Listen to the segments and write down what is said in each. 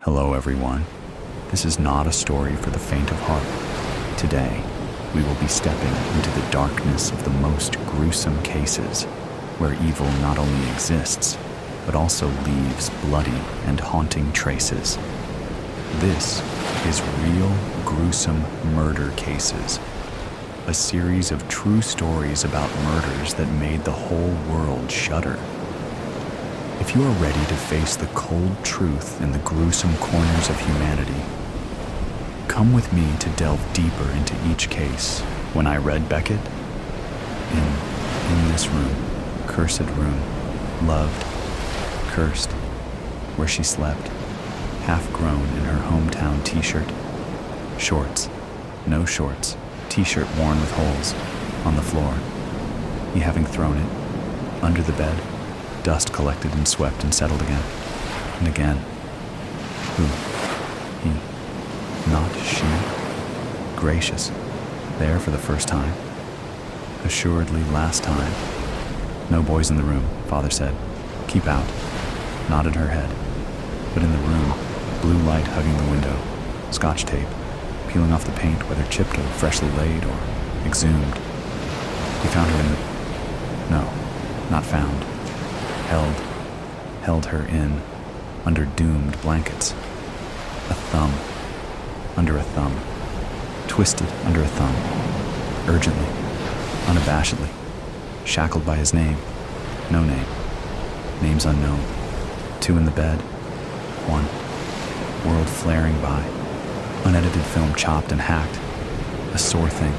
Hello everyone. This is not a story for the faint of heart. Today, we will be stepping into the darkness of the most gruesome cases, where evil not only exists, but also leaves bloody and haunting traces. This is Real Gruesome Murder Cases, a series of true stories about murders that made the whole world shudder. If you are ready to face the cold truth in the gruesome corners of humanity, come with me to delve deeper into each case. When I read Beckett, in this room, cursed room, loved, cursed, where she slept, half-grown in her hometown t-shirt, shorts, no shorts, t-shirt worn with holes, on the floor, he having thrown it, under the bed, dust collected and swept and settled again, and again. Who? He. Not she. Gracious. There for the first time. Assuredly last time. No boys in the room, father said. Keep out. Nodded her head. But in the room, blue light hugging the window, scotch tape, peeling off the paint whether chipped or freshly laid or exhumed. He found her in the... No, not found. Held her in, under doomed blankets. A thumb, under a thumb, twisted under a thumb, urgently, unabashedly, shackled by his name, no name, names unknown, two in the bed, one, world flaring by, unedited film chopped and hacked, a sore thing,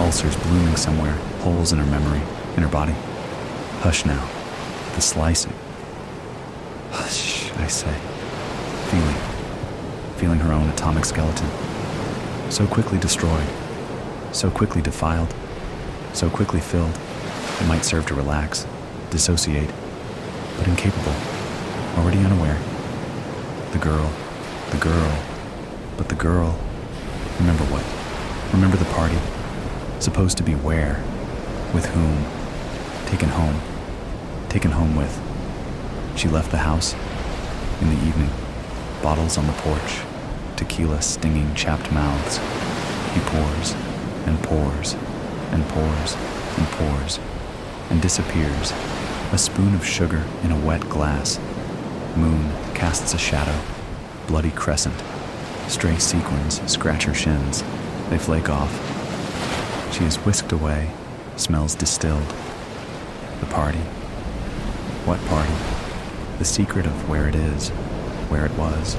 ulcers blooming somewhere, holes in her memory, in her body. Hush now. The slicing. Hush, I say. Feeling her own atomic skeleton. So quickly destroyed, so quickly defiled, so quickly filled, it might serve to relax, dissociate, but incapable, already unaware. The girl, but the girl, remember what? Remember the party, supposed to be where, with whom, taken home with. She left the house in the evening, bottles on the porch, tequila stinging chapped mouths. He pours and pours and pours and pours and disappears, a spoon of sugar in a wet glass. Moon casts a shadow, bloody crescent. Stray sequins scratch her shins. They flake off. She is whisked away, smells distilled. The party. What party? The secret of where it is, where it was.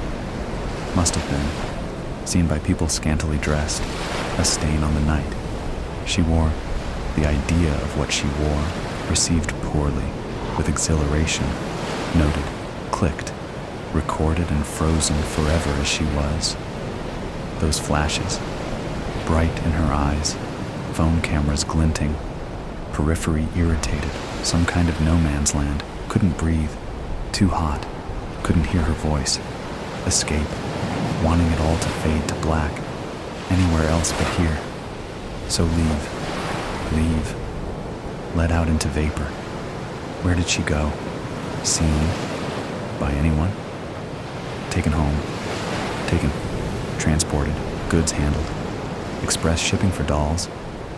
Must have been, seen by people scantily dressed, a stain on the night. She wore, the idea of what she wore, received poorly, with exhilaration, noted, clicked, recorded and frozen forever as she was. Those flashes, bright in her eyes, phone cameras glinting, periphery irritated, some kind of no man's land, couldn't breathe, too hot, couldn't hear her voice, escape, wanting it all to fade to black, anywhere else but here. So leave, let out into vapor. Where did she go? Seen? By anyone? Taken home, transported, goods handled, express shipping for dolls,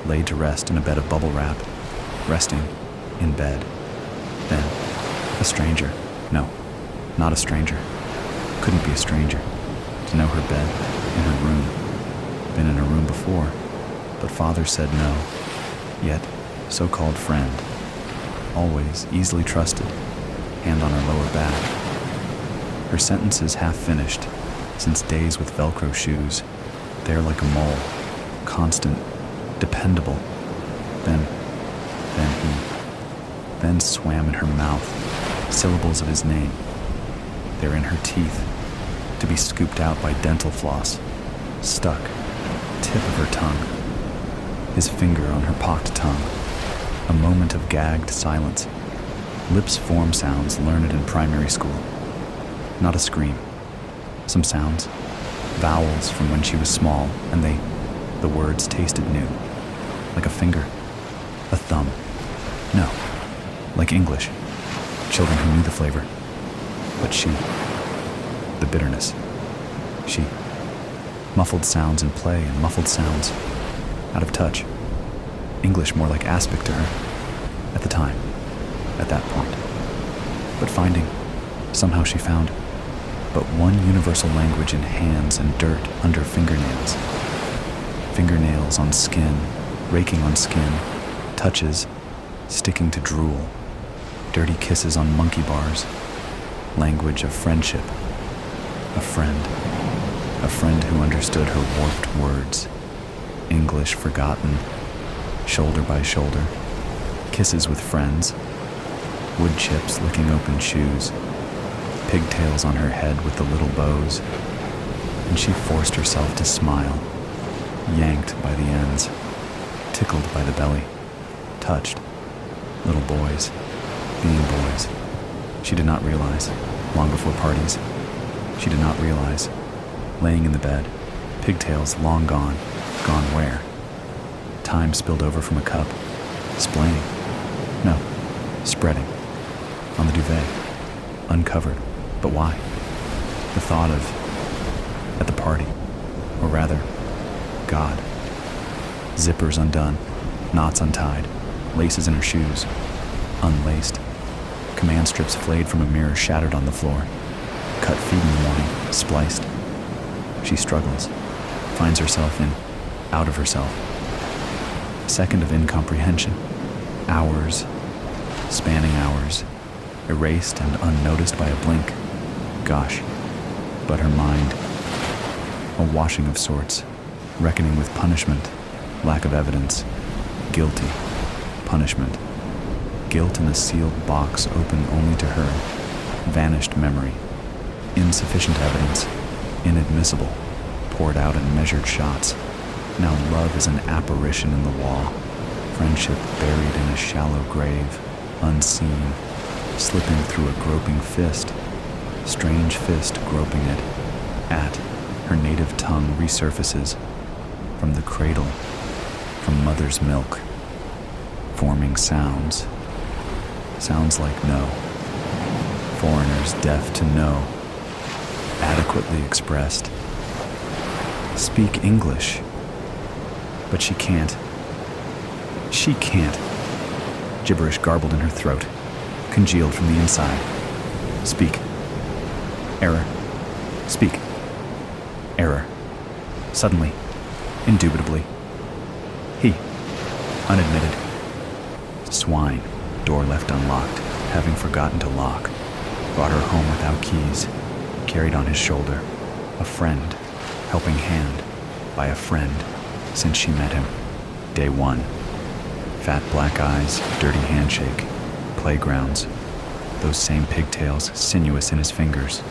laid to rest in a bed of bubble wrap, resting in bed. Then, a stranger. No, not a stranger. Couldn't be a stranger. To know her bed, in her room. Been in her room before, but father said no. Yet, so-called friend. Always easily trusted. Hand on her lower back. Her sentences half finished, since days with Velcro shoes. There like a mole. Constant. Dependable. Then swam in her mouth, syllables of his name. They're in her teeth, to be scooped out by dental floss, stuck, tip of her tongue, his finger on her pocked tongue, a moment of gagged silence. Lips form sounds learned in primary school. Not a scream. Some sounds, vowels from when she was small, and the words tasted new, like a finger, a thumb. No, like English, children who knew the flavor. But she, the bitterness, She. Muffled sounds in play and muffled sounds. Out of touch. English more like aspic to her. At the time. At that point. But somehow she found, but one universal language in hands and dirt under fingernails. Fingernails on skin, raking on skin, touches, sticking to drool, dirty kisses on monkey bars, language of friendship. A friend who understood her warped words, English forgotten, shoulder by shoulder, kisses with friends, wood chips licking open shoes, pigtails on her head with the little bows, and she forced herself to smile, yanked by the ends, tickled by the belly, touched. Little boys, being boys. She did not realize, long before parties, she did not realize, laying in the bed, pigtails long gone, gone where? Time spilled over from a cup, splaining. No, spreading. On the duvet, uncovered. But why? The thought of, at the party, or rather, God. Zippers undone, knots untied, laces in her shoes, unlaced. Command strips flayed from a mirror shattered on the floor. Cut feet in the morning, spliced. She struggles, finds herself out of herself. A second of incomprehension. Hours, spanning hours, erased and unnoticed by a blink. Gosh, but her mind, a washing of sorts, reckoning with punishment, lack of evidence, guilty, punishment, guilt in a sealed box open only to her, vanished memory, insufficient evidence, inadmissible, poured out in measured shots. Now love is an apparition in the wall, friendship buried in a shallow grave, unseen, slipping through a groping fist, strange fist groping it, at her native tongue resurfaces, from the cradle, from mother's milk, forming sounds like no, foreigners deaf to no, adequately expressed. Speak English, but she can't. She can't. Gibberish garbled in her throat, congealed from the inside. Speak. Error. Speak. Error. Suddenly. Indubitably. He. Unadmitted. Swine. Door left unlocked, having forgotten to lock. Brought her home without keys. Carried on his shoulder. A friend. Helping hand. By a friend. Since she met him. Day one. Fat black eyes, dirty handshake. Playgrounds. Those same pigtails, sinuous in his fingers.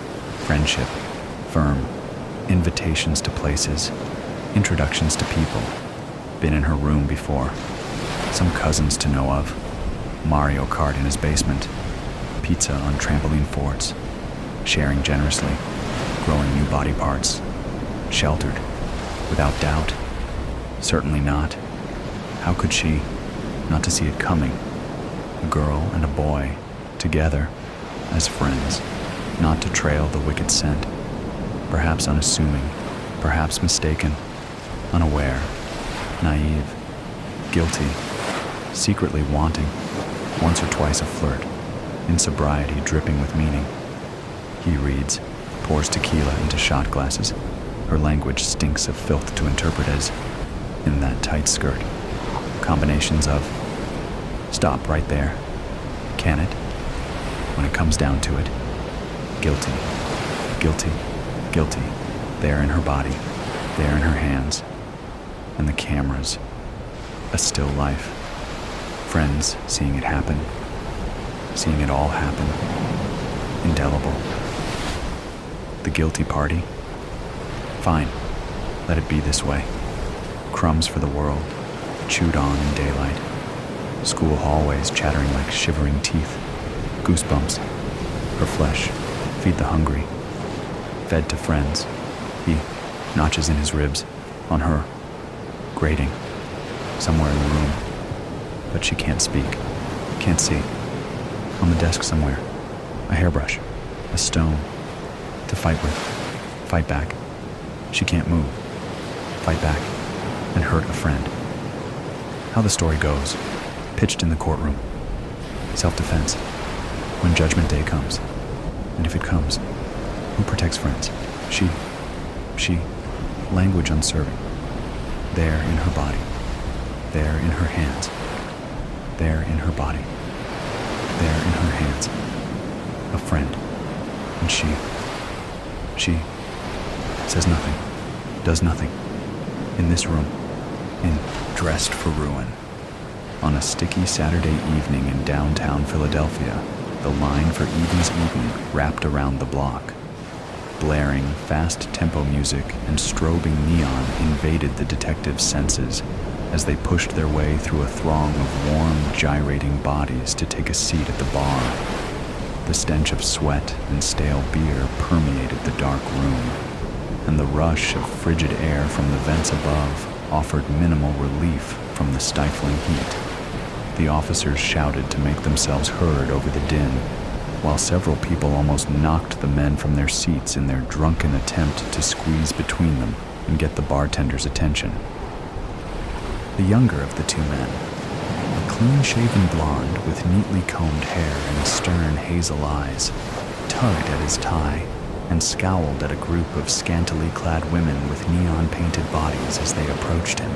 Friendship. Firm. Invitations to places. Introductions to people. Been in her room before. Some cousins to know of. Mario Kart in his basement. Pizza on trampoline forts. Sharing generously. Growing new body parts. Sheltered. Without doubt. Certainly not. How could she, not to see it coming? A girl and a boy, together, as friends, not to trail the wicked scent. Perhaps unassuming, perhaps mistaken, unaware, naive, guilty, secretly wanting, once or twice a flirt, in sobriety dripping with meaning. He reads, pours tequila into shot glasses. Her language stinks of filth to interpret as, in that tight skirt. Combinations of, stop right there. Can it? When it comes down to it. Guilty, guilty, guilty. There in her body, there in her hands. And the cameras. A still life. Friends seeing it happen. Seeing it all happen. Indelible. The guilty party. Fine. Let it be this way. Crumbs for the world, chewed on in daylight. School hallways chattering like shivering teeth. Goosebumps. Her flesh. Feed the hungry. Fed to friends. He. Notches in his ribs. On her. Grating. Somewhere in the room. But she can't speak. Can't see. On the desk somewhere. A hairbrush. A stone. To fight with. Fight back. She can't move, fight back, and hurt a friend. How the story goes, pitched in the courtroom. Self-defense, when Judgment Day comes. And if it comes, who protects friends? She, language unserving. There in her body, there in her hands, there in her body, there in her hands. A friend. And she says nothing, does nothing. In this room, dressed for ruin. On a sticky Saturday evening in downtown Philadelphia, the line for Eden's Eden wrapped around the block. Blaring, fast-tempo music and strobing neon invaded the detectives' senses as they pushed their way through a throng of warm, gyrating bodies to take a seat at the bar. The stench of sweat and stale beer permeated the dark room, and the rush of frigid air from the vents above offered minimal relief from the stifling heat. The officers shouted to make themselves heard over the din, while several people almost knocked the men from their seats in their drunken attempt to squeeze between them and get the bartender's attention. The younger of the two men, a clean-shaven blonde with neatly combed hair and stern hazel eyes, tugged at his tie and scowled at a group of scantily clad women with neon-painted bodies as they approached him.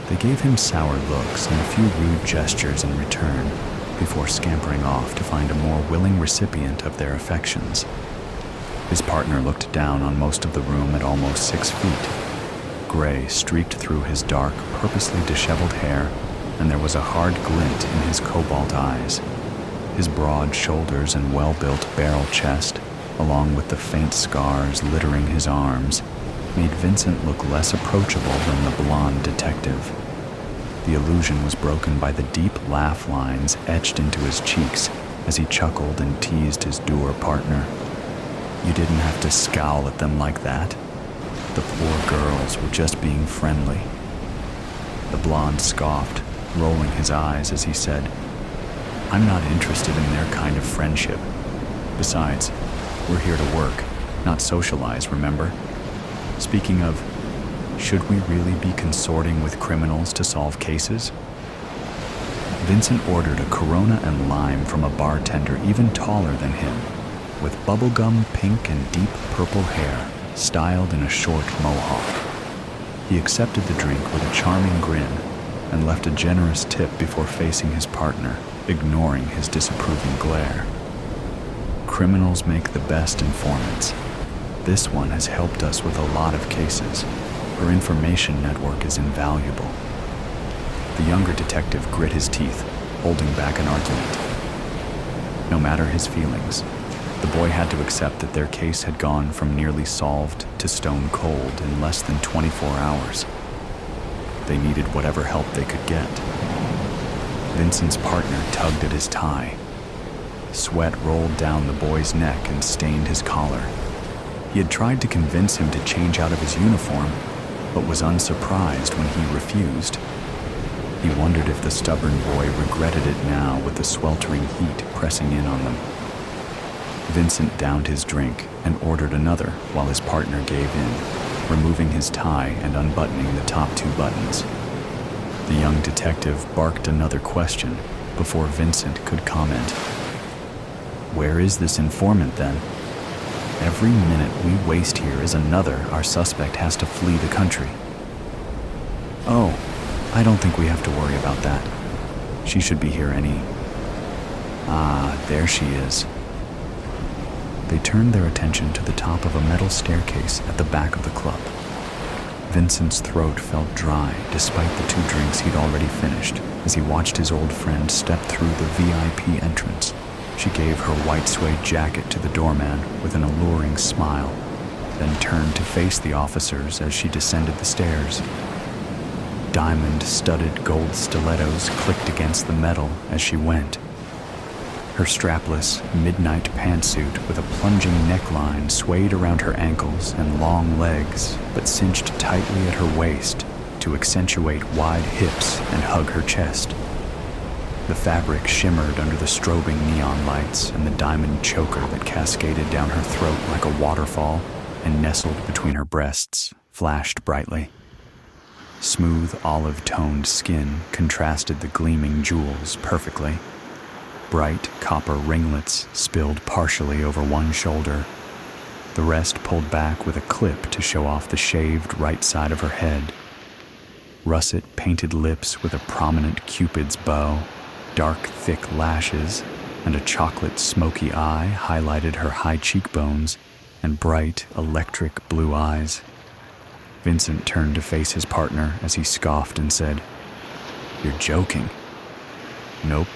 They gave him sour looks and a few rude gestures in return before scampering off to find a more willing recipient of their affections. His partner looked down on most of the room at almost 6 feet. Gray streaked through his dark, purposely disheveled hair, and there was a hard glint in his cobalt eyes. His broad shoulders and well-built barrel chest, along with the faint scars littering his arms, made Vincent look less approachable than the blonde detective. The illusion was broken by the deep laugh lines etched into his cheeks as he chuckled and teased his dour partner. You didn't have to scowl at them like that. The poor girls were just being friendly. The blonde scoffed, rolling his eyes as he said, I'm not interested in their kind of friendship. Besides, we're here to work, not socialize, remember? Speaking of, should we really be consorting with criminals to solve cases? Vincent ordered a Corona and lime from a bartender even taller than him, with bubblegum pink and deep purple hair, styled in a short mohawk. He accepted the drink with a charming grin and left a generous tip before facing his partner, ignoring his disapproving glare. Criminals make the best informants. This one has helped us with a lot of cases. Her information network is invaluable. The younger detective grit his teeth, holding back an argument. No matter his feelings, the boy had to accept that their case had gone from nearly solved to stone cold in less than 24 hours. They needed whatever help they could get. Vincent's partner tugged at his tie. Sweat rolled down the boy's neck and stained his collar. He had tried to convince him to change out of his uniform, but was unsurprised when he refused. He wondered if the stubborn boy regretted it now with the sweltering heat pressing in on them. Vincent downed his drink and ordered another while his partner gave in, removing his tie and unbuttoning the top 2 buttons. The young detective barked another question before Vincent could comment. Where is this informant then? Every minute we waste here is another our suspect has to flee the country. Oh, I don't think we have to worry about that. She should be here there she is. They turned their attention to the top of a metal staircase at the back of the club. Vincent's throat felt dry despite the 2 drinks he'd already finished as he watched his old friend step through the VIP entrance. She gave her white suede jacket to the doorman with an alluring smile, then turned to face the officers as she descended the stairs. Diamond-studded gold stilettos clicked against the metal as she went. Her strapless, midnight pantsuit with a plunging neckline swayed around her ankles and long legs, but cinched tightly at her waist to accentuate wide hips and hug her chest. The fabric shimmered under the strobing neon lights, and the diamond choker that cascaded down her throat like a waterfall and nestled between her breasts flashed brightly. Smooth olive-toned skin contrasted the gleaming jewels perfectly. Bright copper ringlets spilled partially over one shoulder, the rest pulled back with a clip to show off the shaved right side of her head. Russet-painted lips with a prominent cupid's bow, dark, thick lashes, and a chocolate smoky eye highlighted her high cheekbones and bright, electric blue eyes. Vincent turned to face his partner as he scoffed and said, "You're joking." "Nope."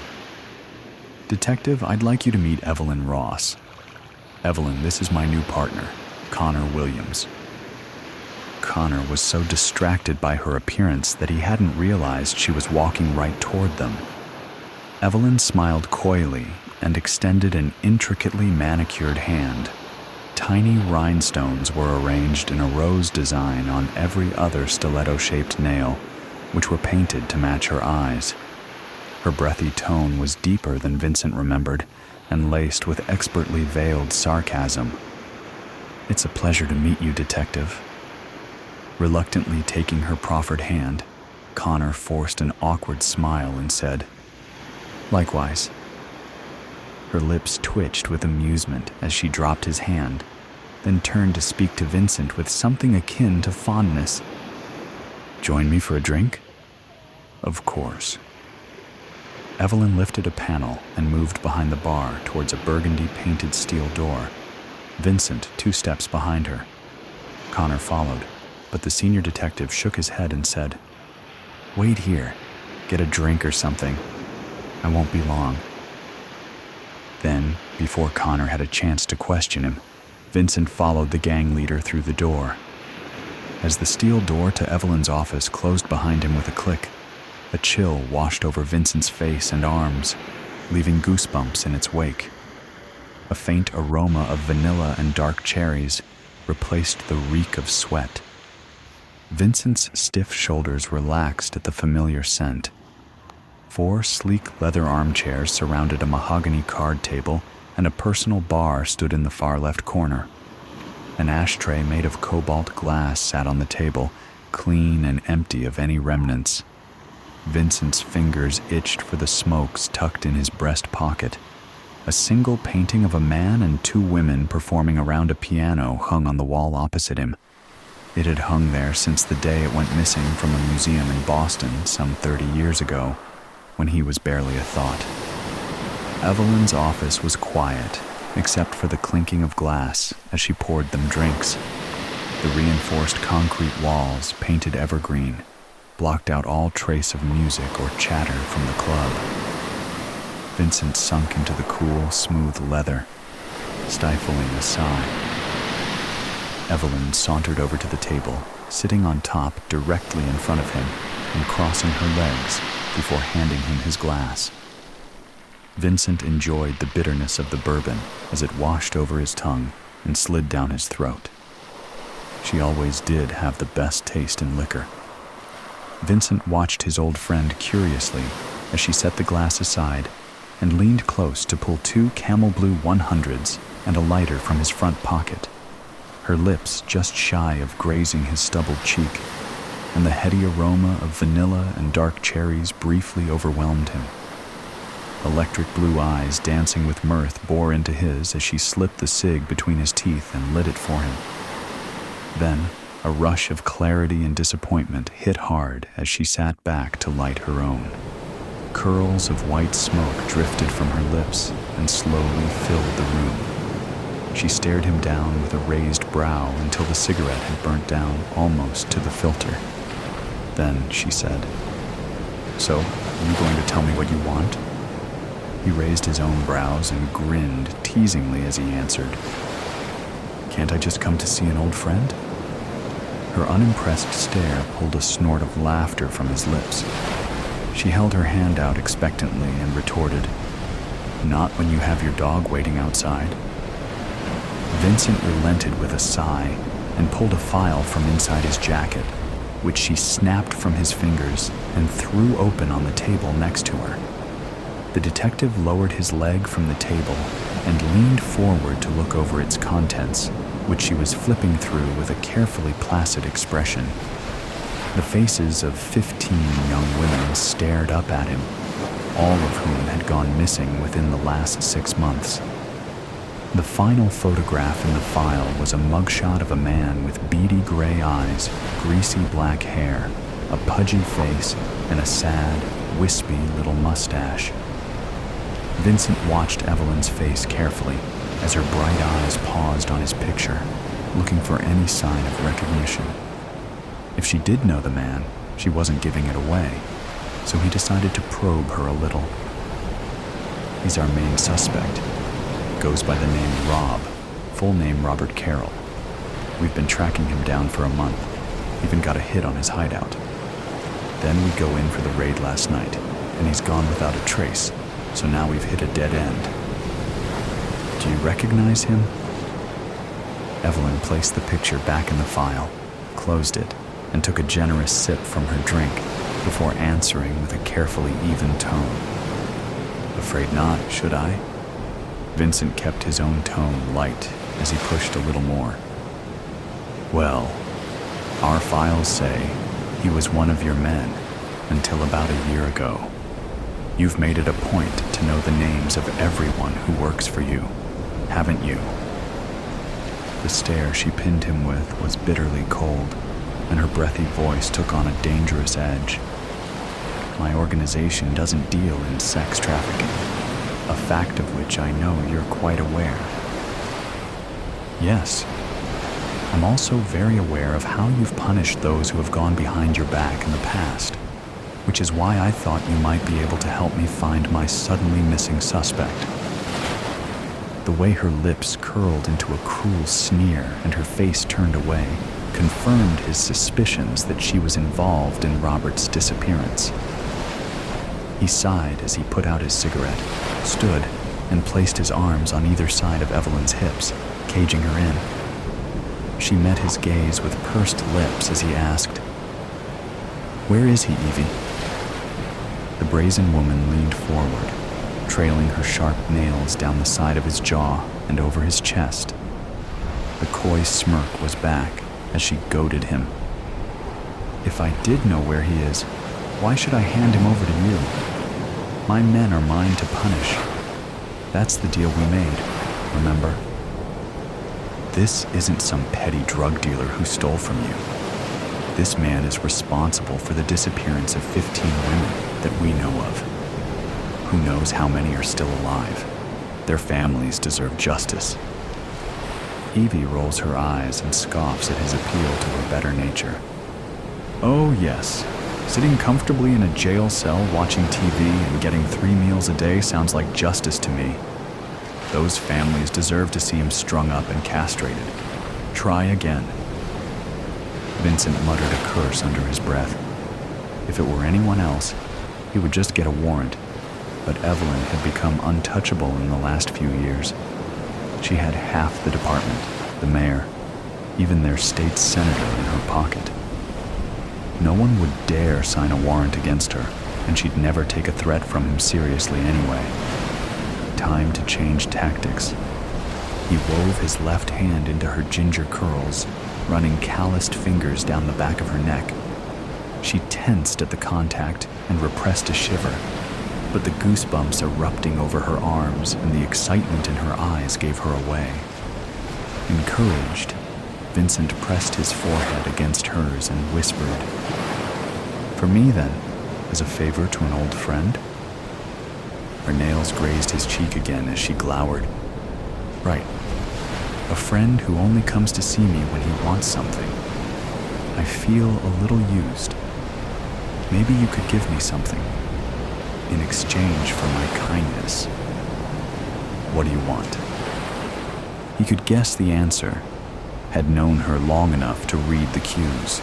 "Detective, I'd like you to meet Evelyn Ross." "Evelyn, this is my new partner, Connor Williams." Connor was so distracted by her appearance that he hadn't realized she was walking right toward them. Evelyn smiled coyly and extended an intricately manicured hand. Tiny rhinestones were arranged in a rose design on every other stiletto-shaped nail, which were painted to match her eyes. Her breathy tone was deeper than Vincent remembered and laced with expertly veiled sarcasm. "It's a pleasure to meet you, Detective." Reluctantly taking her proffered hand, Connor forced an awkward smile and said, "Likewise." Her lips twitched with amusement as she dropped his hand, then turned to speak to Vincent with something akin to fondness. "Join me for a drink?" "Of course." Evelyn lifted a panel and moved behind the bar towards a burgundy-painted steel door, Vincent 2 steps behind her. Connor followed, but the senior detective shook his head and said, "Wait here. Get a drink or something. I won't be long." Then, before Connor had a chance to question him, Vincent followed the gang leader through the door. As the steel door to Evelyn's office closed behind him with a click, a chill washed over Vincent's face and arms, leaving goosebumps in its wake. A faint aroma of vanilla and dark cherries replaced the reek of sweat. Vincent's stiff shoulders relaxed at the familiar scent. 4 sleek leather armchairs surrounded a mahogany card table, and a personal bar stood in the far left corner. An ashtray made of cobalt glass sat on the table, clean and empty of any remnants. Vincent's fingers itched for the smokes tucked in his breast pocket. A single painting of a man and 2 women performing around a piano hung on the wall opposite him. It had hung there since the day it went missing from a museum in Boston some 30 years ago, when he was barely a thought. Evelyn's office was quiet, except for the clinking of glass as she poured them drinks. The reinforced concrete walls, painted evergreen, blocked out all trace of music or chatter from the club. Vincent sunk into the cool, smooth leather, stifling a sigh. Evelyn sauntered over to the table, sitting on top directly in front of him and crossing her legs before handing him his glass. Vincent enjoyed the bitterness of the bourbon as it washed over his tongue and slid down his throat. She always did have the best taste in liquor. Vincent watched his old friend curiously as she set the glass aside and leaned close to pull 2 camel blue 100s and a lighter from his front pocket. Her lips just shy of grazing his stubbled cheek, and the heady aroma of vanilla and dark cherries briefly overwhelmed him. Electric blue eyes dancing with mirth bore into his as she slipped the cig between his teeth and lit it for him. Then, a rush of clarity and disappointment hit hard as she sat back to light her own. Curls of white smoke drifted from her lips and slowly filled the room. She stared him down with a raised brow until the cigarette had burnt down almost to the filter. Then she said, "So, are you going to tell me what you want?" He raised his own brows and grinned teasingly as he answered, "Can't I just come to see an old friend?" Her unimpressed stare pulled a snort of laughter from his lips. She held her hand out expectantly and retorted, "Not when you have your dog waiting outside." Vincent relented with a sigh and pulled a file from inside his jacket, which she snapped from his fingers and threw open on the table next to her. The detective lowered his leg from the table and leaned forward to look over its contents, which she was flipping through with a carefully placid expression. The faces of 15 young women stared up at him, all of whom had gone missing within the last 6 months. The final photograph in the file was a mugshot of a man with beady gray eyes, greasy black hair, a pudgy face, and a sad, wispy little mustache. Vincent watched Evelyn's face carefully as her bright eyes paused on his picture, looking for any sign of recognition. If she did know the man, she wasn't giving it away, so he decided to probe her a little. He's our main suspect. Goes by the name Rob, full name Robert Carroll. We've been tracking him down for a month, even got a hit on his hideout. Then we go in for the raid last night, and he's gone without a trace, so now we've hit a dead end. Do you recognize him? Evelyn placed the picture back in the file, closed it, and took a generous sip from her drink before answering with a carefully even tone. Afraid not, should I? Vincent kept his own tone light as he pushed a little more. Well, our files say he was one of your men until about a year ago. You've made it a point to know the names of everyone who works for you, haven't you? The stare she pinned him with was bitterly cold, and her breathy voice took on a dangerous edge. My organization doesn't deal in sex trafficking, a fact of which I know you're quite aware. Yes. I'm also very aware of how you've punished those who have gone behind your back in the past, which is why I thought you might be able to help me find my suddenly missing suspect. The way her lips curled into a cruel sneer and her face turned away confirmed his suspicions that she was involved in Robert's disappearance. He sighed as he put out his cigarette, stood, and placed his arms on either side of Evelyn's hips, caging her in. She met his gaze with pursed lips as he asked, "Where is he, Evie?" The brazen woman leaned forward, trailing her sharp nails down the side of his jaw and over his chest. The coy smirk was back as she goaded him. "If I did know where he is, why should I hand him over to you? My men are mine to punish. That's the deal we made, remember? This isn't some petty drug dealer who stole from you. This man is responsible for the disappearance of 15 women that we know of. Who knows how many are still alive? Their families deserve justice." Evie rolls her eyes and scoffs at his appeal to her better nature. "Oh yes, sitting comfortably in a jail cell watching TV and getting 3 meals a day sounds like justice to me. Those families deserve to see him strung up and castrated. Try again." Vincent muttered a curse under his breath. If it were anyone else, he would just get a warrant, but Evelyn had become untouchable in the last few years. She had half the department, the mayor, even their state senator in her pocket. No one would dare sign a warrant against her, and she'd never take a threat from him seriously anyway. Time to change tactics. He wove his left hand into her ginger curls, running calloused fingers down the back of her neck. She tensed at the contact and repressed a shiver, but the goosebumps erupting over her arms and the excitement in her eyes gave her away. Encouraged, Vincent pressed his forehead against hers and whispered, "For me, then, as a favor to an old friend?" Her nails grazed his cheek again as she glowered. "Right. A friend who only comes to see me when he wants something. I feel a little used. Maybe you could give me something in exchange for my kindness." "What do you want?" He could guess the answer, had known her long enough to read the cues.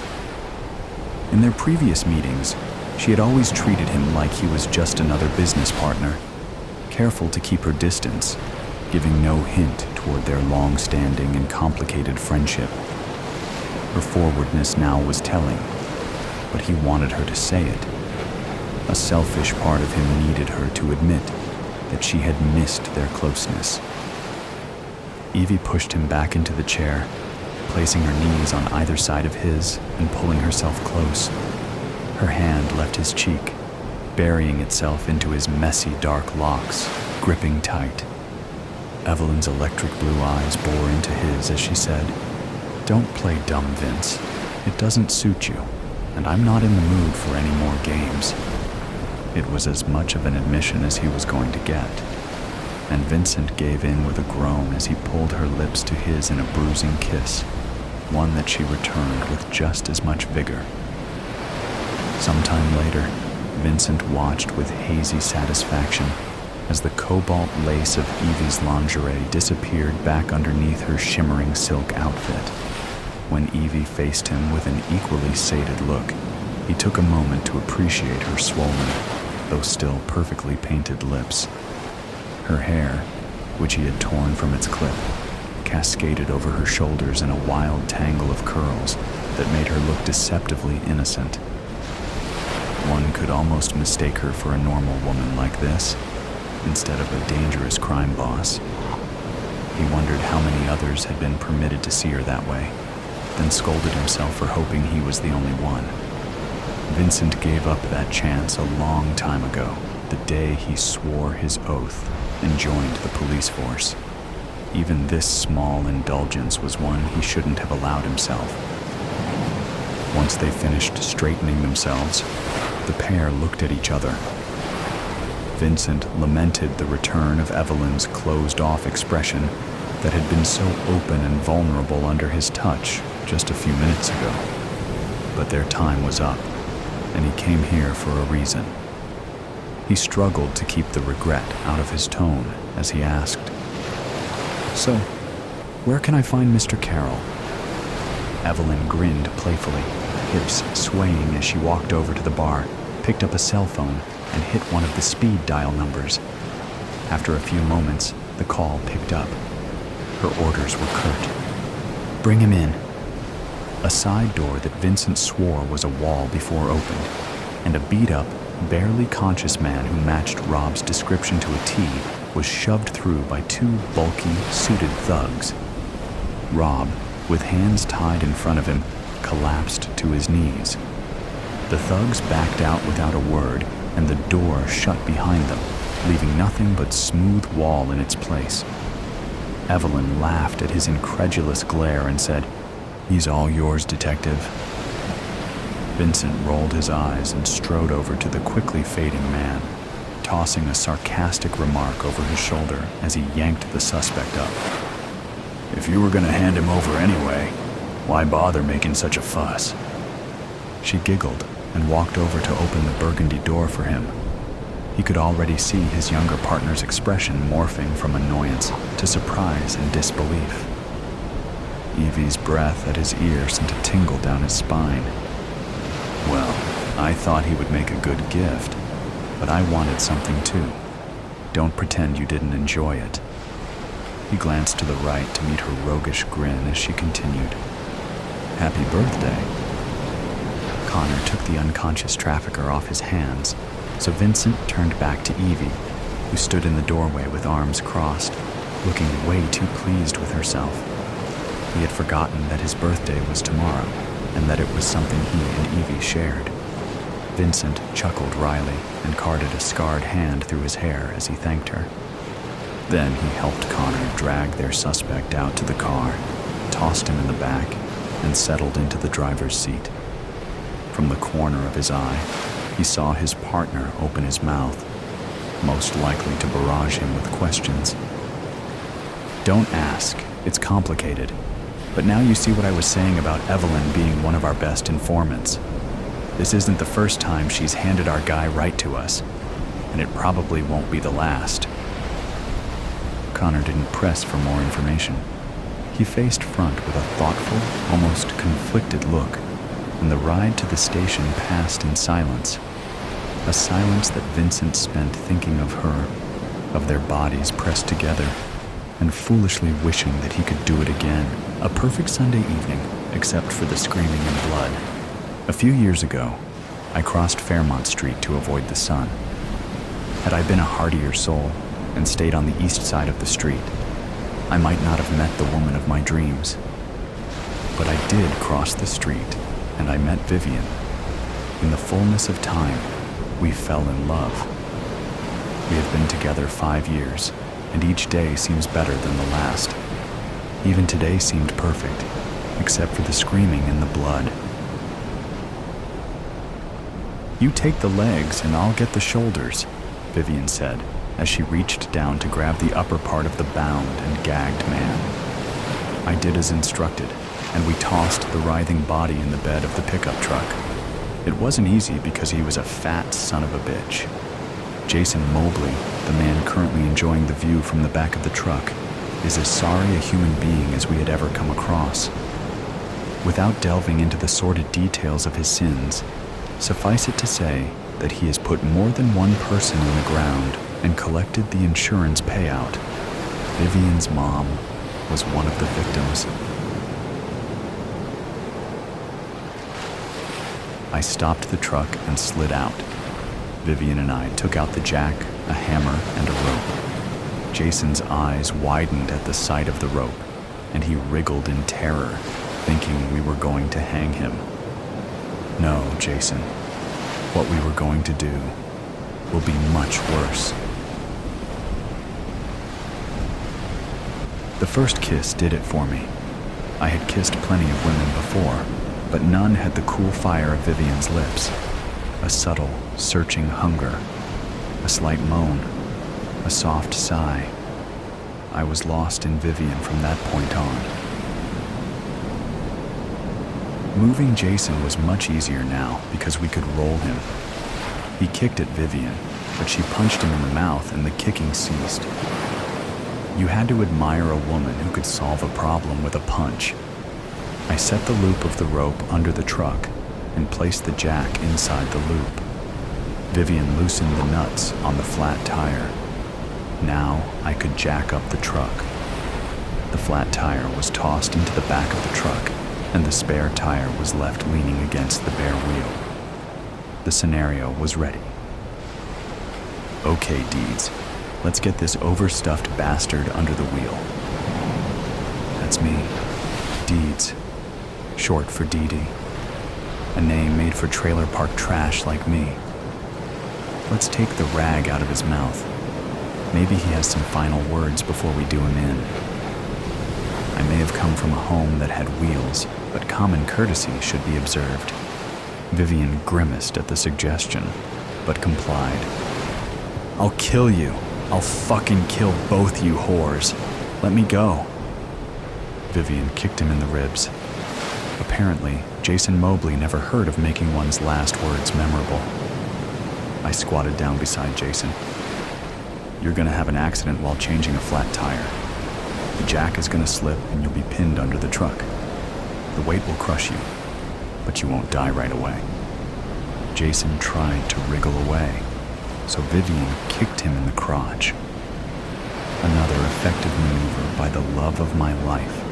In their previous meetings, she had always treated him like he was just another business partner, careful to keep her distance, giving no hint toward their long-standing and complicated friendship. Her forwardness now was telling, but he wanted her to say it. A selfish part of him needed her to admit that she had missed their closeness. Evie pushed him back into the chair, placing her knees on either side of his and pulling herself close. Her hand left his cheek, burying itself into his messy, dark locks, gripping tight. Evelyn's electric blue eyes bore into his as she said, "Don't play dumb, Vince. It doesn't suit you, and I'm not in the mood for any more games." It was as much of an admission as he was going to get, and Vincent gave in with a groan as he pulled her lips to his in a bruising kiss, one that she returned with just as much vigor. Sometime later, Vincent watched with hazy satisfaction as the cobalt lace of Evie's lingerie disappeared back underneath her shimmering silk outfit. When Evie faced him with an equally sated look, he took a moment to appreciate her swollen, though still perfectly painted lips. Her hair, which he had torn from its clip, cascaded over her shoulders in a wild tangle of curls that made her look deceptively innocent. One could almost mistake her for a normal woman like this, instead of a dangerous crime boss. He wondered how many others had been permitted to see her that way, then scolded himself for hoping he was the only one. Vincent gave up that chance a long time ago, the day he swore his oath and joined the police force. Even this small indulgence was one he shouldn't have allowed himself. Once they finished straightening themselves, the pair looked at each other. Vincent lamented the return of Evelyn's closed-off expression that had been so open and vulnerable under his touch just a few minutes ago. But their time was up, and he came here for a reason. He struggled to keep the regret out of his tone as he asked, "So, where can I find Mr. Carroll?" Evelyn grinned playfully, hips swaying as she walked over to the bar, picked up a cell phone, and hit one of the speed dial numbers. After a few moments, the call picked up. Her orders were curt. "Bring him in." A side door that Vincent swore was a wall before opened, and a beat-up, barely conscious man who matched Rob's description to a T was shoved through by two bulky, suited thugs. Rob, with hands tied in front of him, collapsed to his knees. The thugs backed out without a word, and the door shut behind them, leaving nothing but smooth wall in its place. Evelyn laughed at his incredulous glare and said, "He's all yours, detective." Vincent rolled his eyes and strode over to the quickly fading man, tossing a sarcastic remark over his shoulder as he yanked the suspect up. "If you were going to hand him over anyway, why bother making such a fuss?" She giggled and walked over to open the burgundy door for him. He could already see his younger partner's expression morphing from annoyance to surprise and disbelief. Evie's breath at his ear sent a tingle down his spine. "Well, I thought he would make a good gift, but I wanted something too. Don't pretend you didn't enjoy it." He glanced to the right to meet her roguish grin as she continued, "Happy birthday." Connor took the unconscious trafficker off his hands, so Vincent turned back to Evie, who stood in the doorway with arms crossed, looking way too pleased with herself. He had forgotten that his birthday was tomorrow, and that it was something he and Evie shared. Vincent chuckled wryly and carded a scarred hand through his hair as he thanked her. Then he helped Connor drag their suspect out to the car, tossed him in the back, and settled into the driver's seat. From the corner of his eye, he saw his partner open his mouth, most likely to barrage him with questions. "Don't ask, it's complicated. But now you see what I was saying about Evelyn being one of our best informants. This isn't the first time she's handed our guy right to us, and it probably won't be the last." Connor didn't press for more information. He faced front with a thoughtful, almost conflicted look, and the ride to the station passed in silence. A silence that Vincent spent thinking of her, of their bodies pressed together, and foolishly wishing that he could do it again. A perfect Sunday evening, except for the screaming and blood. A few years ago, I crossed Fairmont Street to avoid the sun. Had I been a hardier soul and stayed on the east side of the street, I might not have met the woman of my dreams, but I did cross the street, and I met Vivian. In the fullness of time, we fell in love. We have been together 5 years, and each day seems better than the last. Even today seemed perfect, except for the screaming and the blood. "You take the legs and I'll get the shoulders," Vivian said, as she reached down to grab the upper part of the bound and gagged man. I did as instructed, and we tossed the writhing body in the bed of the pickup truck. It wasn't easy because he was a fat son of a bitch. Jason Mobley, the man currently enjoying the view from the back of the truck, is as sorry a human being as we had ever come across. Without delving into the sordid details of his sins, suffice it to say that he has put more than one person in the ground and collected the insurance payout. Vivian's mom was one of the victims. I stopped the truck and slid out. Vivian and I took out the jack, a hammer, and a rope. Jason's eyes widened at the sight of the rope, and he wriggled in terror, thinking we were going to hang him. No, Jason. What we were going to do will be much worse. The first kiss did it for me. I had kissed plenty of women before, but none had the cool fire of Vivian's lips. A subtle, searching hunger, a slight moan, a soft sigh. I was lost in Vivian from that point on. Moving Jason was much easier now because we could roll him. He kicked at Vivian, but she punched him in the mouth and the kicking ceased. You had to admire a woman who could solve a problem with a punch. I set the loop of the rope under the truck and placed the jack inside the loop. Vivian loosened the nuts on the flat tire. Now I could jack up the truck. The flat tire was tossed into the back of the truck, and the spare tire was left leaning against the bare wheel. The scenario was ready. Okay, Deeds, let's get this overstuffed bastard under the wheel. That's me, Deeds, short for Dee Dee, a name made for trailer park trash like me. Let's take the rag out of his mouth. Maybe he has some final words before we do him in. I may have come from a home that had wheels, but common courtesy should be observed. Vivian grimaced at the suggestion, but complied. I'll kill you. I'll fucking kill both you whores. Let me go. Vivian kicked him in the ribs. Apparently, Jason Mobley never heard of making one's last words memorable. I squatted down beside Jason. You're gonna have an accident while changing a flat tire. The jack is gonna slip and you'll be pinned under the truck. The weight will crush you, but you won't die right away. Jason tried to wriggle away, so Vivian kicked him in the crotch. Another effective maneuver by the love of my life.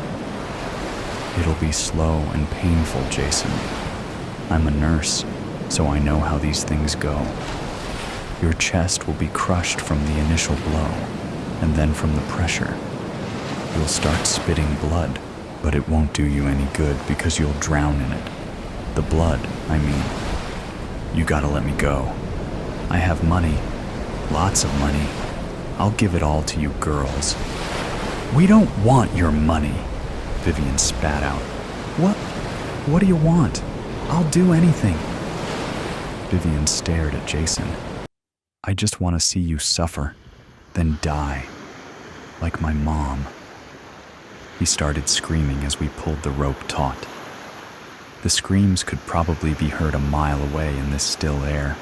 It'll be slow and painful, Jason. I'm a nurse, so I know how these things go. Your chest will be crushed from the initial blow, and then from the pressure. You'll start spitting blood, but it won't do you any good because you'll drown in it. The blood, I mean. You gotta let me go. I have money. Lots of money. I'll give it all to you girls. We don't want your money, Vivian spat out. What do you want? I'll do anything. Vivian stared at Jason. I just want to see you suffer, then die, like my mom. He started screaming as we pulled the rope taut. The screams could probably be heard a mile away in this still air,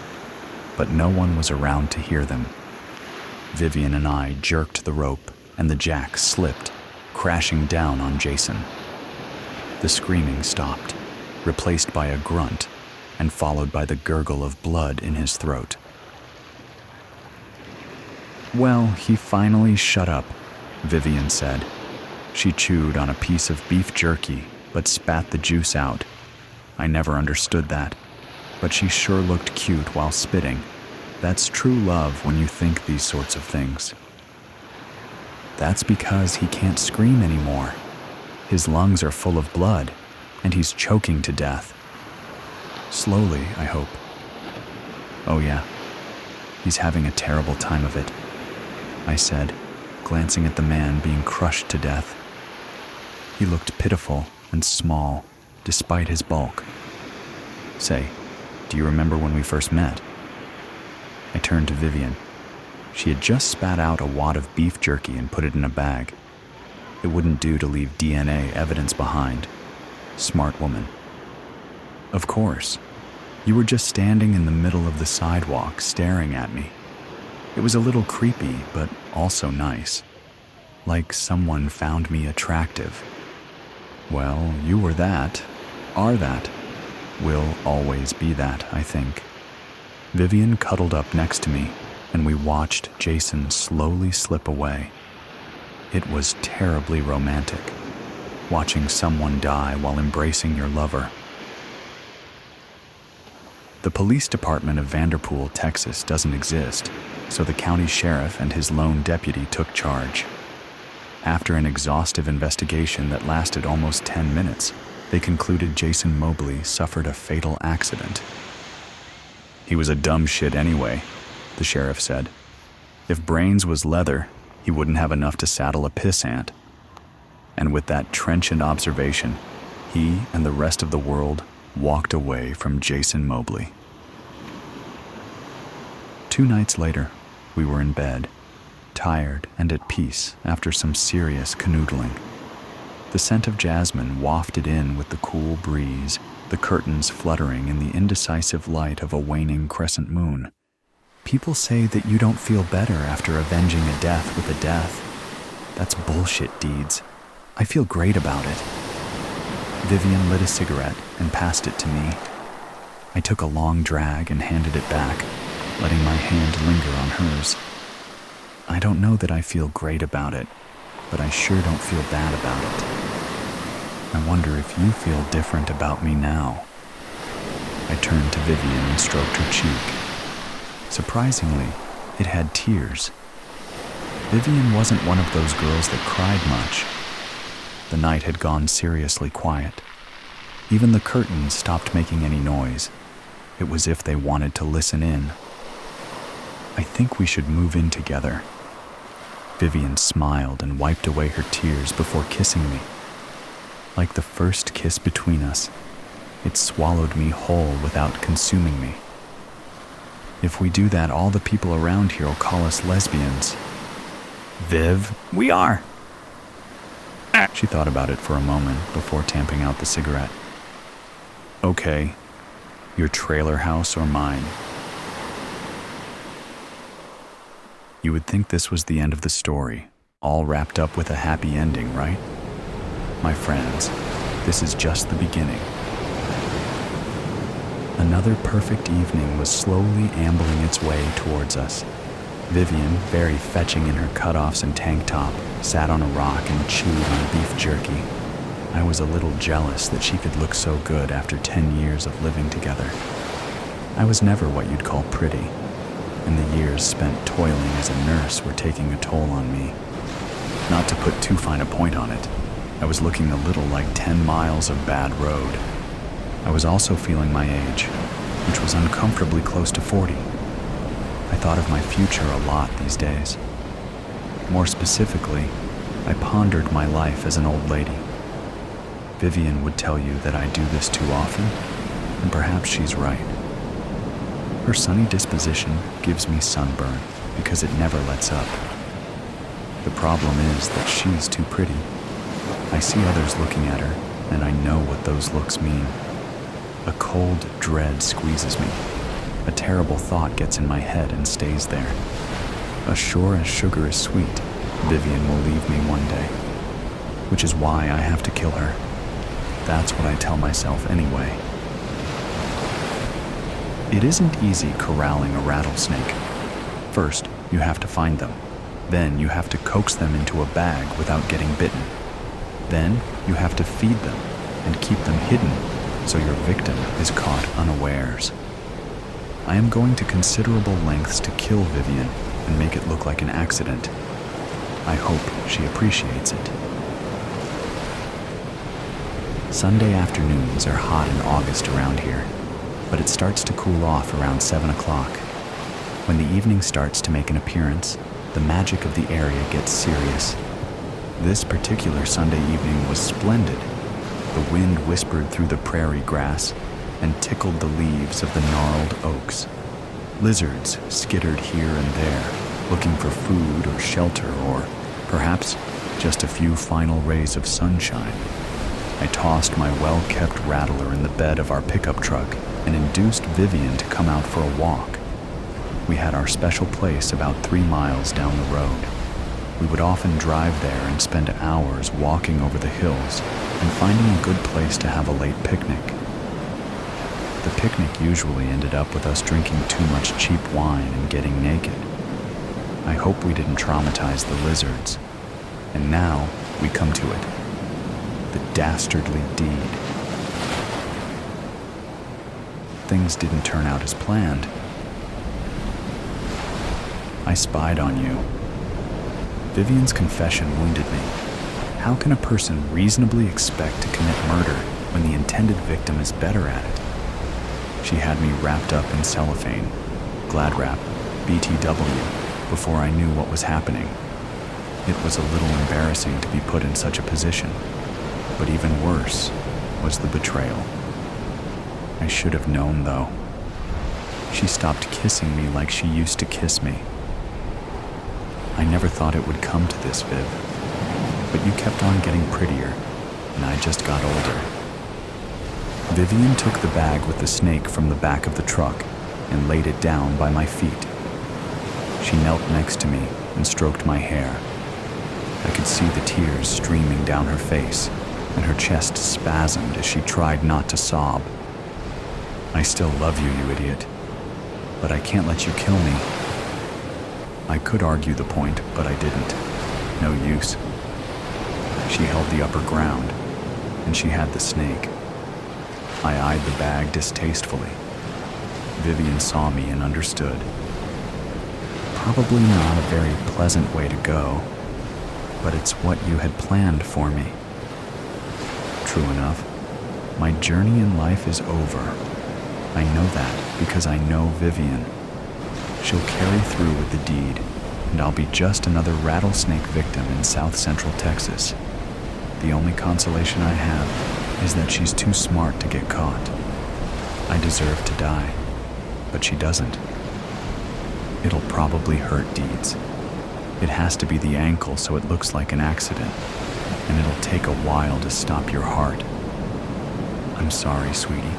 but no one was around to hear them. Vivian and I jerked the rope, and the jack slipped, crashing down on Jason. The screaming stopped, replaced by a grunt, and followed by the gurgle of blood in his throat. Well, he finally shut up, Vivian said. She chewed on a piece of beef jerky, but spat the juice out. I never understood that, but she sure looked cute while spitting. That's true love when you think these sorts of things. That's because he can't scream anymore. His lungs are full of blood, and he's choking to death. Slowly, I hope. Oh yeah, he's having a terrible time of it, I said, glancing at the man being crushed to death. He looked pitiful and small, despite his bulk. Say, do you remember when we first met? I turned to Vivian. She had just spat out a wad of beef jerky and put it in a bag. It wouldn't do to leave DNA evidence behind. Smart woman. Of course. You were just standing in the middle of the sidewalk staring at me. It was a little creepy, but also nice. Like someone found me attractive. Well, you were that, are that, will always be that, I think. Vivian cuddled up next to me, and we watched Jason slowly slip away. It was terribly romantic, watching someone die while embracing your lover. The police department of Vanderpool, Texas doesn't exist, so the county sheriff and his lone deputy took charge. After an exhaustive investigation that lasted almost 10 minutes, they concluded Jason Mobley suffered a fatal accident. He was a dumb shit anyway, the sheriff said. If brains was leather, he wouldn't have enough to saddle a pissant. And with that trenchant observation, he and the rest of the world walked away from Jason Mobley. 2 nights later, we were in bed, tired and at peace after some serious canoodling. The scent of jasmine wafted in with the cool breeze, the curtains fluttering in the indecisive light of a waning crescent moon. People say that you don't feel better after avenging a death with a death. That's bullshit, Deeds. I feel great about it. Vivian lit a cigarette and passed it to me. I took a long drag and handed it back, letting my hand linger on hers. I don't know that I feel great about it, but I sure don't feel bad about it. I wonder if you feel different about me now. I turned to Vivian and stroked her cheek. Surprisingly, it had tears. Vivian wasn't one of those girls that cried much. The night had gone seriously quiet. Even the curtains stopped making any noise. It was as if they wanted to listen in. I think we should move in together. Vivian smiled and wiped away her tears before kissing me. Like the first kiss between us, it swallowed me whole without consuming me. If we do that, all the people around here will call us lesbians. Viv, we are. She thought about it for a moment before tamping out the cigarette. Okay, your trailer house or mine? You would think this was the end of the story, all wrapped up with a happy ending, right? My friends, this is just the beginning. Another perfect evening was slowly ambling its way towards us. Vivian, very fetching in her cutoffs and tank top, sat on a rock and chewed on beef jerky. I was a little jealous that she could look so good after 10 years of living together. I was never what you'd call pretty, and the years spent toiling as a nurse were taking a toll on me. Not to put too fine a point on it, I was looking a little like 10 miles of bad road. I was also feeling my age, which was uncomfortably close to 40. I thought of my future a lot these days. More specifically, I pondered my life as an old lady. Vivian would tell you that I do this too often, and perhaps she's right. Her sunny disposition gives me sunburn because it never lets up. The problem is that she's too pretty. I see others looking at her, and I know what those looks mean. A cold dread squeezes me. A terrible thought gets in my head and stays there. As sure as sugar is sweet, Vivian will leave me one day. Which is why I have to kill her. That's what I tell myself anyway. It isn't easy corralling a rattlesnake. First, you have to find them. Then you have to coax them into a bag without getting bitten. Then you have to feed them and keep them hidden so your victim is caught unawares. I am going to considerable lengths to kill Vivian and make it look like an accident. I hope she appreciates it. Sunday afternoons are hot in August around here, but it starts to cool off around 7 o'clock. When the evening starts to make an appearance, the magic of the area gets serious. This particular Sunday evening was splendid. The wind whispered through the prairie grass and tickled the leaves of the gnarled oaks. Lizards skittered here and there, looking for food or shelter or, perhaps, just a few final rays of sunshine. I tossed my well-kept rattler in the bed of our pickup truck and induced Vivian to come out for a walk. We had our special place about 3 miles down the road. We would often drive there and spend hours walking over the hills and finding a good place to have a late picnic. The picnic usually ended up with us drinking too much cheap wine and getting naked. I hope we didn't traumatize the lizards. And now we come to it. The dastardly deed. Things didn't turn out as planned. I spied on you. Vivian's confession wounded me. How can a person reasonably expect to commit murder when the intended victim is better at it? She had me wrapped up in cellophane, Glad Wrap, BTW, before I knew what was happening. It was a little embarrassing to be put in such a position, but even worse was the betrayal. I should have known, though. She stopped kissing me like she used to kiss me. I never thought it would come to this, Viv, but you kept on getting prettier, and I just got older. Vivian took the bag with the snake from the back of the truck and laid it down by my feet. She knelt next to me and stroked my hair. I could see the tears streaming down her face, and her chest spasmed as she tried not to sob. I still love you, you idiot, but I can't let you kill me. I could argue the point, but I didn't. No use. She held the upper ground, and she had the snake. I eyed the bag distastefully. Vivian saw me and understood. Probably not a very pleasant way to go, but it's what you had planned for me. True enough, my journey in life is over. I know that because I know Vivian. She'll carry through with the deed, and I'll be just another rattlesnake victim in South Central Texas. The only consolation I have is that she's too smart to get caught. I deserve to die, but she doesn't. It'll probably hurt, Deeds. It has to be the ankle so it looks like an accident, and it'll take a while to stop your heart. I'm sorry, sweetie.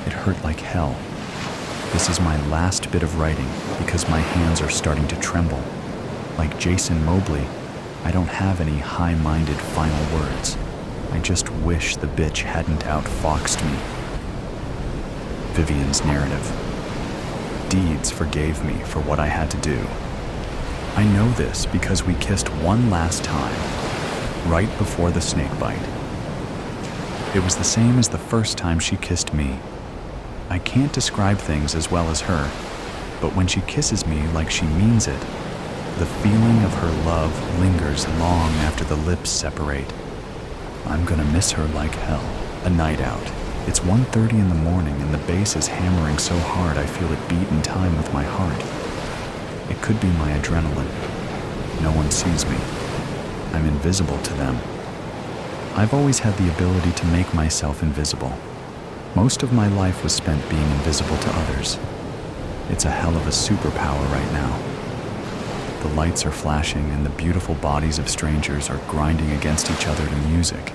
It hurt like hell. This is my last bit of writing because my hands are starting to tremble. Like Jason Mobley, I don't have any high-minded final words. I just wish the bitch hadn't outfoxed me. Vivian's narrative. Deeds forgave me for what I had to do. I know this because we kissed one last time, right before the snake bite. It was the same as the first time she kissed me. I can't describe things as well as her, but when she kisses me like she means it, the feeling of her love lingers long after the lips separate. I'm gonna miss her like hell. A night out. It's 1:30 in the morning and the bass is hammering so hard I feel it beat in time with my heart. It could be my adrenaline. No one sees me. I'm invisible to them. I've always had the ability to make myself invisible. Most of my life was spent being invisible to others. It's a hell of a superpower right now. The lights are flashing and the beautiful bodies of strangers are grinding against each other to music.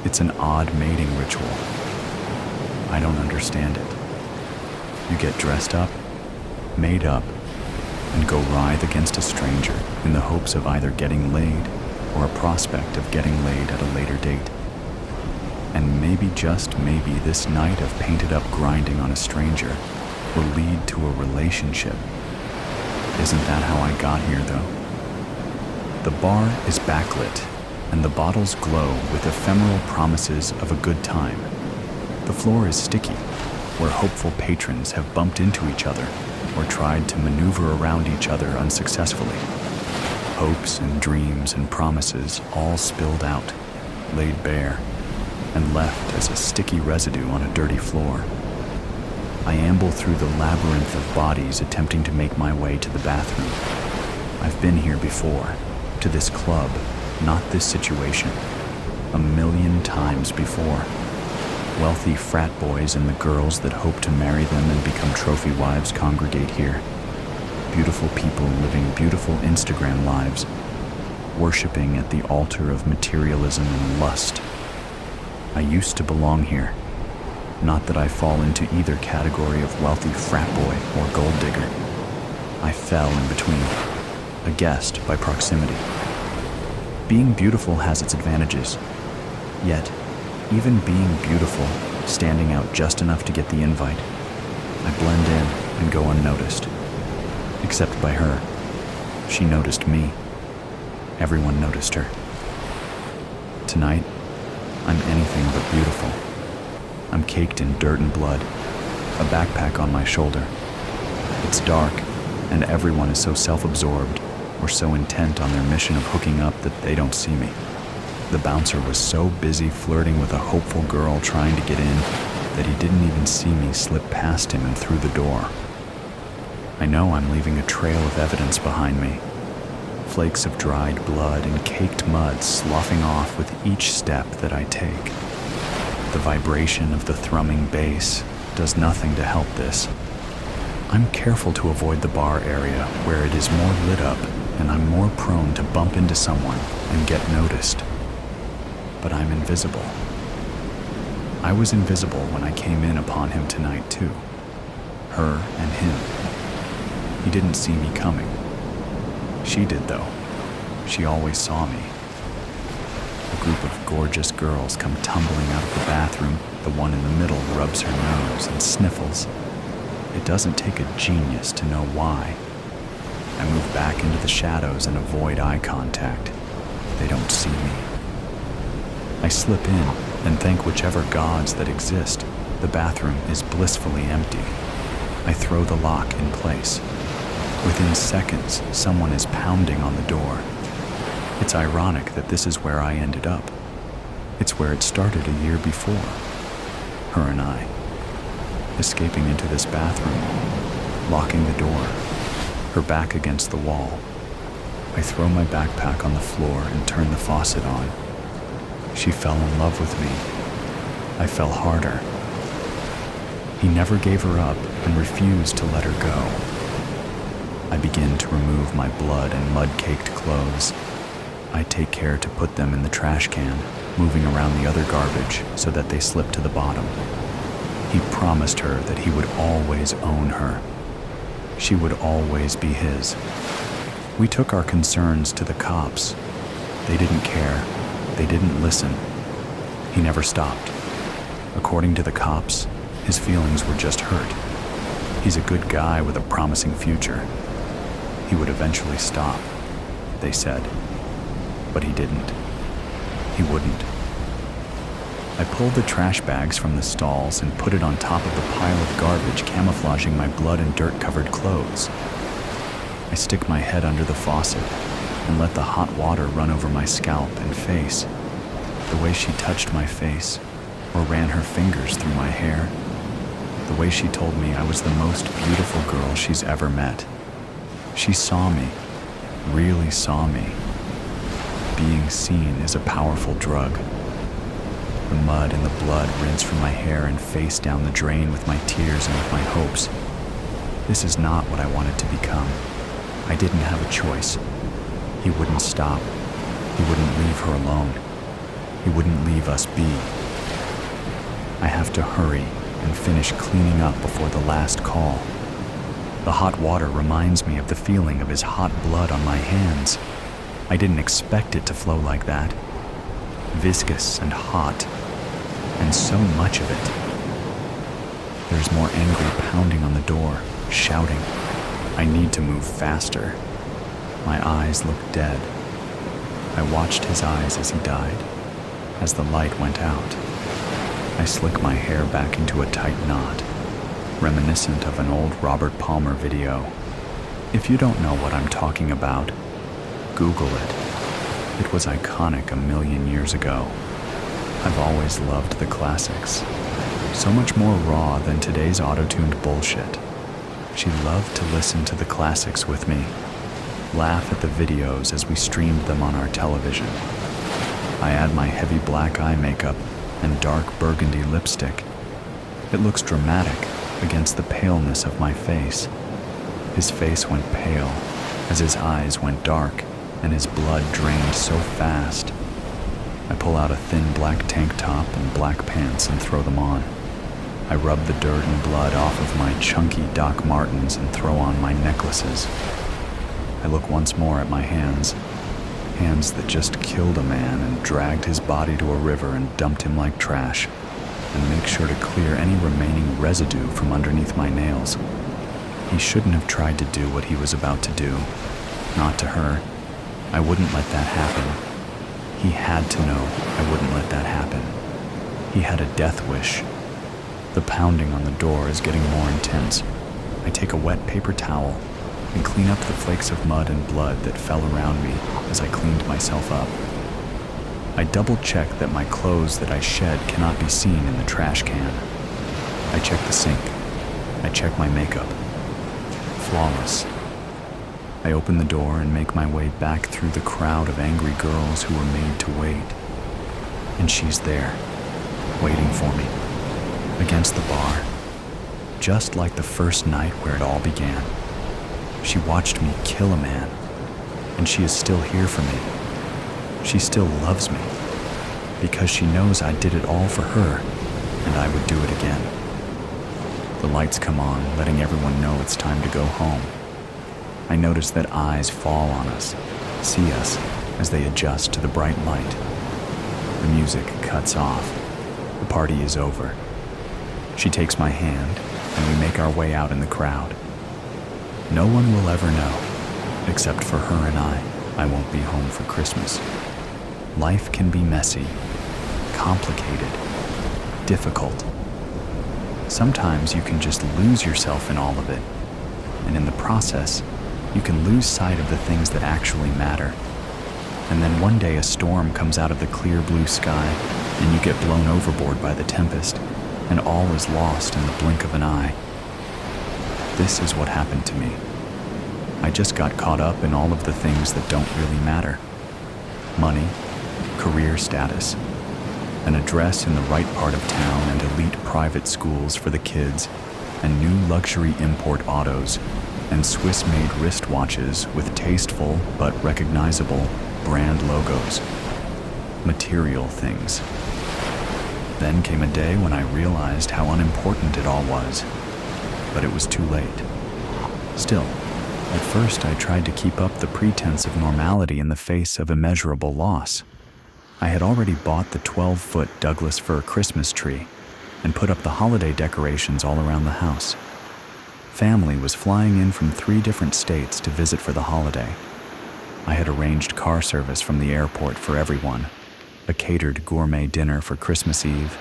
It's an odd mating ritual. I don't understand it. You get dressed up, made up, and go writhe against a stranger in the hopes of either getting laid or a prospect of getting laid at a later date. And maybe, just maybe, this night of painted-up grinding on a stranger will lead to a relationship. Isn't that how I got here, though? The bar is backlit, and the bottles glow with ephemeral promises of a good time. The floor is sticky, where hopeful patrons have bumped into each other, or tried to maneuver around each other unsuccessfully. Hopes and dreams and promises all spilled out, laid bare, and left as a sticky residue on a dirty floor. I amble through the labyrinth of bodies attempting to make my way to the bathroom. I've been here before, to this club, not this situation, 1,000,000 times before. Wealthy frat boys and the girls that hope to marry them and become trophy wives congregate here. Beautiful people living beautiful Instagram lives, worshiping at the altar of materialism and lust. I used to belong here. Not that I fall into either category of wealthy frat boy or gold digger. I fell in between, a guest by proximity. Being beautiful has its advantages. Yet, even being beautiful, standing out just enough to get the invite, I blend in and go unnoticed. Except by her. She noticed me. Everyone noticed her. Tonight, I'm anything but beautiful. I'm caked in dirt and blood, a backpack on my shoulder. It's dark, and everyone is so self-absorbed or so intent on their mission of hooking up that they don't see me. The bouncer was so busy flirting with a hopeful girl trying to get in that he didn't even see me slip past him and through the door. I know I'm leaving a trail of evidence behind me. Flakes of dried blood and caked mud sloughing off with each step that I take. The vibration of the thrumming bass does nothing to help this. I'm careful to avoid the bar area where it is more lit up and I'm more prone to bump into someone and get noticed. But I'm invisible. I was invisible when I came in upon him tonight too. Her and him. He didn't see me coming. She did though. She always saw me. A group of gorgeous girls come tumbling out of the bathroom. The one in the middle rubs her nose and sniffles. It doesn't take a genius to know why. I move back into the shadows and avoid eye contact. They don't see me. I slip in and thank whichever gods that exist. The bathroom is blissfully empty. I throw the lock in place. Within seconds, someone is pounding on the door. It's ironic that this is where I ended up. It's where it started a year before. Her and I. Escaping into this bathroom, locking the door, her back against the wall. I throw my backpack on the floor and turn the faucet on. She fell in love with me. I fell harder. He never gave her up and refused to let her go. I begin to remove my blood and mud-caked clothes. I take care to put them in the trash can, moving around the other garbage so that they slip to the bottom. He promised her that he would always own her. She would always be his. We took our concerns to the cops. They didn't care. They didn't listen. He never stopped. According to the cops, his feelings were just hurt. He's a good guy with a promising future. He would eventually stop, they said. But he didn't. He wouldn't. I pulled the trash bags from the stalls and put it on top of the pile of garbage camouflaging my blood and dirt-covered clothes. I stick my head under the faucet and let the hot water run over my scalp and face. The way she touched my face or ran her fingers through my hair. The way she told me I was the most beautiful girl she's ever met. She saw me, really saw me. Being seen is a powerful drug. The mud and the blood rinse from my hair and face down the drain with my tears and with my hopes. This is not what I wanted to become. I didn't have a choice. He wouldn't stop. He wouldn't leave her alone. He wouldn't leave us be. I have to hurry and finish cleaning up before the last call. The hot water reminds me of the feeling of his hot blood on my hands. I didn't expect it to flow like that. Viscous and hot, and so much of it. There's more angry pounding on the door, shouting. I need to move faster. My eyes look dead. I watched his eyes as he died, as the light went out. I slick my hair back into a tight knot. reminiscent of an old Robert Palmer video. If you don't know what I'm talking about, Google it. It was iconic a million years ago. I've always loved the classics. So much more raw than today's auto-tuned bullshit. She loved to listen to the classics with me, laugh at the videos as we streamed them on our television. I add my heavy black eye makeup and dark burgundy lipstick. It looks dramatic against the paleness of my face. His face went pale as his eyes went dark and his blood drained so fast. I pull out a thin black tank top and black pants and throw them on. I rub the dirt and blood off of my chunky Doc Martens and throw on my necklaces. I look once more at my hands that just killed a man and dragged his body to a river and dumped him like trash, and make sure to clear any remaining residue from underneath my nails. He shouldn't have tried to do what he was about to do. Not to her. I wouldn't let that happen. He had to know I wouldn't let that happen. He had a death wish. The pounding on the door is getting more intense. I take a wet paper towel and clean up the flakes of mud and blood that fell around me as I cleaned myself up. I double-check that my clothes that I shed cannot be seen in the trash can. I check the sink. I check my makeup. Flawless. I open the door and make my way back through the crowd of angry girls who were made to wait. And she's there, waiting for me, against the bar, just like the first night where it all began. She watched me kill a man, and she is still here for me. She still loves me, because she knows I did it all for her, and I would do it again. The lights come on, letting everyone know it's time to go home. I notice that eyes fall on us, see us, as they adjust to the bright light. The music cuts off. The party is over. She takes my hand, and we make our way out in the crowd. No one will ever know, except for her and I won't be home for Christmas. Life can be messy, complicated, difficult. Sometimes you can just lose yourself in all of it, and in the process, you can lose sight of the things that actually matter. And then one day a storm comes out of the clear blue sky, and you get blown overboard by the tempest, and all is lost in the blink of an eye. This is what happened to me. I just got caught up in all of the things that don't really matter. Money, career status, an address in the right part of town and elite private schools for the kids, and new luxury import autos, and Swiss-made wristwatches with tasteful but recognizable brand logos. Material things. Then came a day when I realized how unimportant it all was, but it was too late. Still, at first I tried to keep up the pretense of normality in the face of immeasurable loss. I had already bought the 12-foot Douglas fir Christmas tree and put up the holiday decorations all around the house. Family was flying in from 3 different states to visit for the holiday. I had arranged car service from the airport for everyone, a catered gourmet dinner for Christmas Eve,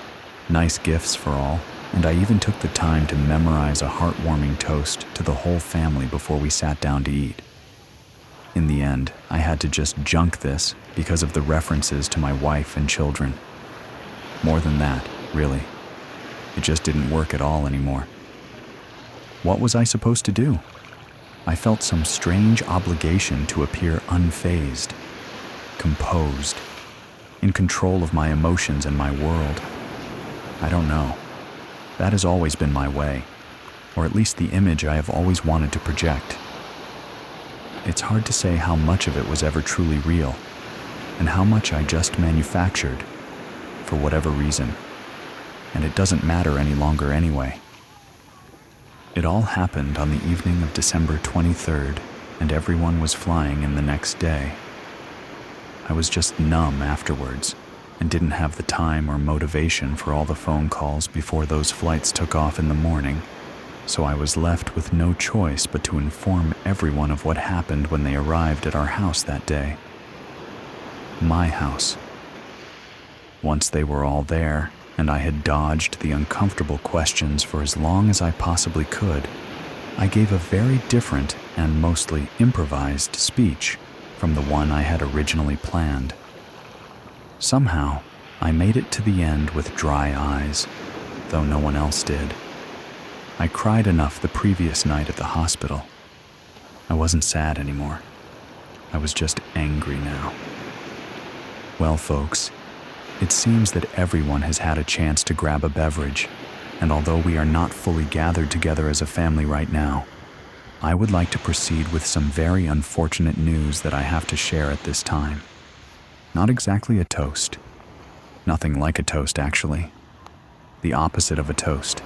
nice gifts for all, and I even took the time to memorize a heartwarming toast to the whole family before we sat down to eat. In the end, I had to just junk this because of the references to my wife and children. More than that, really. It just didn't work at all anymore. What was I supposed to do? I felt some strange obligation to appear unfazed, composed, in control of my emotions and my world. I don't know. That has always been my way, or at least the image I have always wanted to project. It's hard to say how much of it was ever truly real, and how much I just manufactured, for whatever reason, and it doesn't matter any longer anyway. It all happened on the evening of December 23rd, and everyone was flying in the next day. I was just numb afterwards, and didn't have the time or motivation for all the phone calls before those flights took off in the morning, so I was left with no choice but to inform everyone of what happened when they arrived at our house that day. My house. Once they were all there, and I had dodged the uncomfortable questions for as long as I possibly could, I gave a very different and mostly improvised speech from the one I had originally planned. Somehow, I made it to the end with dry eyes, though no one else did. I cried enough the previous night at the hospital. I wasn't sad anymore. I was just angry now. Well, folks, it seems that everyone has had a chance to grab a beverage, and although we are not fully gathered together as a family right now, I would like to proceed with some very unfortunate news that I have to share at this time. Not exactly a toast. Nothing like a toast, actually. The opposite of a toast.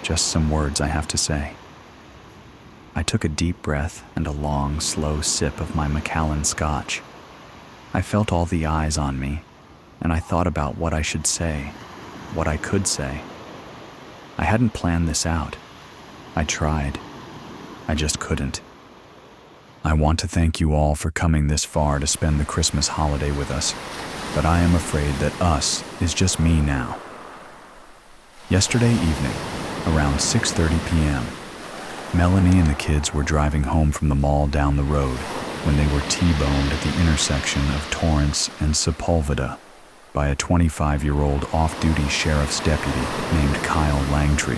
Just some words I have to say. I took a deep breath and a long, slow sip of my Macallan Scotch. I felt all the eyes on me, and I thought about what I should say, what I could say. I hadn't planned this out. I tried. I just couldn't. I want to thank you all for coming this far to spend the Christmas holiday with us, but I am afraid that us is just me now. Yesterday evening, around 6:30 p.m., Melanie and the kids were driving home from the mall down the road when they were T-boned at the intersection of Torrance and Sepulveda by a 25-year-old off-duty sheriff's deputy named Kyle Langtree,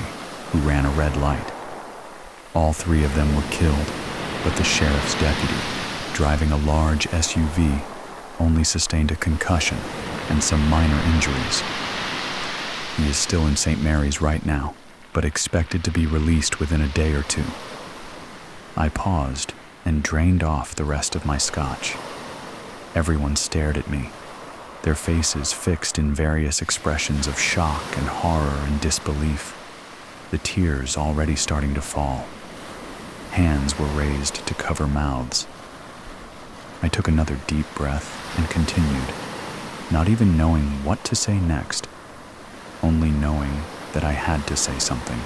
who ran a red light. All three of them were killed, but the sheriff's deputy, driving a large SUV, only sustained a concussion and some minor injuries. He is still in St. Mary's right now, but expected to be released within a day or two. I paused and drained off the rest of my scotch. Everyone stared at me, their faces fixed in various expressions of shock and horror and disbelief, the tears already starting to fall. Hands were raised to cover mouths. I took another deep breath and continued, not even knowing what to say next, only knowing that I had to say something.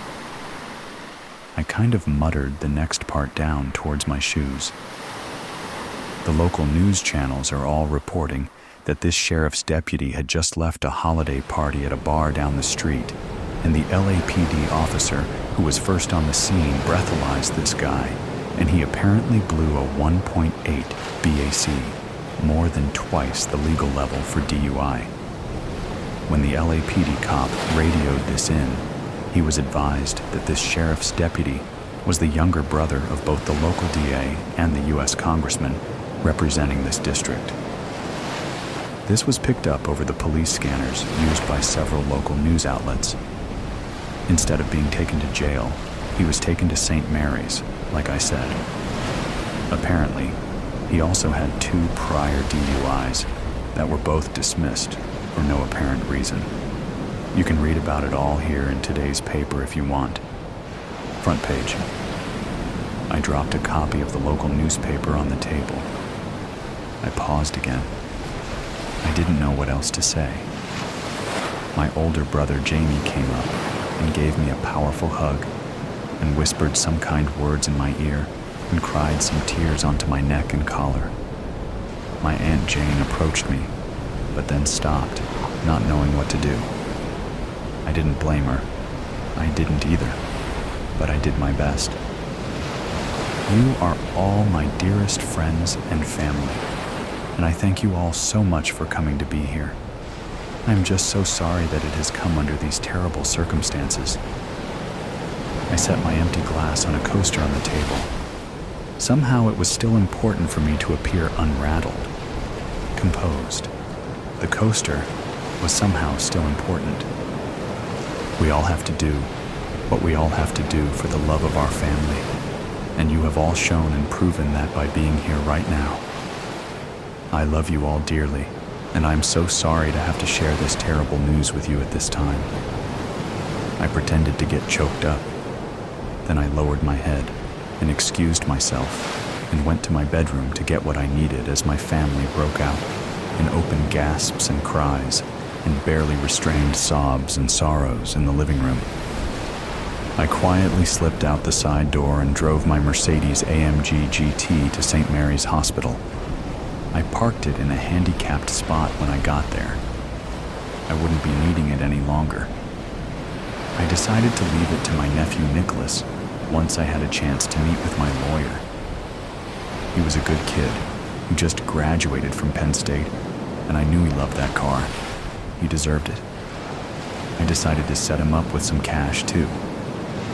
I kind of muttered the next part down towards my shoes. The local news channels are all reporting that this sheriff's deputy had just left a holiday party at a bar down the street, and the LAPD officer who was first on the scene breathalyzed this guy, and he apparently blew a 1.8 BAC, more than twice the legal level for DUI. When the LAPD cop radioed this in, he was advised that this sheriff's deputy was the younger brother of both the local DA and the U.S. congressman representing this district. This was picked up over the police scanners used by several local news outlets. Instead of being taken to jail, he was taken to St. Mary's, like I said. Apparently, he also had 2 prior DUIs that were both dismissed for no apparent reason. You can read about it all here in today's paper if you want. Front page. I dropped a copy of the local newspaper on the table. I paused again. I didn't know what else to say. My older brother Jamie came up and gave me a powerful hug and whispered some kind words in my ear and cried some tears onto my neck and collar. My Aunt Jane approached me, but then stopped, not knowing what to do. I didn't blame her. I didn't either, but I did my best. You are all my dearest friends and family, and I thank you all so much for coming to be here. I am just so sorry that it has come under these terrible circumstances. I set my empty glass on a coaster on the table. Somehow it was still important for me to appear unrattled, composed. The coaster was somehow still important. We all have to do what we all have to do for the love of our family, and you have all shown and proven that by being here right now. I love you all dearly, and I'm so sorry to have to share this terrible news with you at this time. I pretended to get choked up. Then I lowered my head and excused myself and went to my bedroom to get what I needed as my family broke out in open gasps and cries and barely restrained sobs and sorrows in the living room. I quietly slipped out the side door and drove my Mercedes AMG GT to St. Mary's Hospital. I parked it in a handicapped spot when I got there. I wouldn't be needing it any longer. I decided to leave it to my nephew Nicholas once I had a chance to meet with my lawyer. He was a good kid who just graduated from Penn State, and I knew he loved that car. He deserved it. I decided to set him up with some cash too,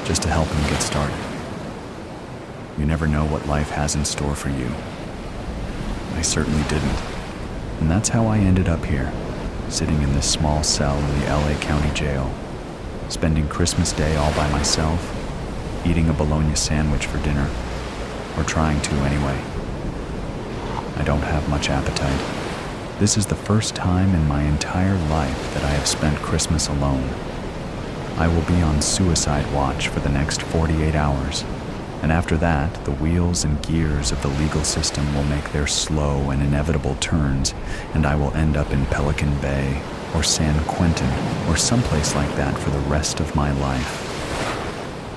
just to help him get started. You never know what life has in store for you. I certainly didn't. And that's how I ended up here, sitting in this small cell in the LA County Jail, spending Christmas Day all by myself, eating a bologna sandwich for dinner, or trying to anyway. I don't have much appetite. This is the first time in my entire life that I have spent Christmas alone. I will be on suicide watch for the next 48 hours, and after that, the wheels and gears of the legal system will make their slow and inevitable turns, and I will end up in Pelican Bay or San Quentin or someplace like that for the rest of my life.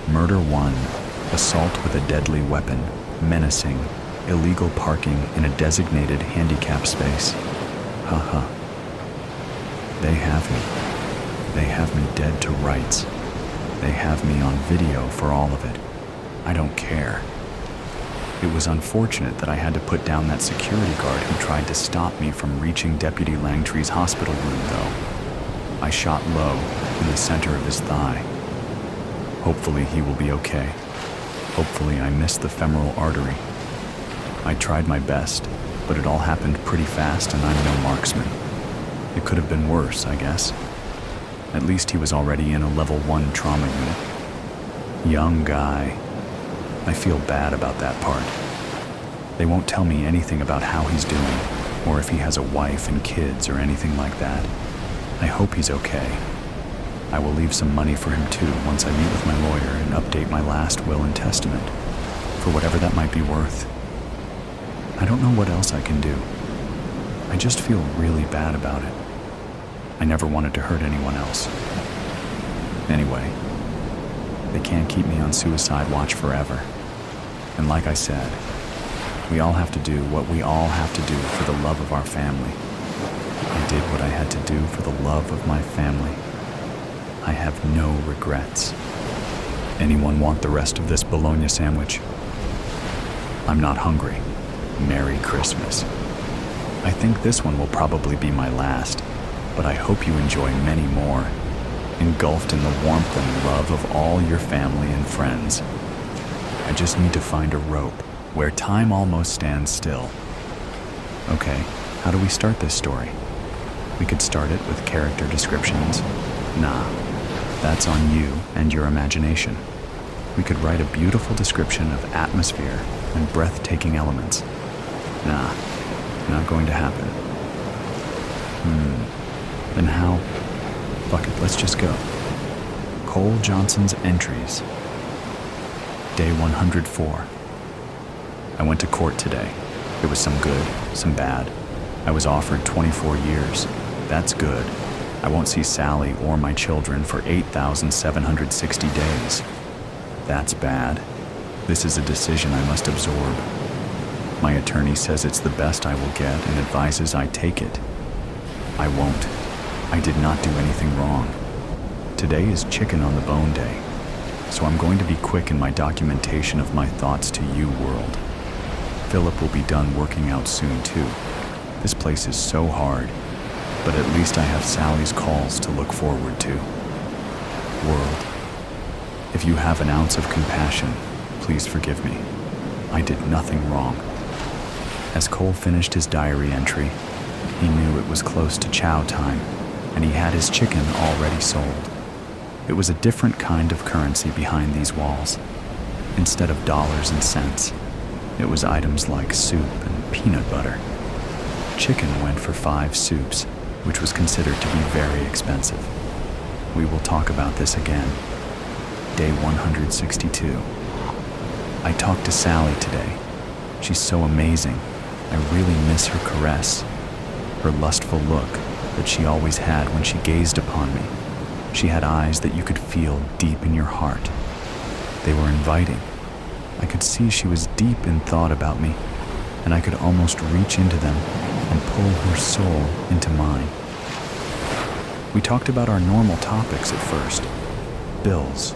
Murder 1, assault with a deadly weapon, menacing, illegal parking in a designated handicap space. Haha. They have me. They have me dead to rights. They have me on video for all of it. I don't care. It was unfortunate that I had to put down that security guard who tried to stop me from reaching Deputy Langtree's hospital room, though. I shot low in the center of his thigh. Hopefully he will be okay. Hopefully I missed the femoral artery. I tried my best, but it all happened pretty fast and I'm no marksman. It could have been worse, I guess. At least he was already in a level 1 trauma unit. Young guy. I feel bad about that part. They won't tell me anything about how he's doing, or if he has a wife and kids or anything like that. I hope he's okay. I will leave some money for him too once I meet with my lawyer and update my last will and testament, for whatever that might be worth. I don't know what else I can do. I just feel really bad about it. I never wanted to hurt anyone else. Anyway, they can't keep me on suicide watch forever. And like I said, we all have to do what we all have to do for the love of our family. I did what I had to do for the love of my family. I have no regrets. Anyone want the rest of this bologna sandwich? I'm not hungry. Merry Christmas. I think this one will probably be my last, but I hope you enjoy many more, engulfed in the warmth and love of all your family and friends. I just need to find a rope where time almost stands still. Okay, how do we start this story? We could start it with character descriptions. Nah, that's on you and your imagination. We could write a beautiful description of atmosphere and breathtaking elements. Nah, not going to happen. Then how? Fuck it, let's just go. Cole Johnson's entries. Day 104. I went to court today. It was some good, some bad. I was offered 24 years. That's good. I won't see Sally or my children for 8,760 days. That's bad. This is a decision I must absorb. My attorney says it's the best I will get and advises I take it. I won't. I did not do anything wrong. Today is chicken on the bone day, so I'm going to be quick in my documentation of my thoughts to you, world. Philip will be done working out soon, too. This place is so hard, but at least I have Sally's calls to look forward to. World, if you have an ounce of compassion, please forgive me. I did nothing wrong. As Cole finished his diary entry, he knew it was close to chow time, and he had his chicken already sold. It was a different kind of currency behind these walls. Instead of dollars and cents, it was items like soup and peanut butter. Chicken went for 5 soups, which was considered to be very expensive. We will talk about this again. Day 162. I talked to Sally today. She's so amazing. I really miss her caress, her lustful look that she always had when she gazed upon me. She had eyes that you could feel deep in your heart. They were inviting. I could see she was deep in thought about me, and I could almost reach into them and pull her soul into mine. We talked about our normal topics at first: bills,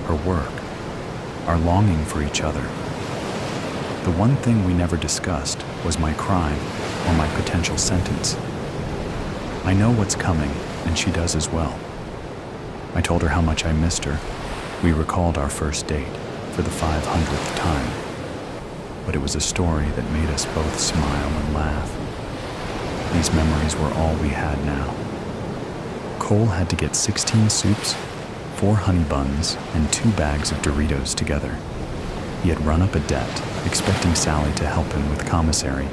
her work, our longing for each other. The one thing we never discussed was my crime or my potential sentence. I know what's coming, and she does as well. I told her how much I missed her. We recalled our first date for the 500th time. But it was a story that made us both smile and laugh. These memories were all we had now. Cole had to get 16 soups, 4 honey buns, and 2 bags of Doritos together. He had run up a debt, expecting Sally to help him with commissary.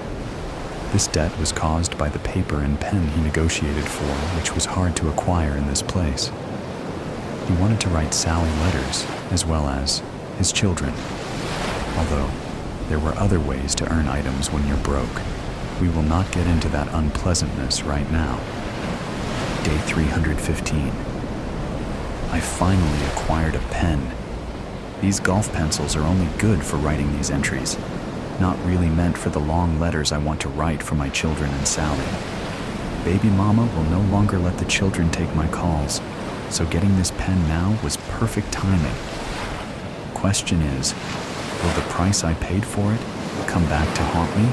This debt was caused by the paper and pen he negotiated for, which was hard to acquire in this place. He wanted to write Sally letters, as well as his children. Although, there were other ways to earn items when you're broke. We will not get into that unpleasantness right now. Day 315. I finally acquired a pen. These golf pencils are only good for writing these entries, not really meant for the long letters I want to write for my children and Sally. Baby mama will no longer let the children take my calls, so getting this pen now was perfect timing. Question is, will the price I paid for it come back to haunt me?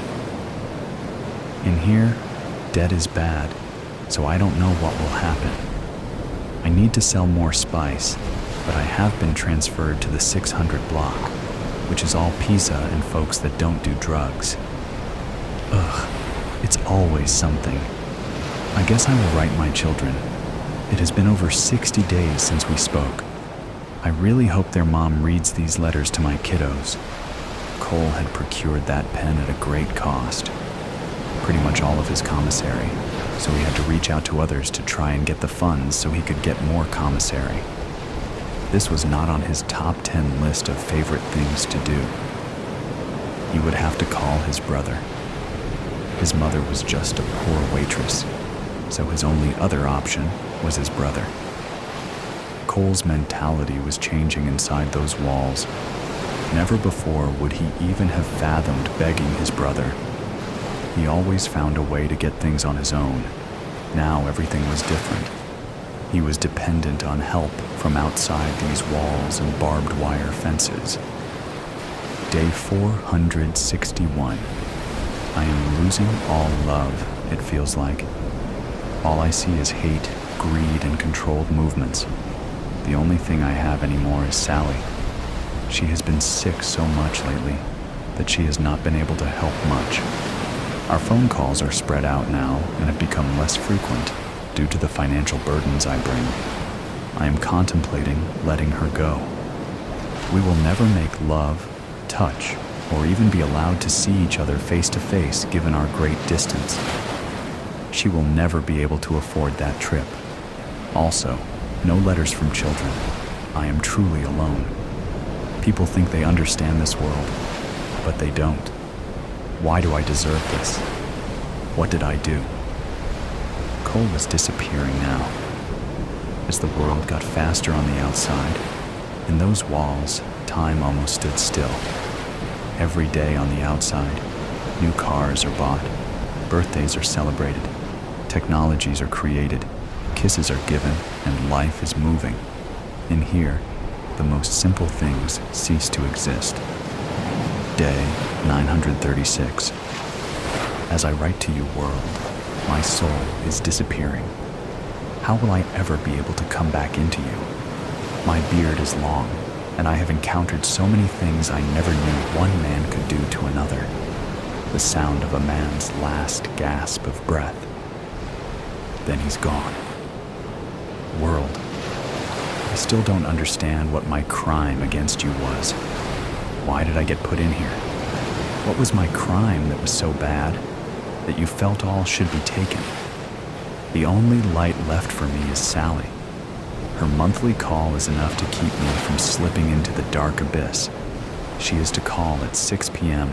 In here, debt is bad, so I don't know what will happen. I need to sell more spice, but I have been transferred to the 600 block, which is all pizza and folks that don't do drugs. Ugh, it's always something. I guess I will write my children. It has been over 60 days since we spoke. I really hope their mom reads these letters to my kiddos. Cole had procured that pen at a great cost, pretty much all of his commissary, so he had to reach out to others to try and get the funds so he could get more commissary. This was not on his top 10 list of favorite things to do. He would have to call his brother. His mother was just a poor waitress, so his only other option was his brother. Cole's mentality was changing inside those walls. Never before would he even have fathomed begging his brother. He always found a way to get things on his own. Now everything was different. He was dependent on help from outside these walls and barbed wire fences. Day 461. I am losing all love, it feels like. All I see is hate, greed, and controlled movements. The only thing I have anymore is Sally. She has been sick so much lately that she has not been able to help much. Our phone calls are spread out now and have become less frequent due to the financial burdens I bring. I am contemplating letting her go. We will never make love, touch, or even be allowed to see each other face to face given our great distance. She will never be able to afford that trip. Also, no letters from children. I am truly alone. People think they understand this world, but they don't. Why do I deserve this? What did I do? Cole was disappearing now. As the world got faster on the outside, in those walls, time almost stood still. Every day on the outside, new cars are bought, birthdays are celebrated, technologies are created, kisses are given, and life is moving. In here, the most simple things cease to exist. Day 936. As I write to you, world, my soul is disappearing. How will I ever be able to come back into you? My beard is long, and I have encountered so many things I never knew one man could do to another. The sound of a man's last gasp of breath. Then he's gone. World, I still don't understand what my crime against you was. Why did I get put in here? What was my crime that was so bad that you felt all should be taken? The only light left for me is Sally. Her monthly call is enough to keep me from slipping into the dark abyss. She is to call at 6 p.m.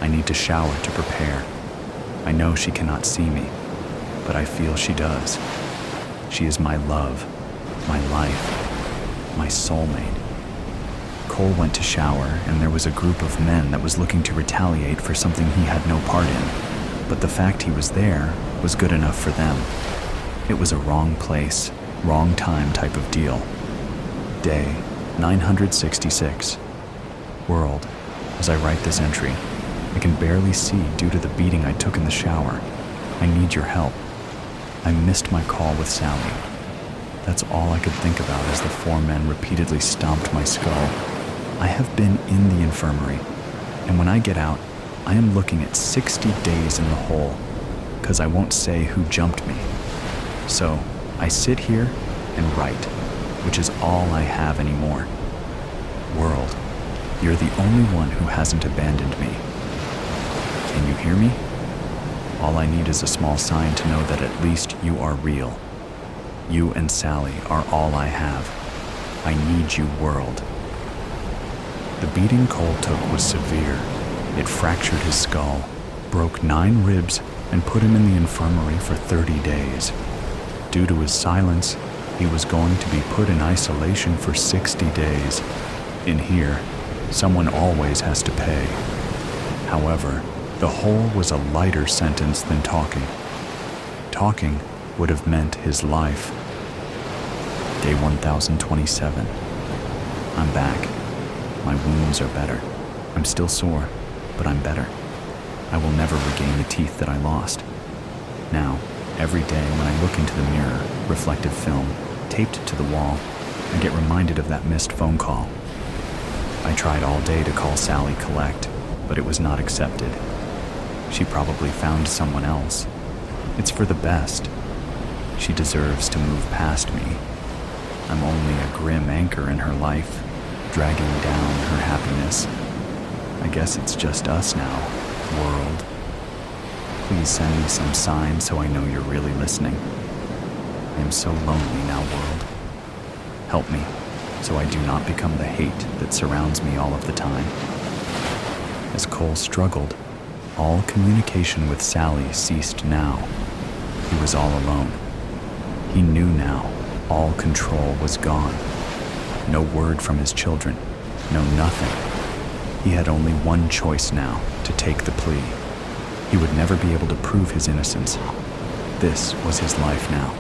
I need to shower to prepare. I know she cannot see me, but I feel she does. She is my love, my life, my soulmate. Cole went to shower, and there was a group of men that was looking to retaliate for something he had no part in, but the fact he was there was good enough for them. It was a wrong place, wrong time type of deal. Day 966. World, as I write this entry, I can barely see due to the beating I took in the shower. I need your help. I missed my call with Sally. That's all I could think about as the four men repeatedly stomped my skull. I have been in the infirmary, and when I get out, I am looking at 60 days in the hole, because I won't say who jumped me. So, I sit here and write, which is all I have anymore. World, you're the only one who hasn't abandoned me. Can you hear me? All I need is a small sign to know that at least you are real. You and Sally are all I have. I need you, world. The beating Cole took was severe. It fractured his skull, broke 9 ribs, and put him in the infirmary for 30 days. Due to his silence, he was going to be put in isolation for 60 days. In here, someone always has to pay. However, the hole was a lighter sentence than talking. Talking would have meant his life. Day 1027. I'm back. My wounds are better. I'm still sore, but I'm better. I will never regain the teeth that I lost. Now, every day when I look into the mirror, reflective film, taped to the wall, I get reminded of that missed phone call. I tried all day to call Sally collect, but it was not accepted. She probably found someone else. It's for the best. She deserves to move past me. I'm only a grim anchor in her life, dragging down her happiness. I guess it's just us now, world. Please send me some sign so I know you're really listening. I am so lonely now, world. Help me, so I do not become the hate that surrounds me all of the time. As Cole struggled, all communication with Sally ceased now. He was all alone. He knew now all control was gone. No word from his children, no nothing. He had only one choice now, to take the plea. He would never be able to prove his innocence. This was his life now.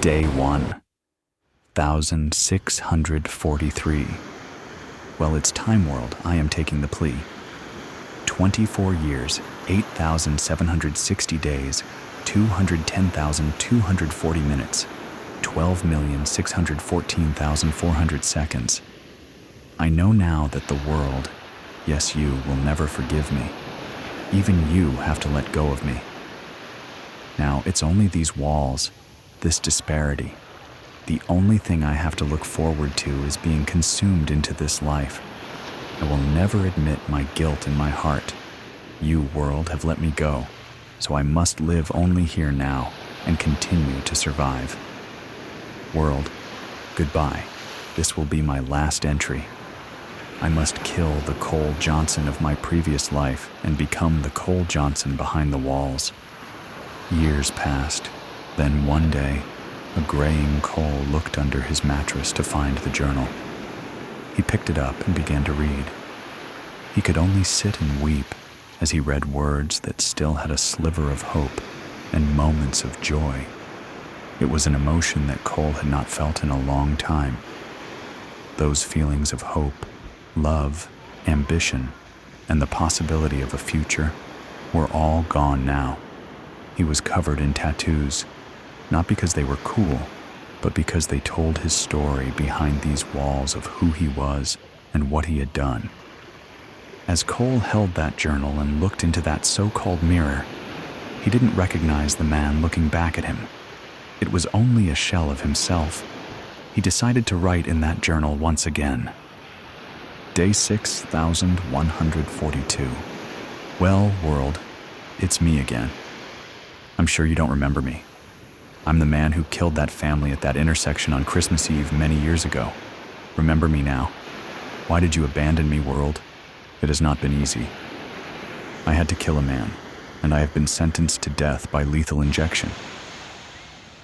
Day 1. 1643. Well, it's time, world. I am taking the plea. 24 years, 8,760 days, 210,240 minutes, 12,614,400 seconds. I know now that the world, yes, you, will never forgive me. Even you have to let go of me. Now, it's only these walls, this disparity. The only thing I have to look forward to is being consumed into this life. I will never admit my guilt in my heart. You, world, have let me go, so I must live only here now and continue to survive. World, goodbye. This will be my last entry. I must kill the Cole Johnson of my previous life and become the Cole Johnson behind the walls. Years passed. Then one day, a graying Cole looked under his mattress to find the journal. He picked it up and began to read. He could only sit and weep as he read words that still had a sliver of hope and moments of joy. It was an emotion that Cole had not felt in a long time. Those feelings of hope, love, ambition, and the possibility of a future were all gone now. He was covered in tattoos, not because they were cool, but because they told his story behind these walls of who he was and what he had done. As Cole held that journal and looked into that so-called mirror, he didn't recognize the man looking back at him. It was only a shell of himself. He decided to write in that journal once again. Day 6142. Well, world, it's me again. I'm sure you don't remember me. I'm the man who killed that family at that intersection on Christmas Eve many years ago. Remember me now. Why did you abandon me, world? It has not been easy. I had to kill a man, and I have been sentenced to death by lethal injection.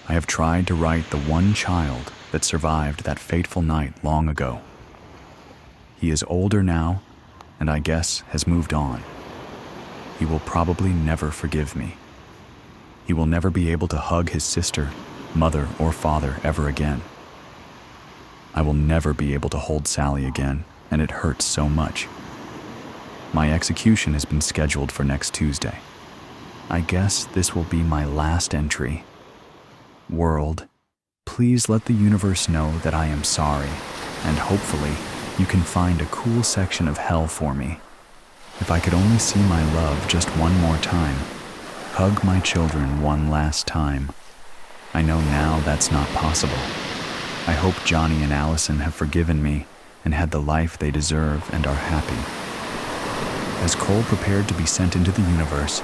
I have tried to write the one child that survived that fateful night long ago. He is older now, and I guess has moved on. He will probably never forgive me. He will never be able to hug his sister, mother, or father ever again. I will never be able to hold Sally again, and it hurts so much. My execution has been scheduled for next Tuesday. I guess this will be my last entry. World, please let the universe know that I am sorry, and hopefully you can find a cool section of hell for me. If I could only see my love just one more time, hug my children one last time. I know now that's not possible. I hope Johnny and Allison have forgiven me and had the life they deserve and are happy. As Cole prepared to be sent into the universe,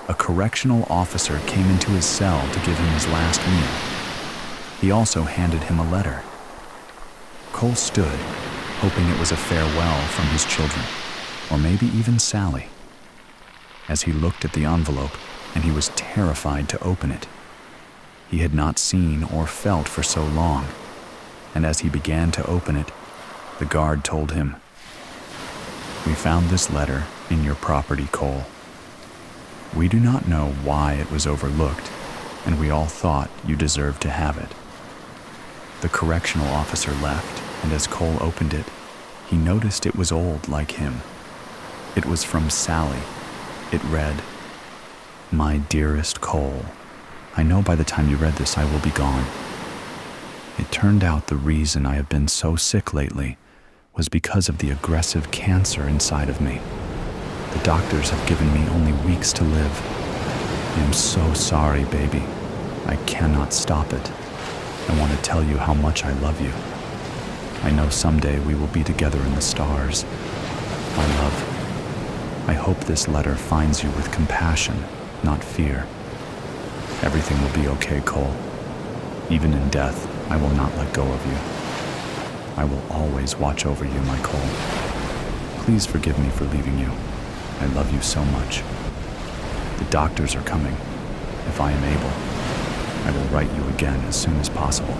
a correctional officer came into his cell to give him his last meal. He also handed him a letter. Cole stood, hoping it was a farewell from his children, or maybe even Sally. As he looked at the envelope, and he was terrified to open it. He had not seen or felt for so long, and as he began to open it, the guard told him, "We found this letter in your property, Cole. We do not know why it was overlooked, and we all thought you deserved to have it." The correctional officer left, and as Cole opened it, he noticed it was old like him. It was from Sally. It read, "My dearest Cole, I know by the time you read this I will be gone. It turned out the reason I have been so sick lately was because of the aggressive cancer inside of me. The doctors have given me only weeks to live. I am so sorry, baby. I cannot stop it. I want to tell you how much I love you. I know someday we will be together in the stars. My love, I hope this letter finds you with compassion, not fear. Everything will be okay, Cole. Even in death, I will not let go of you. I will always watch over you, my Cole. Please forgive me for leaving you. I love you so much. The doctors are coming. If I am able, I will write you again as soon as possible.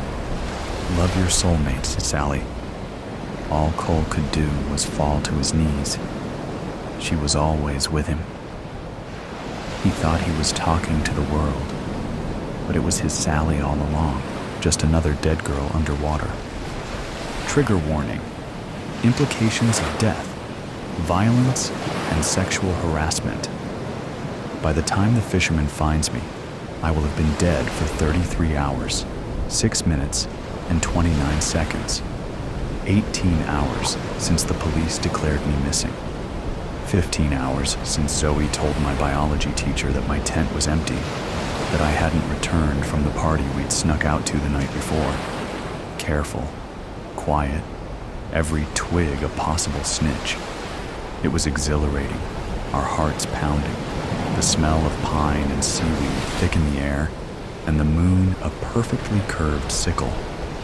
Love your soulmate, Sally." All Cole could do was fall to his knees. She was always with him. He thought he was talking to the world, but it was his Sally all along, just another dead girl underwater. Trigger warning: implications of death, violence, and sexual harassment. By the time the fisherman finds me, I will have been dead for 33 hours, 6 minutes, and 29 seconds. 18 hours since the police declared me missing. 15 hours since Zoe told my biology teacher that my tent was empty, that I hadn't returned from the party we'd snuck out to the night before. Careful, quiet, every twig a possible snitch. It was exhilarating, our hearts pounding, the smell of pine and seaweed thick in the air, and the moon a perfectly curved sickle.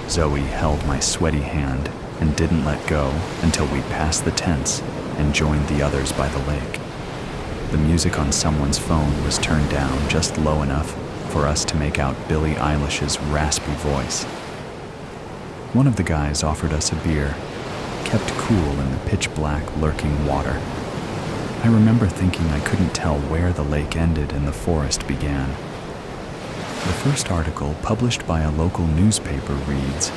Zoe held my sweaty hand and didn't let go until we passed the tents and joined the others by the lake. The music on someone's phone was turned down just low enough for us to make out Billie Eilish's raspy voice. One of the guys offered us a beer, kept cool in the pitch-black lurking water. I remember thinking I couldn't tell where the lake ended and the forest began. The first article published by a local newspaper reads,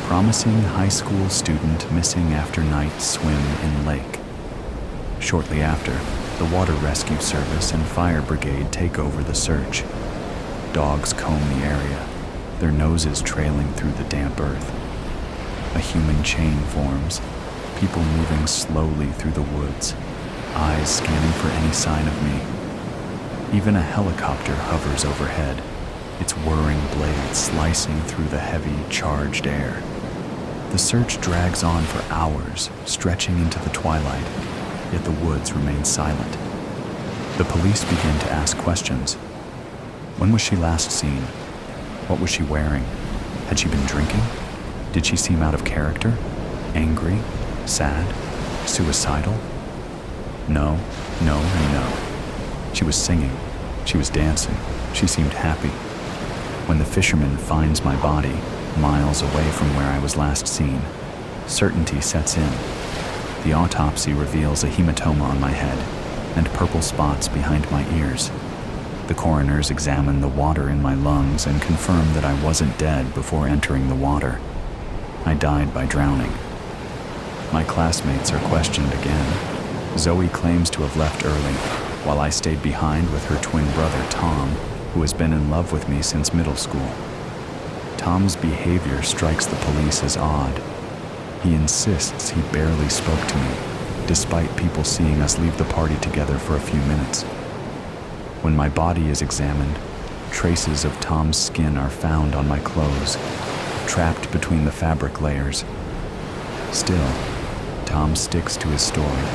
"Promising high school student missing after night swim in lake." Shortly after, the Water Rescue Service and Fire Brigade take over the search. Dogs comb the area, their noses trailing through the damp earth. A human chain forms, people moving slowly through the woods, eyes scanning for any sign of me. Even a helicopter hovers overhead, its whirring blades slicing through the heavy, charged air. The search drags on for hours, stretching into the twilight, yet the woods remain silent. The police begin to ask questions. When was she last seen? What was she wearing? Had she been drinking? Did she seem out of character? Angry? Sad? Suicidal? No, no, and no. She was singing. She was dancing. She seemed happy. When the fisherman finds my body, miles away from where I was last seen, certainty sets in. The autopsy reveals a hematoma on my head and purple spots behind my ears. The coroners examined the water in my lungs and confirmed that I wasn't dead before entering the water. I died by drowning. My classmates are questioned again. Zoe claims to have left early, while I stayed behind with her twin brother, Tom, who has been in love with me since middle school. Tom's behavior strikes the police as odd. He insists he barely spoke to me, despite people seeing us leave the party together for a few minutes. When my body is examined, traces of Tom's skin are found on my clothes, trapped between the fabric layers. Still, Tom sticks to his story,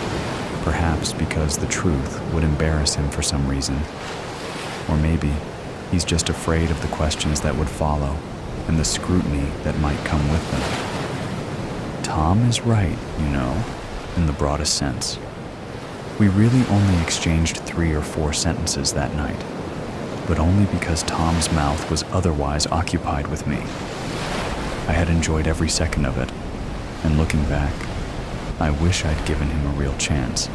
perhaps because the truth would embarrass him for some reason. Or maybe he's just afraid of the questions that would follow and the scrutiny that might come with them. Tom is right, in the broadest sense. We really only exchanged 3 or 4 sentences that night, but only because Tom's mouth was otherwise occupied with me. I had enjoyed every second of it, and looking back, I wish I'd given him a real chance.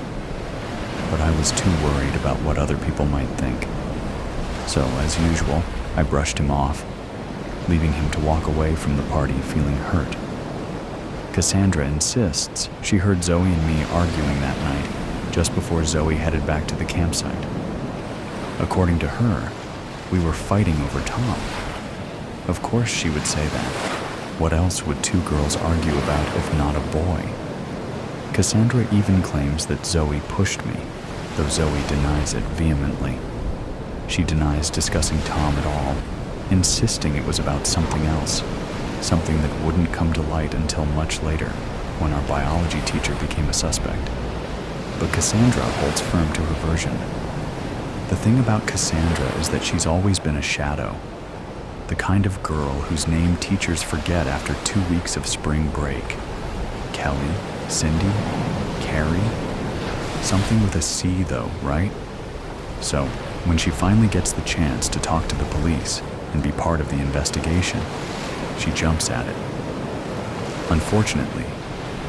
But I was too worried about what other people might think. So, as usual, I brushed him off, leaving him to walk away from the party feeling hurt. Cassandra insists she heard Zoe and me arguing that night, just before Zoe headed back to the campsite. According to her, we were fighting over Tom. Of course she would say that. What else would 2 girls argue about if not a boy? Cassandra even claims that Zoe pushed me, though Zoe denies it vehemently. She denies discussing Tom at all, insisting it was about something else, something that wouldn't come to light until much later, when our biology teacher became a suspect. But Cassandra holds firm to her version. The thing about Cassandra is that she's always been a shadow, the kind of girl whose name teachers forget after 2 weeks of spring break. Kelly, Cindy, Carrie, something with a C though, right? So, when she finally gets the chance to talk to the police and be part of the investigation, she jumps at it. Unfortunately,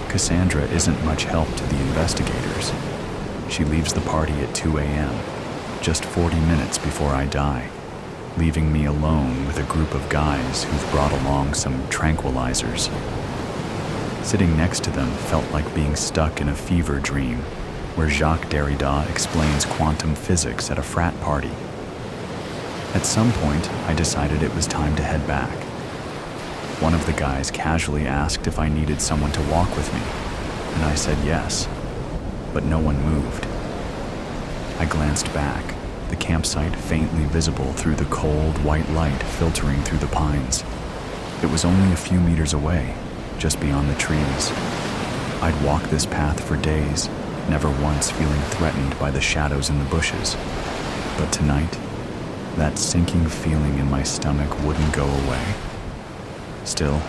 Cassandra isn't much help to the investigators. She leaves the party at 2 a.m., just 40 minutes before I die, leaving me alone with a group of guys who've brought along some tranquilizers. Sitting next to them felt like being stuck in a fever dream, where Jacques Derrida explains quantum physics at a frat party. At some point, I decided it was time to head back. One of the guys casually asked if I needed someone to walk with me, and I said yes, but no one moved. I glanced back, the campsite faintly visible through the cold, white light filtering through the pines. It was only a few meters away, just beyond the trees. I'd walk this path for days, never once feeling threatened by the shadows in the bushes. But tonight, that sinking feeling in my stomach wouldn't go away. Still,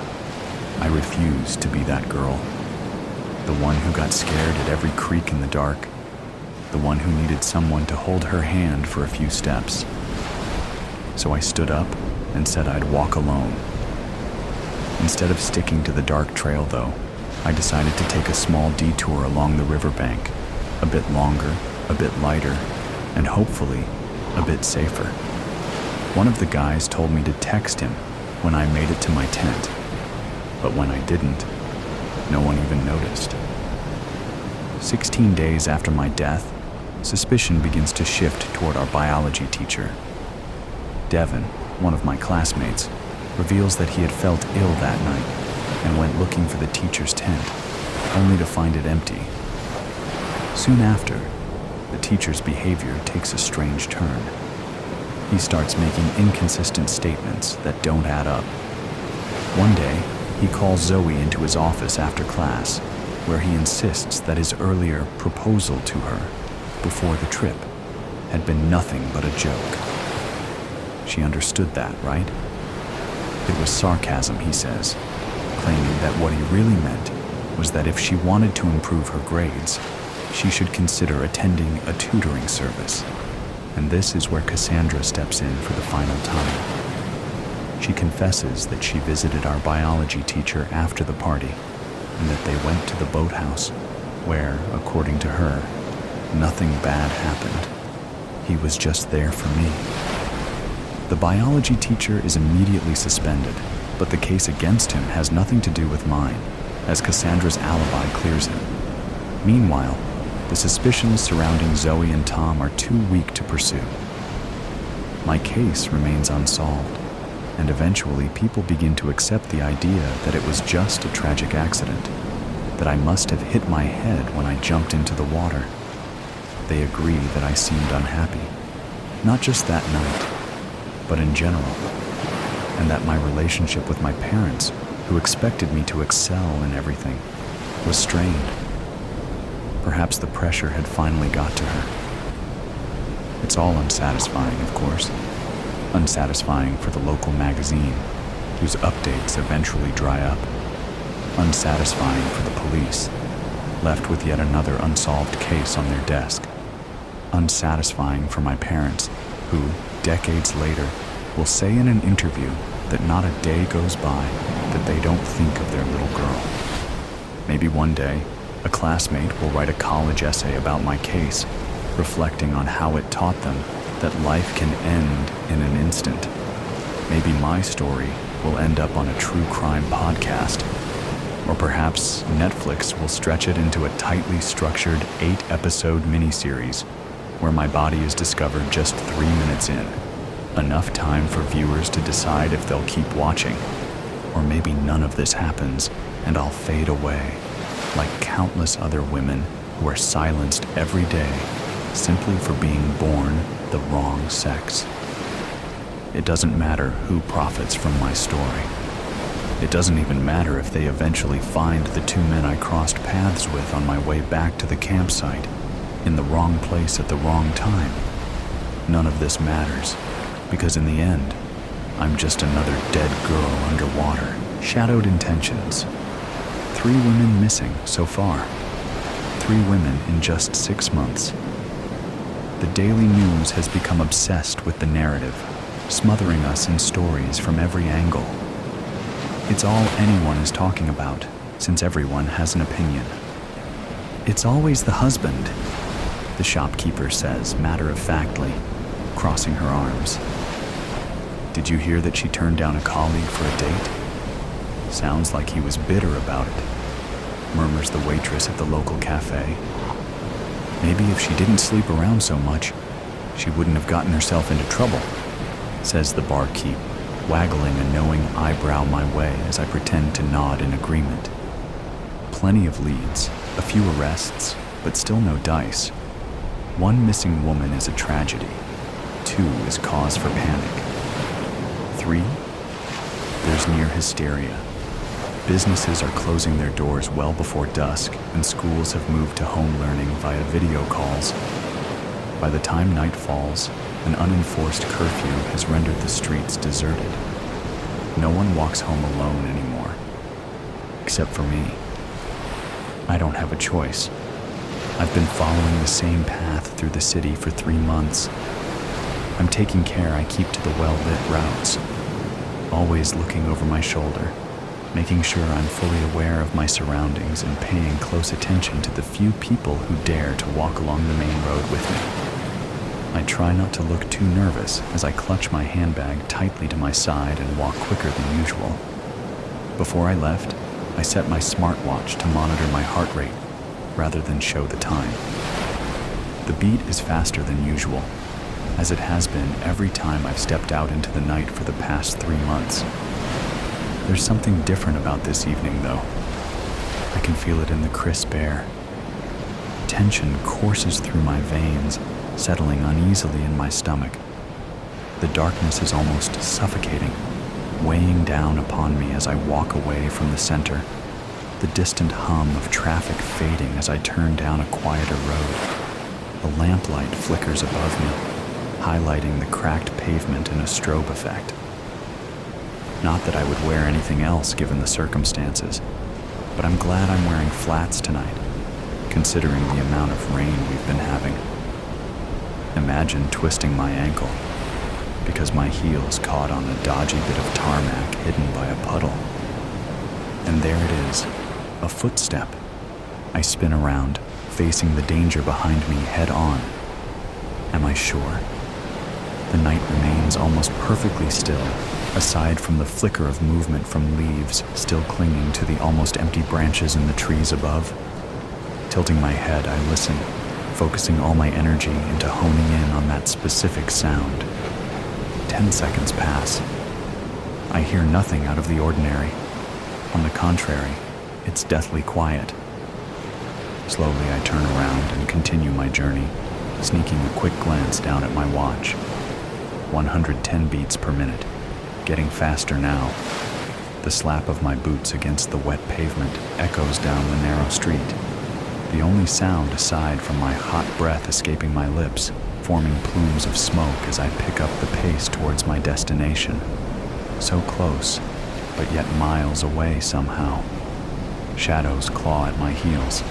I refused to be that girl. The one who got scared at every creak in the dark. The one who needed someone to hold her hand for a few steps. So I stood up and said I'd walk alone. Instead of sticking to the dark trail, though, I decided to take a small detour along the riverbank, a bit longer, a bit lighter, and hopefully a bit safer. One of the guys told me to text him when I made it to my tent, but when I didn't, no one even noticed. 16 days after my death, suspicion begins to shift toward our biology teacher. Devin, one of my classmates, reveals that he had felt ill that night and went looking for the teacher's tent, only to find it empty. Soon after, the teacher's behavior takes a strange turn. He starts making inconsistent statements that don't add up. One day, he calls Zoe into his office after class, where he insists that his earlier proposal to her, before the trip, had been nothing but a joke. She understood that, right? It was sarcasm, he says, claiming that what he really meant was that if she wanted to improve her grades, she should consider attending a tutoring service. And this is where Cassandra steps in for the final time. She confesses that she visited our biology teacher after the party, and that they went to the boathouse, where, according to her, nothing bad happened. he was just there for me. The biology teacher is immediately suspended, but the case against him has nothing to do with mine, as Cassandra's alibi clears him. Meanwhile, the suspicions surrounding Zoe and Tom are too weak to pursue. My case remains unsolved, and eventually people begin to accept the idea that it was just a tragic accident, that I must have hit my head when I jumped into the water. They agree that I seemed unhappy, not just that night, but in general, and that my relationship with my parents, who expected me to excel in everything, was strained. Perhaps the pressure had finally got to her. It's all unsatisfying, of course. Unsatisfying for the local magazine, whose updates eventually dry up. Unsatisfying for the police, left with yet another unsolved case on their desk. Unsatisfying for my parents, who, decades later, will say in an interview that not a day goes by that they don't think of their little girl. Maybe one day, a classmate will write a college essay about my case, reflecting on how it taught them that life can end in an instant. Maybe my story will end up on a true crime podcast, or perhaps Netflix will stretch it into a tightly structured 8-episode miniseries where my body is discovered just 3 minutes in, enough time for viewers to decide if they'll keep watching. Or maybe none of this happens and I'll fade away, like countless other women who are silenced every day simply for being born the wrong sex. It doesn't matter who profits from my story. It doesn't even matter if they eventually find the 2 men I crossed paths with on my way back to the campsite, in the wrong place at the wrong time. None of this matters, because in the end, I'm just another dead girl underwater. Shadowed intentions. 3 women missing so far. 3 women in just 6 months. The Daily News has become obsessed with the narrative, smothering us in stories from every angle. It's all anyone is talking about, since everyone has an opinion. It's always the husband, the shopkeeper says matter-of-factly, crossing her arms. Did you hear that she turned down a colleague for a date? Sounds like he was bitter about it, murmurs the waitress at the local cafe. Maybe if she didn't sleep around so much, she wouldn't have gotten herself into trouble, says the barkeep, waggling a knowing eyebrow my way as I pretend to nod in agreement. Plenty of leads, a few arrests, but still no dice. 1 missing woman is a tragedy. 2 is cause for panic. 3, there's near hysteria. Businesses are closing their doors well before dusk, and schools have moved to home learning via video calls. By the time night falls, an unenforced curfew has rendered the streets deserted. No one walks home alone anymore, except for me. I don't have a choice. I've been following the same path through the city for 3 months. I'm taking care I keep to the well-lit routes, always looking over my shoulder, making sure I'm fully aware of my surroundings and paying close attention to the few people who dare to walk along the main road with me. I try not to look too nervous as I clutch my handbag tightly to my side and walk quicker than usual. Before I left, I set my smartwatch to monitor my heart rate rather than show the time. The beat is faster than usual, as it has been every time I've stepped out into the night for the past 3 months. There's something different about this evening, though. I can feel it in the crisp air. Tension courses through my veins, settling uneasily in my stomach. The darkness is almost suffocating, weighing down upon me as I walk away from the center, the distant hum of traffic fading as I turn down a quieter road. A lamplight flickers above me, highlighting the cracked pavement in a strobe effect. Not that I would wear anything else given the circumstances, but I'm glad I'm wearing flats tonight, considering the amount of rain we've been having. Imagine twisting my ankle because my heels caught on a dodgy bit of tarmac hidden by a puddle. And there it is, a footstep. I spin around, facing the danger behind me head on. Am I sure? The night remains almost perfectly still, aside from the flicker of movement from leaves still clinging to the almost empty branches in the trees above. Tilting my head, I listen, focusing all my energy into honing in on that specific sound. 10 seconds pass. I hear nothing out of the ordinary. On the contrary, it's deathly quiet. Slowly, I turn around and continue my journey, sneaking a quick glance down at my watch. 110 beats per minute, getting faster now. The slap of my boots against the wet pavement echoes down the narrow street. The only sound aside from my hot breath escaping my lips, forming plumes of smoke as I pick up the pace towards my destination. So close, but yet miles away somehow. Shadows claw at my heels,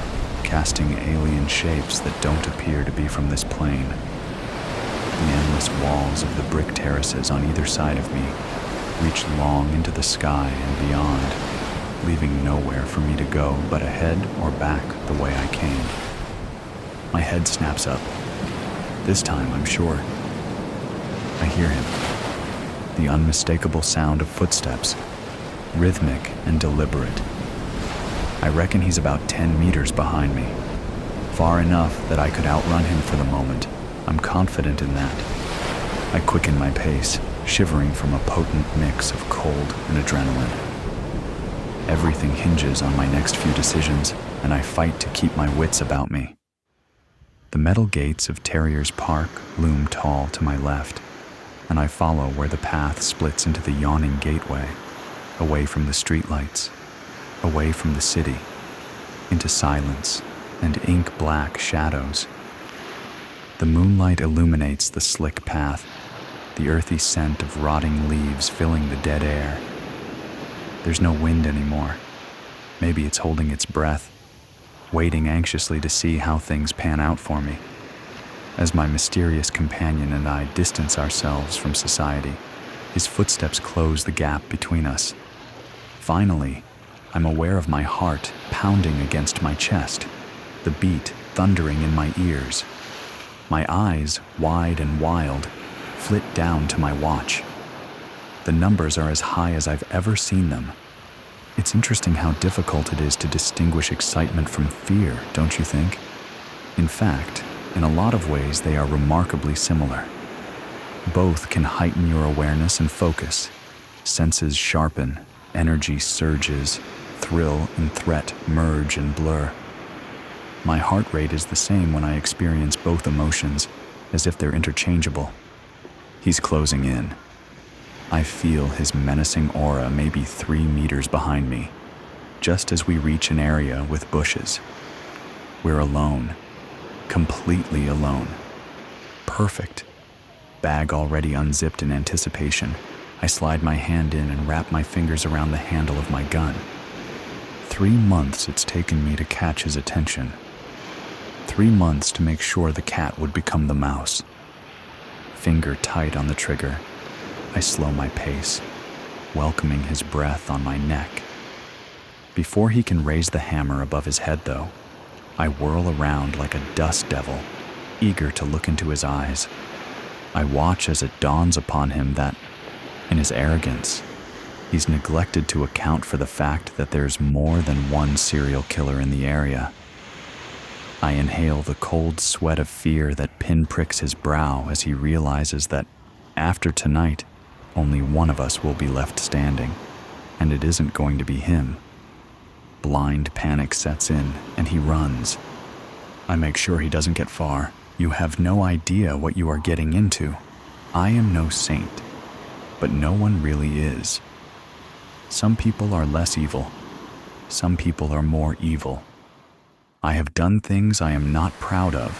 casting alien shapes that don't appear to be from this plane. The endless walls of the brick terraces on either side of me reach long into the sky and beyond, leaving nowhere for me to go but ahead or back the way I came. My head snaps up. This time, I'm sure. I hear him. The unmistakable sound of footsteps, rhythmic and deliberate. I reckon he's about 10 meters behind me. Far enough that I could outrun him for the moment. I'm confident in that. I quicken my pace, shivering from a potent mix of cold and adrenaline. Everything hinges on my next few decisions, and I fight to keep my wits about me. The metal gates of Terrier's Park loom tall to my left, and I follow where the path splits into the yawning gateway, away from the streetlights, away from the city, into silence and ink-black shadows. The moonlight illuminates the slick path, the earthy scent of rotting leaves filling the dead air. There's no wind anymore. Maybe it's holding its breath, waiting anxiously to see how things pan out for me. As my mysterious companion and I distance ourselves from society, his footsteps close the gap between us. Finally, I'm aware of my heart pounding against my chest, the beat thundering in my ears. My eyes, wide and wild, flit down to my watch. The numbers are as high as I've ever seen them. It's interesting how difficult it is to distinguish excitement from fear, don't you think? In fact, in a lot of ways they are remarkably similar. Both can heighten your awareness and focus. Senses sharpen, energy surges, thrill and threat merge and blur. My heart rate is the same when I experience both emotions, as if they're interchangeable. He's closing in. I feel his menacing aura maybe 3 meters behind me, just as we reach an area with bushes. We're alone, completely alone. Perfect. Bag already unzipped in anticipation, I slide my hand in and wrap my fingers around the handle of my gun. 3 months it's taken me to catch his attention. 3 months to make sure the cat would become the mouse. Finger tight on the trigger, I slow my pace, welcoming his breath on my neck. Before he can raise the hammer above his head, though, I whirl around like a dust devil, eager to look into his eyes. I watch as it dawns upon him that, in his arrogance, he's neglected to account for the fact that there's more than one serial killer in the area. I inhale the cold sweat of fear that pinpricks his brow as he realizes that, after tonight, only one of us will be left standing, and it isn't going to be him. Blind panic sets in, and he runs. I make sure he doesn't get far. You have no idea what you are getting into. I am no saint, but no one really is. Some people are less evil. Some people are more evil. I have done things I am not proud of,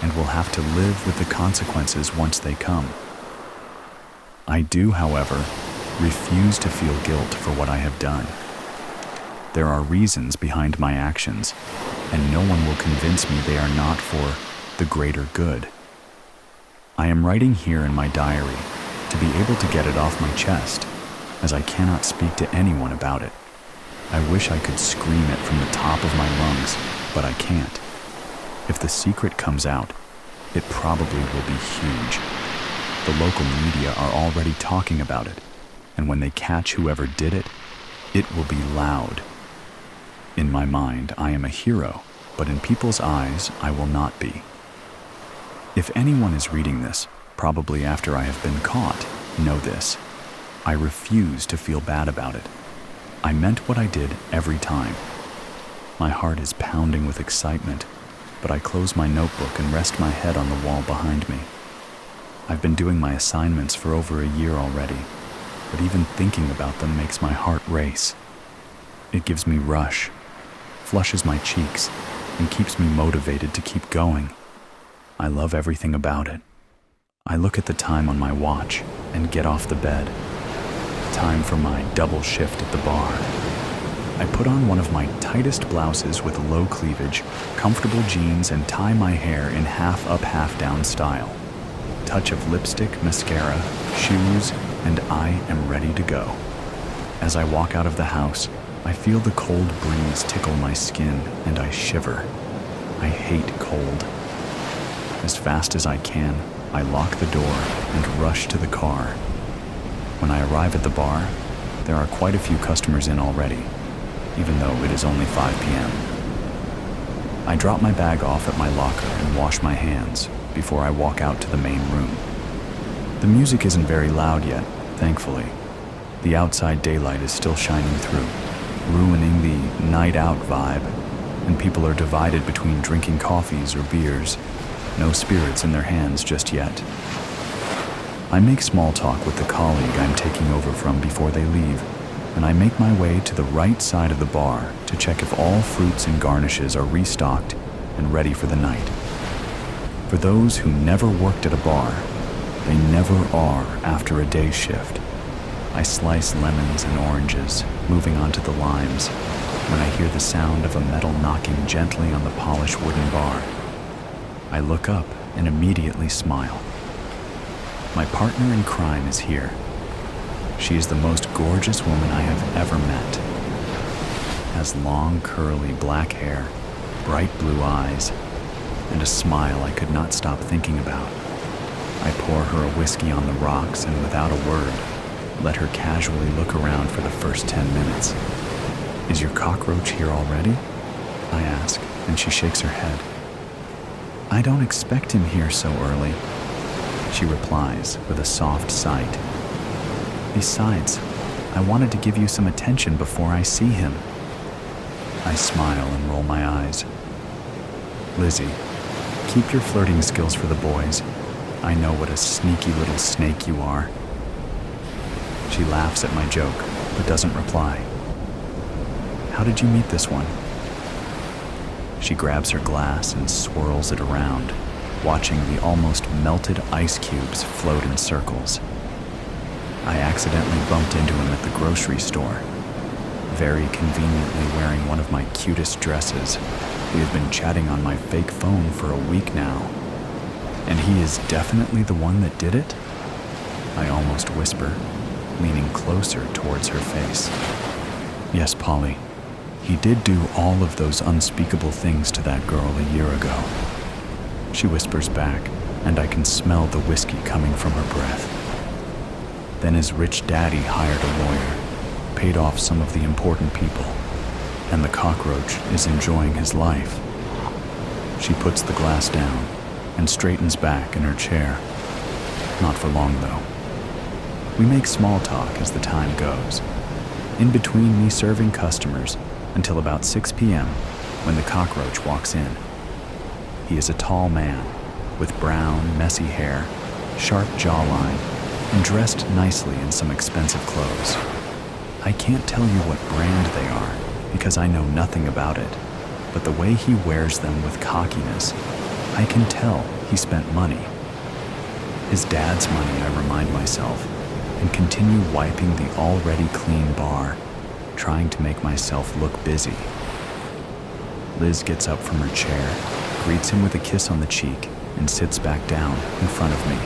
and will have to live with the consequences once they come. I do, however, refuse to feel guilt for what I have done. There are reasons behind my actions, and no one will convince me they are not for the greater good. I am writing here in my diary to be able to get it off my chest, as I cannot speak to anyone about it. I wish I could scream it from the top of my lungs, but I can't. If the secret comes out, it probably will be huge. The local media are already talking about it, and when they catch whoever did it, it will be loud. In my mind, I am a hero, but in people's eyes, I will not be. If anyone is reading this, probably after I have been caught, know this. I refuse to feel bad about it. I meant what I did every time. My heart is pounding with excitement, but I close my notebook and rest my head on the wall behind me. I've been doing my assignments for over a year already, but even thinking about them makes my heart race. It gives me rush, flushes my cheeks, and keeps me motivated to keep going. I love everything about it. I look at the time on my watch and get off the bed. Time for my double shift at the bar. I put on one of my tightest blouses with low cleavage, comfortable jeans, and tie my hair in half up, half down style. Touch of lipstick, mascara, shoes, and I am ready to go. As I walk out of the house, I feel the cold breeze tickle my skin and I shiver. I hate cold. As fast as I can, I lock the door and rush to the car. When I arrive at the bar, there are quite a few customers in already, even though it is only 5 p.m. I drop my bag off at my locker and wash my hands before I walk out to the main room. The music isn't very loud yet, thankfully. The outside daylight is still shining through, ruining the night out vibe, and people are divided between drinking coffees or beers. No spirits in their hands just yet. I make small talk with the colleague I'm taking over from before they leave, and I make my way to the right side of the bar to check if all fruits and garnishes are restocked and ready for the night. For those who never worked at a bar, they never are after a day shift. I slice lemons and oranges, moving on to the limes, when I hear the sound of a metal knocking gently on the polished wooden bar. I look up and immediately smile. My partner in crime is here. She is the most gorgeous woman I have ever met. Has long, curly black hair, bright blue eyes, and a smile I could not stop thinking about. I pour her a whiskey on the rocks and without a word, let her casually look around for the first 10 minutes. "Is your cockroach here already?" I ask, and she shakes her head. "I don't expect him here so early," she replies with a soft sight. "Besides, I wanted to give you some attention before I see him." I smile and roll my eyes. "Lizzie, keep your flirting skills for the boys. I know what a sneaky little snake you are." She laughs at my joke, but doesn't reply. "How did you meet this one?" She grabs her glass and swirls it around, watching the almost melted ice cubes float in circles. "I accidentally bumped into him at the grocery store, very conveniently wearing one of my cutest dresses. We have been chatting on my fake phone for a week now. And he is definitely the one that did it?" I almost whisper, leaning closer towards her face. "Yes, Polly. He did do all of those unspeakable things to that girl a year ago." She whispers back, and I can smell the whiskey coming from her breath. "Then his rich daddy hired a lawyer, paid off some of the important people, and the cockroach is enjoying his life." She puts the glass down and straightens back in her chair. Not for long, though. We make small talk as the time goes, in between me serving customers until about 6 p.m. when the cockroach walks in. He is a tall man with brown, messy hair, sharp jawline, and dressed nicely in some expensive clothes. I can't tell you what brand they are because I know nothing about it, but the way he wears them with cockiness, I can tell he spent money. His dad's money, I remind myself, and continue wiping the already clean bar, trying to make myself look busy. Liz gets up from her chair, greets him with a kiss on the cheek, and sits back down in front of me.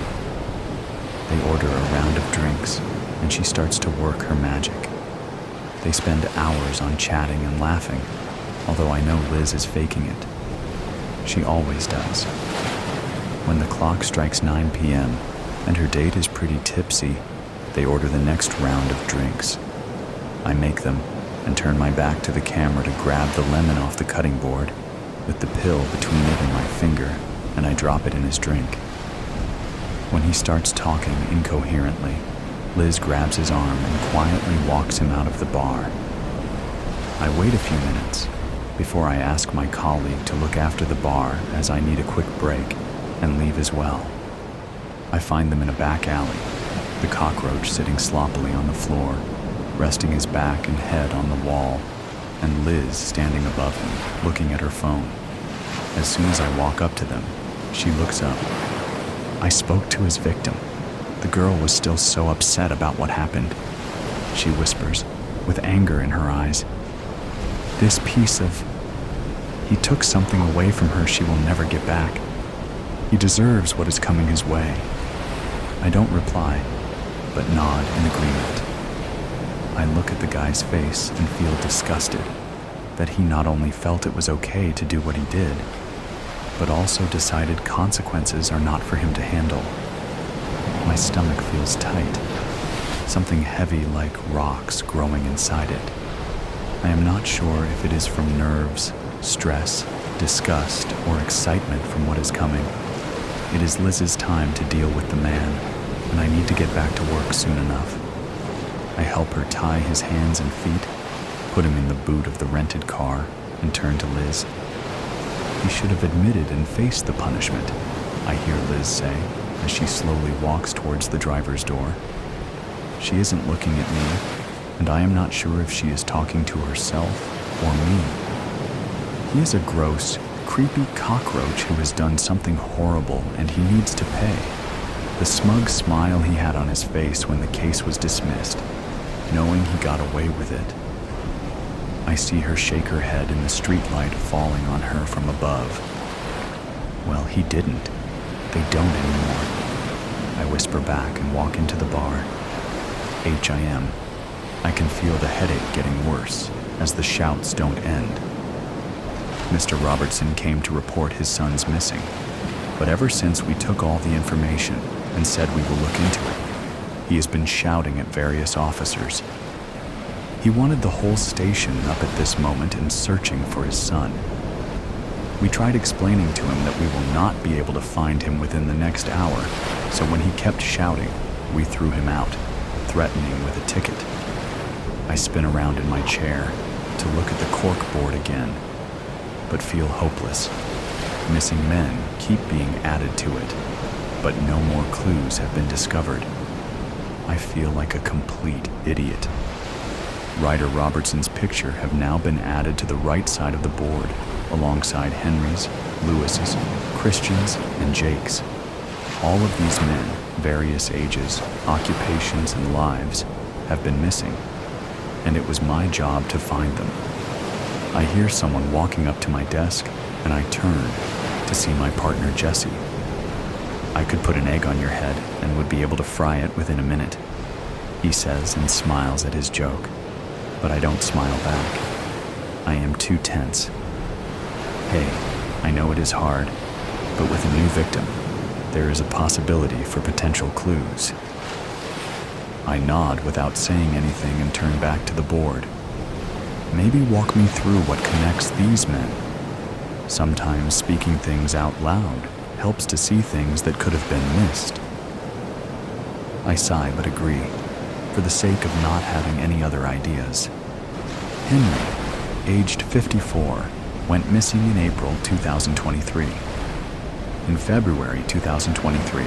They order a round of drinks, and she starts to work her magic. They spend hours on chatting and laughing, although I know Liz is faking it. She always does. When the clock strikes 9 p.m. and her date is pretty tipsy, they order the next round of drinks. I make them and turn my back to the camera to grab the lemon off the cutting board with the pill between it and my finger, and I drop it in his drink. When he starts talking incoherently, Liz grabs his arm and quietly walks him out of the bar. I wait a few minutes before I ask my colleague to look after the bar as I need a quick break and leave as well. I find them in a back alley, the cockroach sitting sloppily on the floor, resting his back and head on the wall, and Liz standing above him, looking at her phone. As soon as I walk up to them, she looks up. I spoke to his victim. The girl was still so upset about what happened. She whispers, with anger in her eyes, "This piece of... He took something away from her she will never get back. He deserves what is coming his way." I don't reply, but nod in agreement. I look at the guy's face and feel disgusted that he not only felt it was okay to do what he did, but also decided consequences are not for him to handle. My stomach feels tight, something heavy like rocks growing inside it. I am not sure if it is from nerves, stress, disgust, or excitement from what is coming. It is Liz's time to deal with the man, and I need to get back to work soon enough. I help her tie his hands and feet, put him in the boot of the rented car, and turn to Liz. "He should have admitted and faced the punishment," I hear Liz say as she slowly walks towards the driver's door. She isn't looking at me, and I am not sure if she is talking to herself or me. He is a gross, creepy cockroach who has done something horrible, and he needs to pay. The smug smile he had on his face when the case was dismissed, knowing he got away with it. I see her shake her head in the streetlight falling on her from above. Well, he didn't. They don't anymore. I whisper back and walk into the bar. HIM. I can feel the headache getting worse as the shouts don't end. Mr. Robertson came to report his son's missing, but ever since we took all the information and said we will look into it, he has been shouting at various officers. He wanted the whole station up at this moment and searching for his son. We tried explaining to him that we will not be able to find him within the next hour, so when he kept shouting, we threw him out, threatening with a ticket. I spin around in my chair to look at the cork board again, but feel hopeless. Missing men keep being added to it, but no more clues have been discovered. I feel like a complete idiot. Ryder Robertson's picture have now been added to the right side of the board, alongside Henry's, Lewis's, Christian's, and Jake's. All of these men, various ages, occupations, and lives, have been missing, and it was my job to find them. I hear someone walking up to my desk, and I turn to see my partner Jesse. "I could put an egg on your head and would be able to fry it within a minute," he says and smiles at his joke, but I don't smile back. I am too tense. Hey, I know it is hard, but with a new victim, there is a possibility for potential clues. I nod without saying anything and turn back to the board. Maybe walk me through what connects these men. Sometimes speaking things out loud helps to see things that could have been missed. I sigh but agree, for the sake of not having any other ideas. Henry, aged 54, went missing in April 2023. In February 2023,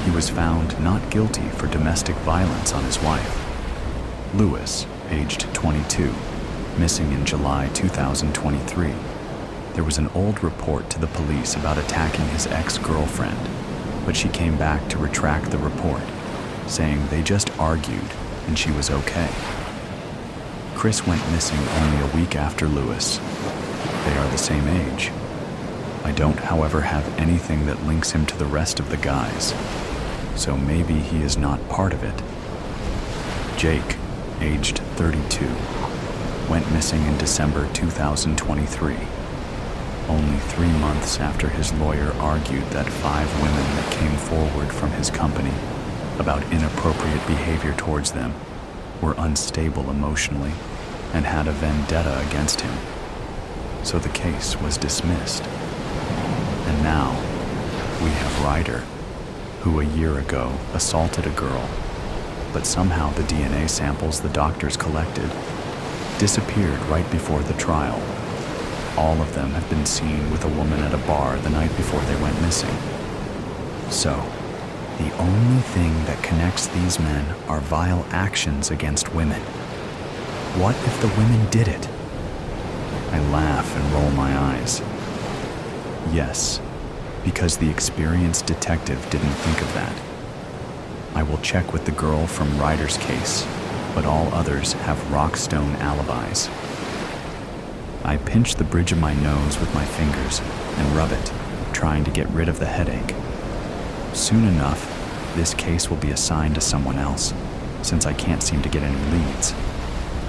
he was found not guilty for domestic violence on his wife. Lewis, aged 22, missing in July 2023. There was an old report to the police about attacking his ex-girlfriend, but she came back to retract the report, saying they just argued and she was okay. Chris went missing only a week after Lewis. They are the same age. I don't, however, have anything that links him to the rest of the guys, so maybe he is not part of it. Jake, aged 32, went missing in December 2023. only 3 months after his lawyer argued that 5 women that came forward from his company about inappropriate behavior towards them were unstable emotionally and had a vendetta against him. So the case was dismissed. And now we have Ryder, who a year ago assaulted a girl, but somehow the DNA samples the doctors collected disappeared right before the trial. All of them have been seen with a woman at a bar the night before they went missing. So, the only thing that connects these men are vile actions against women. What if the women did it? I laugh and roll my eyes. Yes, because the experienced detective didn't think of that. I will check with the girl from Ryder's case, but all others have rockstone alibis. I pinch the bridge of my nose with my fingers and rub it, trying to get rid of the headache. Soon enough, this case will be assigned to someone else, since I can't seem to get any leads.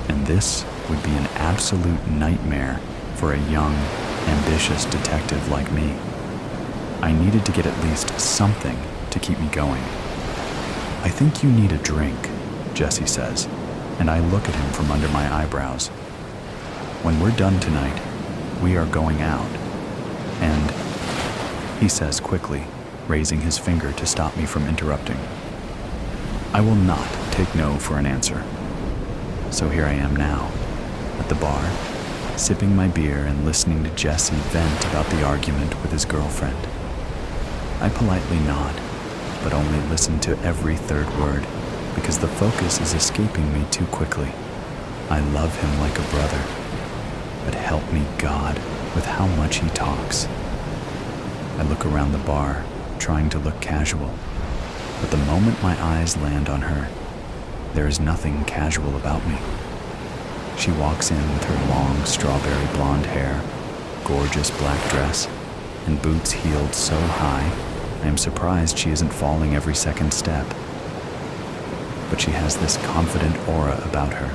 And this would be an absolute nightmare for a young, ambitious detective like me. I needed to get at least something to keep me going. "I think you need a drink," Jesse says, and I look at him from under my eyebrows. "When we're done tonight, we are going out. And," he says quickly, raising his finger to stop me from interrupting. I will not take no for an answer. So here I am now, at the bar, sipping my beer and listening to Jesse vent about the argument with his girlfriend. I politely nod, but only listen to every third word, because the focus is escaping me too quickly. I love him like a brother, but help me God with how much he talks. I look around the bar, trying to look casual, but the moment my eyes land on her, there is nothing casual about me. She walks in with her long strawberry blonde hair, gorgeous black dress, and boots heeled so high, I am surprised she isn't falling every second step. But she has this confident aura about her.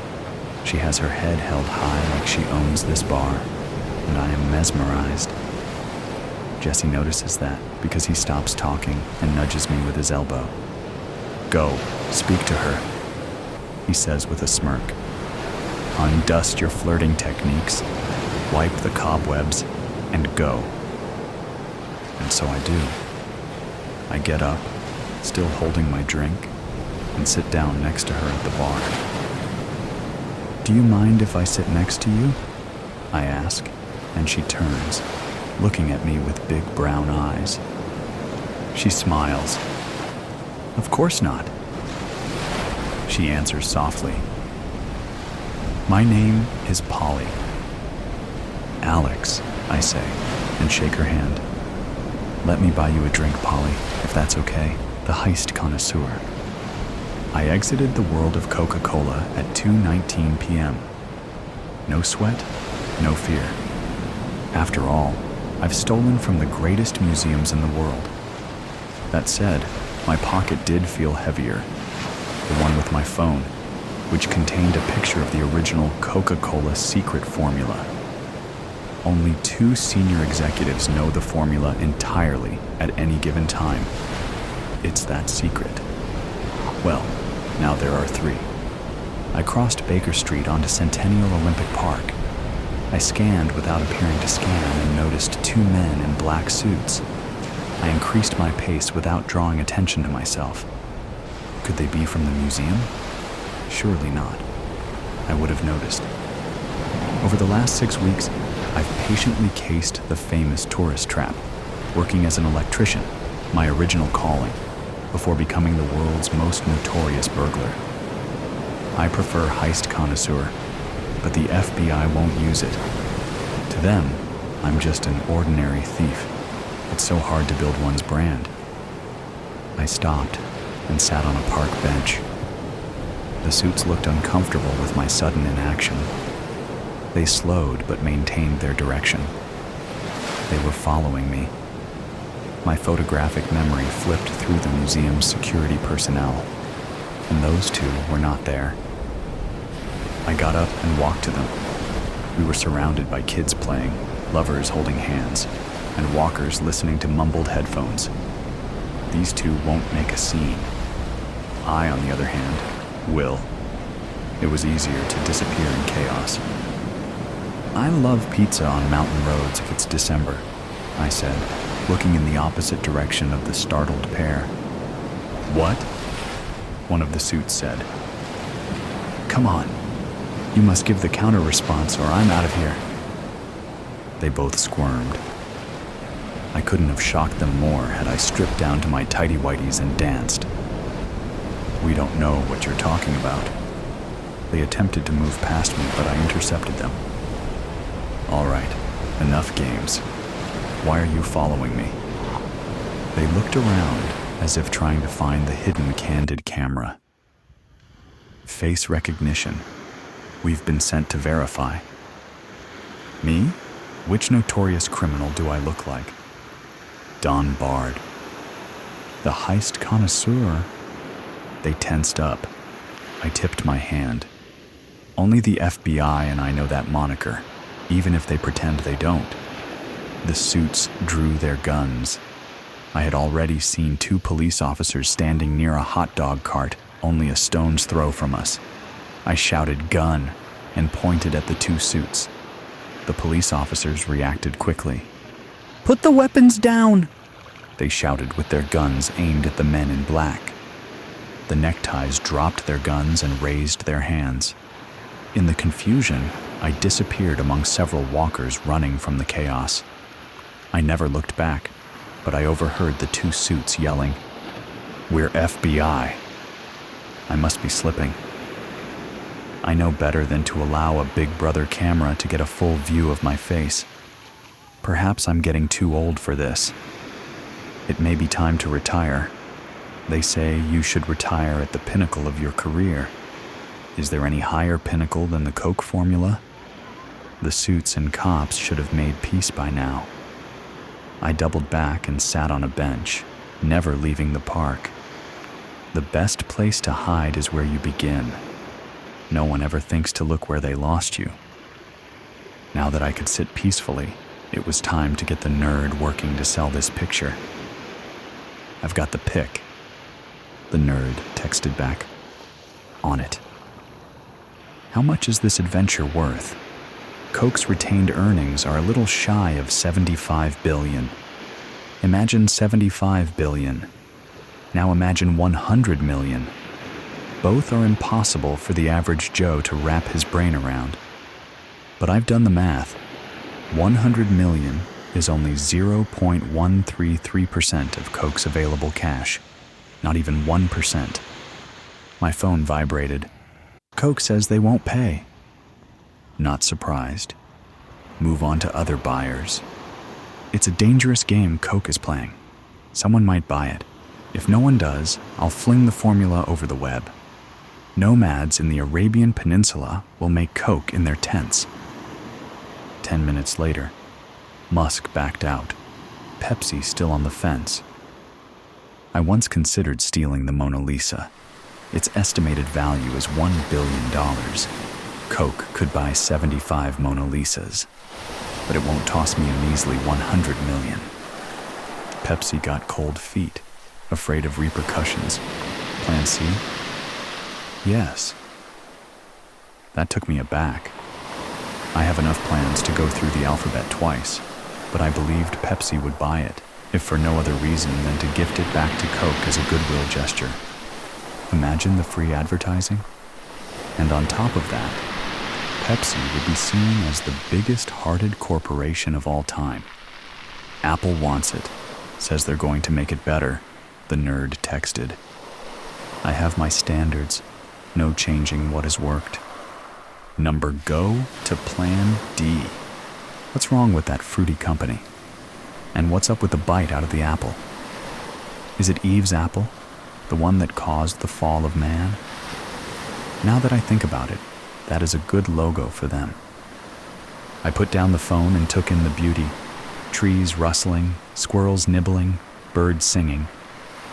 She has her head held high like she owns this bar, and I am mesmerized. Jesse notices that because he stops talking and nudges me with his elbow. "Go, speak to her," he says with a smirk. "Undust your flirting techniques, wipe the cobwebs, and go." And so I do. I get up, still holding my drink, and sit down next to her at the bar. "Do you mind if I sit next to you?" I ask, and she turns, looking at me with big brown eyes. She smiles. "Of course not." She answers softly. "My name is Polly." "Alex," I say, and shake her hand. "Let me buy you a drink, Polly, if that's okay. The Heist Connoisseur." I exited the world of Coca-Cola at 2:19 p.m. No sweat, no fear. After all, I've stolen from the greatest museums in the world. That said, my pocket did feel heavier. The one with my phone, which contained a picture of the original Coca-Cola secret formula. Only 2 senior executives know the formula entirely at any given time. It's that secret. Well, now there are 3. I crossed Baker Street onto Centennial Olympic Park. I scanned without appearing to scan and noticed 2 men in black suits. I increased my pace without drawing attention to myself. Could they be from the museum? Surely not. I would have noticed. Over the last 6 weeks, I've patiently cased the famous tourist trap, working as an electrician, my original calling, before becoming the world's most notorious burglar. I prefer Heist Connoisseur, but the FBI won't use it. To them, I'm just an ordinary thief. It's so hard to build one's brand. I stopped and sat on a park bench. The suits looked uncomfortable with my sudden inaction. They slowed but maintained their direction. They were following me. My photographic memory flipped through the museum's security personnel, and those 2 were not there. I got up and walked to them. We were surrounded by kids playing, lovers holding hands, and walkers listening to mumbled headphones. These two won't make a scene. I, on the other hand, will. It was easier to disappear in chaos. I love pizza on mountain roads if it's December, I said, looking in the opposite direction of the startled pair. What? One of the suits said. Come on. You must give the counter-response or I'm out of here. They both squirmed. I couldn't have shocked them more had I stripped down to my tighty-whities and danced. We don't know what you're talking about. They attempted to move past me, but I intercepted them. All right, enough games. Why are you following me? They looked around as if trying to find the hidden candid camera. Face recognition. We've been sent to verify. Me? Which notorious criminal do I look like? Don Bard. The Heist Connoisseur? They tensed up. I tipped my hand. Only the FBI and I know that moniker, even if they pretend they don't. The suits drew their guns. I had already seen 2 police officers standing near a hot dog cart, only a stone's throw from us. I shouted "gun" and pointed at the 2 suits. The police officers reacted quickly. "Put the weapons down!" they shouted with their guns aimed at the men in black. The neckties dropped their guns and raised their hands. In the confusion, I disappeared among several walkers running from the chaos. I never looked back, but I overheard the 2 suits yelling, "We're FBI." I must be slipping. I know better than to allow a Big Brother camera to get a full view of my face. Perhaps I'm getting too old for this. It may be time to retire. They say you should retire at the pinnacle of your career. Is there any higher pinnacle than the Coke formula? The suits and cops should have made peace by now. I doubled back and sat on a bench, never leaving the park. The best place to hide is where you begin. No one ever thinks to look where they lost you. Now that I could sit peacefully, it was time to get the nerd working to sell this picture. "I've got the pic," the nerd texted back. "On it." How much is this adventure worth? Coke's retained earnings are a little shy of $75 billion. Imagine $75 billion. Now imagine 100 million. Both are impossible for the average Joe to wrap his brain around. But I've done the math. 100 million is only 0.133% of Coke's available cash. Not even 1%. My phone vibrated. Coke says they won't pay. Not surprised. Move on to other buyers. It's a dangerous game Coke is playing. Someone might buy it. If no one does, I'll fling the formula over the web. Nomads in the Arabian Peninsula will make Coke in their tents. 10 minutes later, Musk backed out. Pepsi still on the fence. I once considered stealing the Mona Lisa. Its estimated value is $1 billion. Coke could buy 75 Mona Lisas, but it won't toss me a measly 100 million. Pepsi got cold feet, afraid of repercussions. Plan C? Yes. That took me aback. I have enough plans to go through the alphabet twice, but I believed Pepsi would buy it, if for no other reason than to gift it back to Coke as a goodwill gesture. Imagine the free advertising. And on top of that, Pepsi would be seen as the biggest-hearted corporation of all time. Apple wants it, says they're going to make it better, the nerd texted. I have my standards, no changing what has worked. Number go to plan D. What's wrong with that fruity company? And what's up with the bite out of the apple? Is it Eve's apple, the one that caused the fall of man? Now that I think about it, that is a good logo for them. I put down the phone and took in the beauty. Trees rustling, squirrels nibbling, birds singing.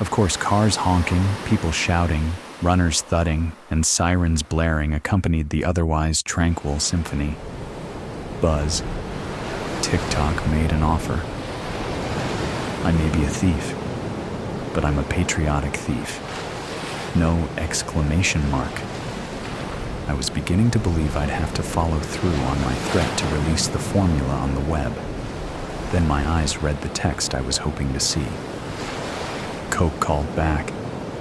Of course, cars honking, people shouting, runners thudding, and sirens blaring accompanied the otherwise tranquil symphony. Buzz. TikTok made an offer. I may be a thief, but I'm a patriotic thief. No exclamation mark. I was beginning to believe I'd have to follow through on my threat to release the formula on the web. Then my eyes read the text I was hoping to see. Coke called back,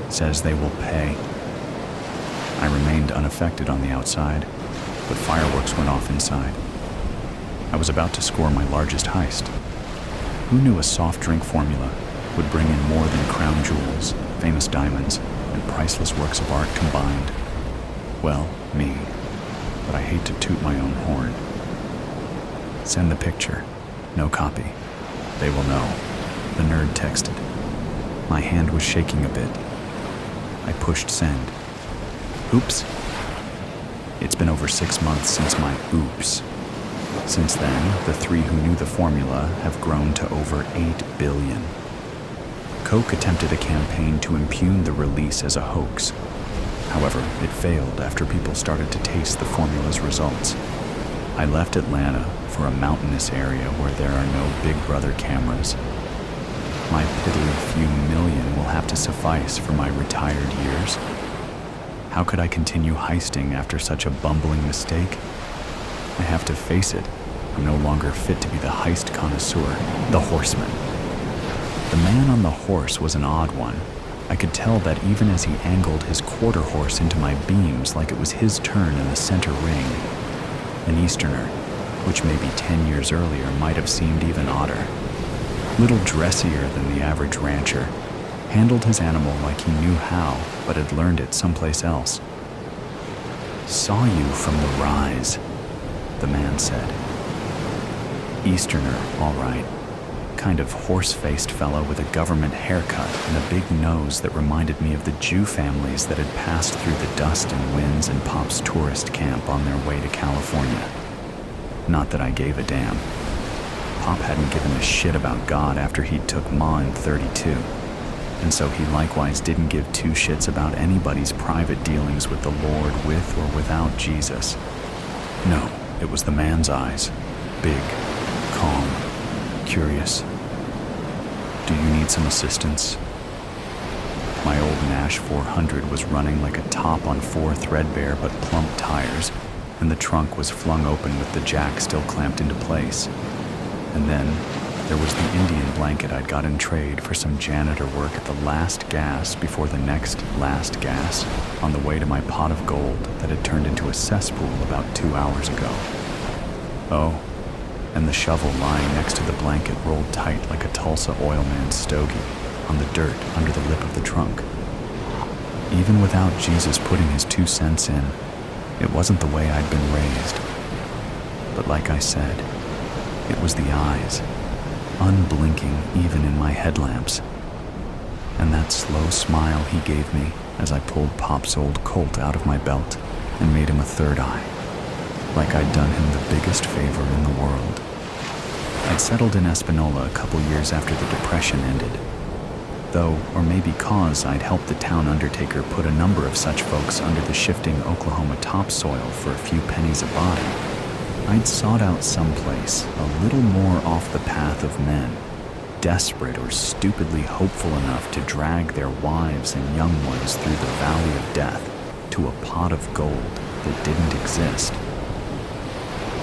says they will pay. I remained unaffected on the outside, but fireworks went off inside. I was about to score my largest heist. Who knew a soft drink formula would bring in more than crown jewels, famous diamonds, and priceless works of art combined? Well, me, but I hate to toot my own horn. Send the picture. No copy. They will know. The nerd texted. My hand was shaking a bit. I pushed send. Oops. It's been over 6 months since my oops. Since then, the 3 who knew the formula have grown to over 8 billion. Coke attempted a campaign to impugn the release as a hoax. However, it failed after people started to taste the formula's results. I left Atlanta for a mountainous area where there are no Big Brother cameras. My piddly few million will have to suffice for my retired years. How could I continue heisting after such a bumbling mistake? I have to face it. I'm no longer fit to be the heist connoisseur, the Horseman. The man on the horse was an odd one. I could tell that even as he angled his quarter horse into my beams like it was his turn in the center ring. An Easterner, which maybe 10 years earlier might have seemed even odder. Little dressier than the average rancher, handled his animal like he knew how, but had learned it someplace else. Saw you from the rise, the man said. Easterner, all right. Kind of horse-faced fellow with a government haircut and a big nose that reminded me of the Jew families that had passed through the dust and winds in Pop's tourist camp on their way to California. Not that I gave a damn. Pop hadn't given a shit about God after he'd took Ma in 32. And so he likewise didn't give 2 shits about anybody's private dealings with the Lord with or without Jesus. No, it was the man's eyes. Big, calm, curious. Do you need some assistance? My old Nash 400 was running like a top on 4 threadbare but plump tires, and the trunk was flung open with the jack still clamped into place. And then there was the Indian blanket I'd got in trade for some janitor work at the last gas before the next last gas on the way to my pot of gold that had turned into a cesspool about 2 hours ago. Oh, and the shovel lying next to the blanket rolled tight like a Tulsa oil man's stogie on the dirt under the lip of the trunk. Even without Jesus putting his 2 cents in, it wasn't the way I'd been raised. But like I said, it was the eyes, unblinking even in my headlamps. And that slow smile he gave me as I pulled Pop's old Colt out of my belt and made him a third eye, like I'd done him the biggest favor in the world. I'd settled in Espanola a couple years after the Depression ended. Though, or maybe cause I'd helped the town undertaker put a number of such folks under the shifting Oklahoma topsoil for a few pennies a body, I'd sought out someplace a little more off the path of men, desperate or stupidly hopeful enough to drag their wives and young ones through the valley of death to a pot of gold that didn't exist.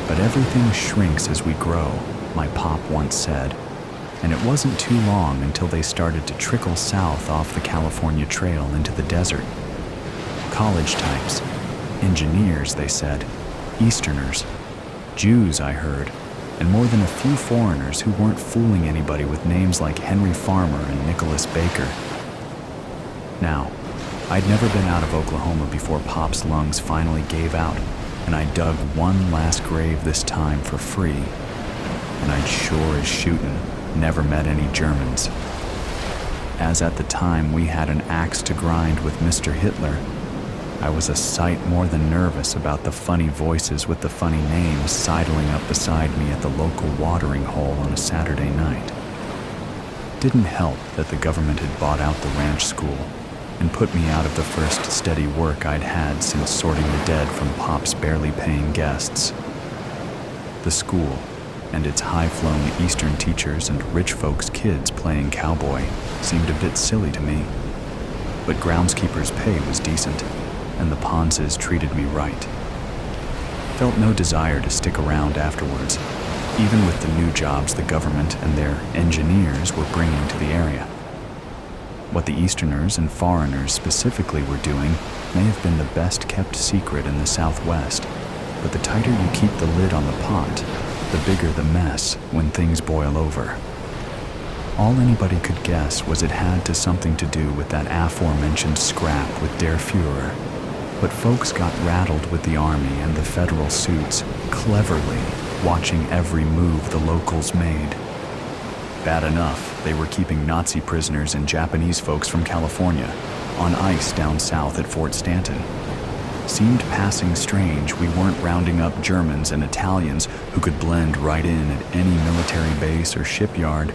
But everything shrinks as we grow, my pop once said, and it wasn't too long until they started to trickle south off the California Trail into the desert. College types, engineers, they said, Easterners, Jews, I heard, and more than a few foreigners who weren't fooling anybody with names like Henry Farmer and Nicholas Baker. Now, I'd never been out of Oklahoma before Pop's lungs finally gave out, and I dug one last grave this time for free, and I'd sure as shootin' never met any Germans. As at the time we had an axe to grind with Mr. Hitler, I was a sight more than nervous about the funny voices with the funny names sidling up beside me at the local watering hole on a Saturday night. Didn't help that the government had bought out the ranch school and put me out of the first steady work I'd had since sorting the dead from Pop's barely paying guests. The school, and its high-flown Eastern teachers and rich folks' kids playing cowboy seemed a bit silly to me. But groundskeeper's pay was decent, and the Ponces treated me right. Felt no desire to stick around afterwards, even with the new jobs the government and their engineers were bringing to the area. What the Easterners and foreigners specifically were doing may have been the best-kept secret in the Southwest, but the tighter you keep the lid on the pot, the bigger the mess when things boil over. All anybody could guess was it had something to do with that aforementioned scrap with Der Fuhrer, but folks got rattled with the army and the federal suits, cleverly watching every move the locals made. Bad enough, they were keeping Nazi prisoners and Japanese folks from California on ice down south at Fort Stanton. Seemed passing strange we weren't rounding up Germans and Italians who could blend right in at any military base or shipyard,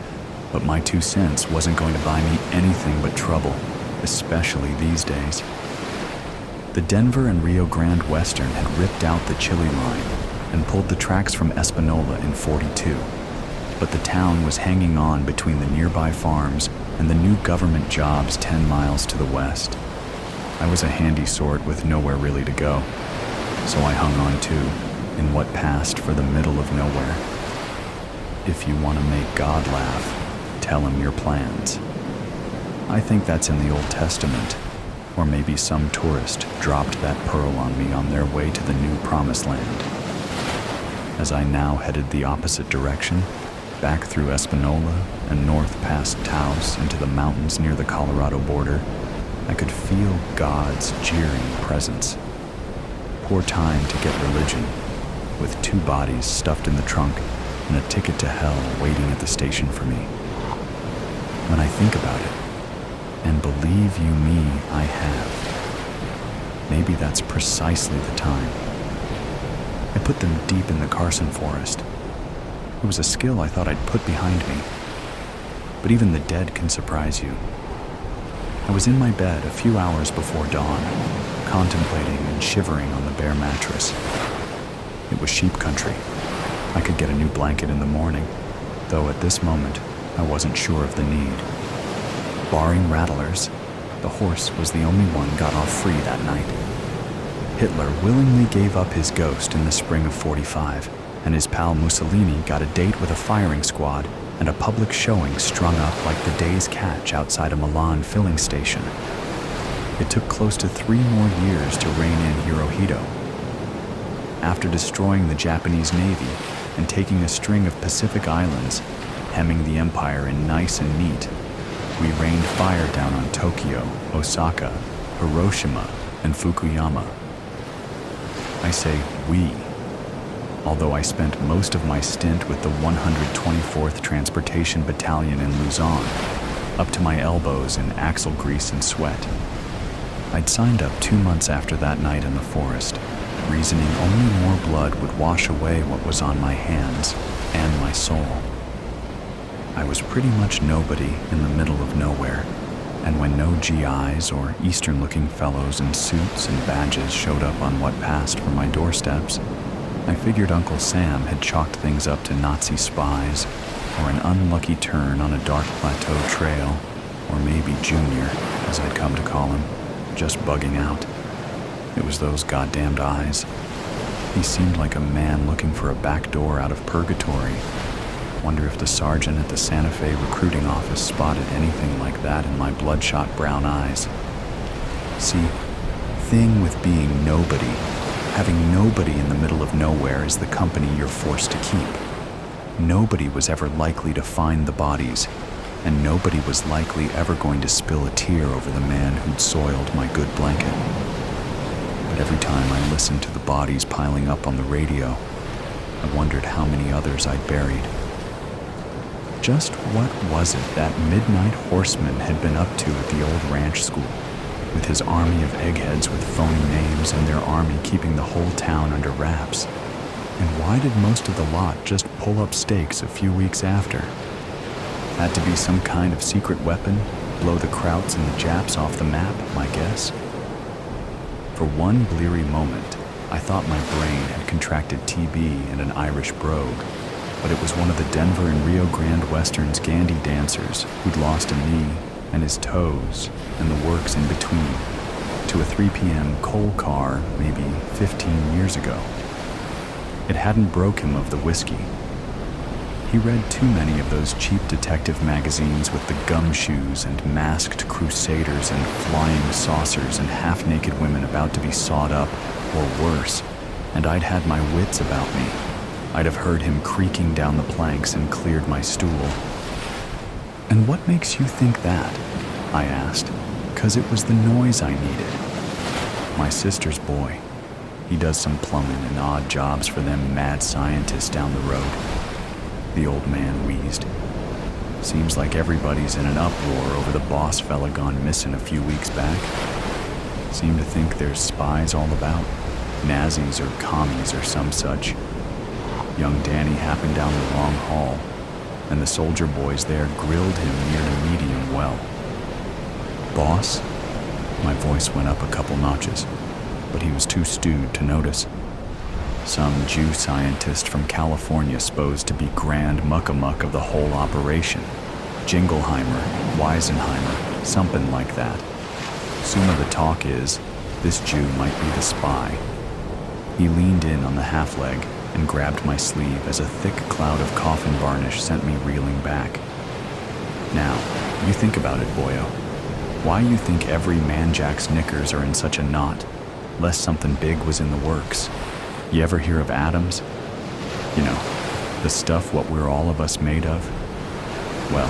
but my 2 cents wasn't going to buy me anything but trouble, especially these days. The Denver and Rio Grande Western had ripped out the Chile line and pulled the tracks from Espanola in '42, but the town was hanging on between the nearby farms and the new government jobs 10 miles to the west. I was a handy sort with nowhere really to go, so I hung on too, in what passed for the middle of nowhere. If you want to make God laugh, tell him your plans. I think that's in the Old Testament, or maybe some tourist dropped that pearl on me on their way to the new promised land. As I now headed the opposite direction, back through Espanola and north past Taos into the mountains near the Colorado border, I could feel God's jeering presence. Poor time to get religion, with 2 bodies stuffed in the trunk and a ticket to hell waiting at the station for me. When I think about it, and believe you me, I have, maybe that's precisely the time. I put them deep in the Carson forest. It was a skill I thought I'd put behind me. But even the dead can surprise you. I was in my bed a few hours before dawn, contemplating and shivering on the bare mattress. It was sheep country. I could get a new blanket in the morning, though at this moment I wasn't sure of the need. Barring rattlers, the horse was the only one got off free that night. Hitler willingly gave up his ghost in the spring of '45, and his pal Mussolini got a date with a firing squad and a public showing strung up like the day's catch outside a Milan filling station. It took close to 3 more years to rein in Hirohito. After destroying the Japanese Navy and taking a string of Pacific islands, hemming the empire in nice and neat, we rained fire down on Tokyo, Osaka, Hiroshima, and Fukuyama. I say we, although I spent most of my stint with the 124th Transportation Battalion in Luzon, up to my elbows in axle grease and sweat. I'd signed up 2 months after that night in the forest, reasoning only more blood would wash away what was on my hands and my soul. I was pretty much nobody in the middle of nowhere, and when no GIs or Eastern-looking fellows in suits and badges showed up on what passed for my doorsteps, I figured Uncle Sam had chalked things up to Nazi spies, or an unlucky turn on a dark plateau trail, or maybe Junior, as I'd come to call him, just bugging out. It was those goddamned eyes. He seemed like a man looking for a back door out of purgatory. Wonder if the sergeant at the Santa Fe recruiting office spotted anything like that in my bloodshot brown eyes. See, thing with being nobody, having nobody in the middle of nowhere is the company you're forced to keep. Nobody was ever likely to find the bodies, and nobody was likely ever going to spill a tear over the man who'd soiled my good blanket. But every time I listened to the bodies piling up on the radio, I wondered how many others I'd buried. Just what was it that midnight Horseman had been up to at the old ranch school, with his army of eggheads with phony names and their army keeping the whole town under wraps? And why did most of the lot just pull up stakes a few weeks after? Had to be some kind of secret weapon, blow the Krauts and the Japs off the map, my guess. For one bleary moment, I thought my brain had contracted TB and an Irish brogue. but it was one of the Denver and Rio Grande Western's Gandy dancers who'd lost a knee and his toes and the works in between to a 3 p.m. coal car maybe 15 years ago. It hadn't broke him of the whiskey. He read too many of those cheap detective magazines with the gumshoes and masked crusaders and flying saucers and half-naked women about to be sawed up, or worse, and I'd had my wits about me. I'd have heard him creaking down the planks and cleared my stool. "And what makes you think that?" I asked, 'cause it was the noise I needed. "My sister's boy. He does some plumbing and odd jobs for them mad scientists down the road." The old man wheezed. "Seems like everybody's in an uproar over the boss fella gone missing a few weeks back. Seem to think there's spies all about, Nazis or commies or some such. Young Danny happened down the long hall, and the soldier boys there grilled him near to medium well." "Boss?" My voice went up a couple notches, but he was too stewed to notice. "Some Jew scientist from California supposed to be grand muckamuck of the whole operation. Jingleheimer, Weisenheimer, something like that. Some of the talk is, this Jew might be the spy." He leaned in on the half-leg and grabbed my sleeve as a thick cloud of coffin varnish sent me reeling back. "Now, you think about it, boyo. Why you think every man-jack's knickers are in such a knot, lest something big was in the works? You ever hear of atoms? You know, the stuff what we're all of us made of? Well,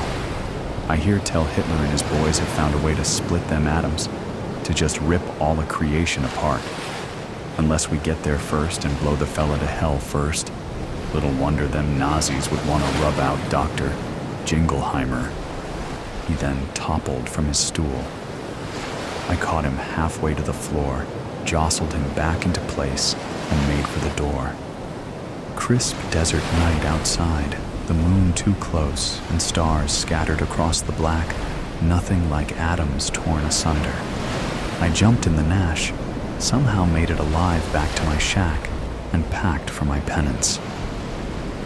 I hear tell Hitler and his boys have found a way to split them atoms, to just rip all of creation apart. Unless we get there first and blow the fella to hell first, little wonder them Nazis would want to rub out Dr. Jingleheimer." He then toppled from his stool. I caught him halfway to the floor, jostled him back into place, and made for the door. Crisp desert night outside, the moon too close and stars scattered across the black, nothing like atoms torn asunder. I jumped in the Nash, somehow made it alive back to my shack, and packed for my penance.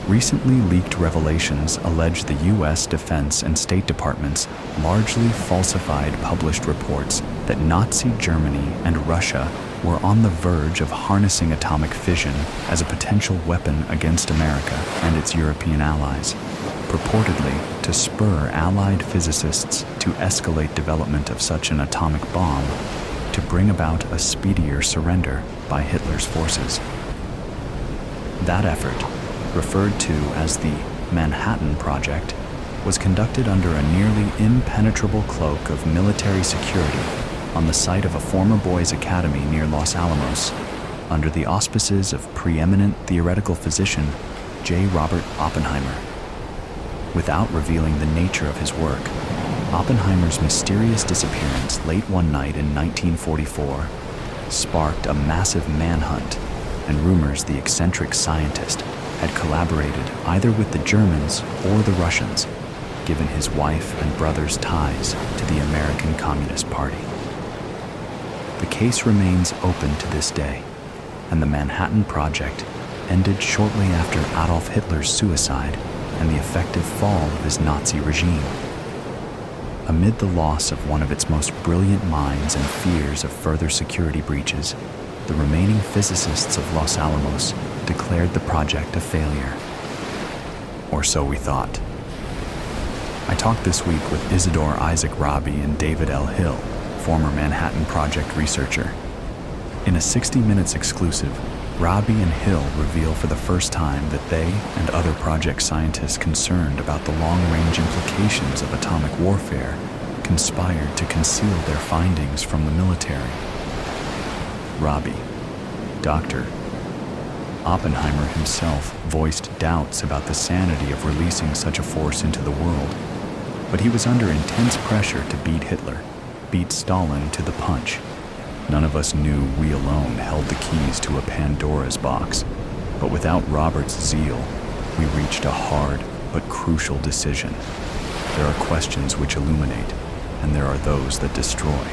Recently leaked revelations allege the U.S. Defense and State Departments largely falsified published reports that Nazi Germany and Russia were on the verge of harnessing atomic fission as a potential weapon against America and its European allies, purportedly to spur Allied physicists to escalate development of such an atomic bomb to bring about a speedier surrender by Hitler's forces. That effort, referred to as the Manhattan Project, was conducted under a nearly impenetrable cloak of military security on the site of a former boys' academy near Los Alamos, under the auspices of preeminent theoretical physician J. Robert Oppenheimer. Without revealing the nature of his work, Oppenheimer's mysterious disappearance late one night in 1944 sparked a massive manhunt, and rumors the eccentric scientist had collaborated either with the Germans or the Russians, given his wife and brother's ties to the American Communist Party. The case remains open to this day, and the Manhattan Project ended shortly after Adolf Hitler's suicide and the effective fall of his Nazi regime. Amid the loss of one of its most brilliant minds and fears of further security breaches, the remaining physicists of Los Alamos declared the project a failure. Or so we thought. I talked this week with Isidore Isaac Rabi and David L. Hill, former Manhattan Project researcher. In a 60 Minutes exclusive, Rabi and Hill reveal for the first time that they and other project scientists concerned about the long-range implications of atomic warfare conspired to conceal their findings from the military. Rabi, Dr. Oppenheimer himself voiced doubts about the sanity of releasing such a force into the world, but he was under intense pressure to beat Hitler, beat Stalin to the punch. None of us knew we alone held the keys to a Pandora's box, but without Robert's zeal, we reached a hard but crucial decision. There are questions which illuminate, and there are those that destroy.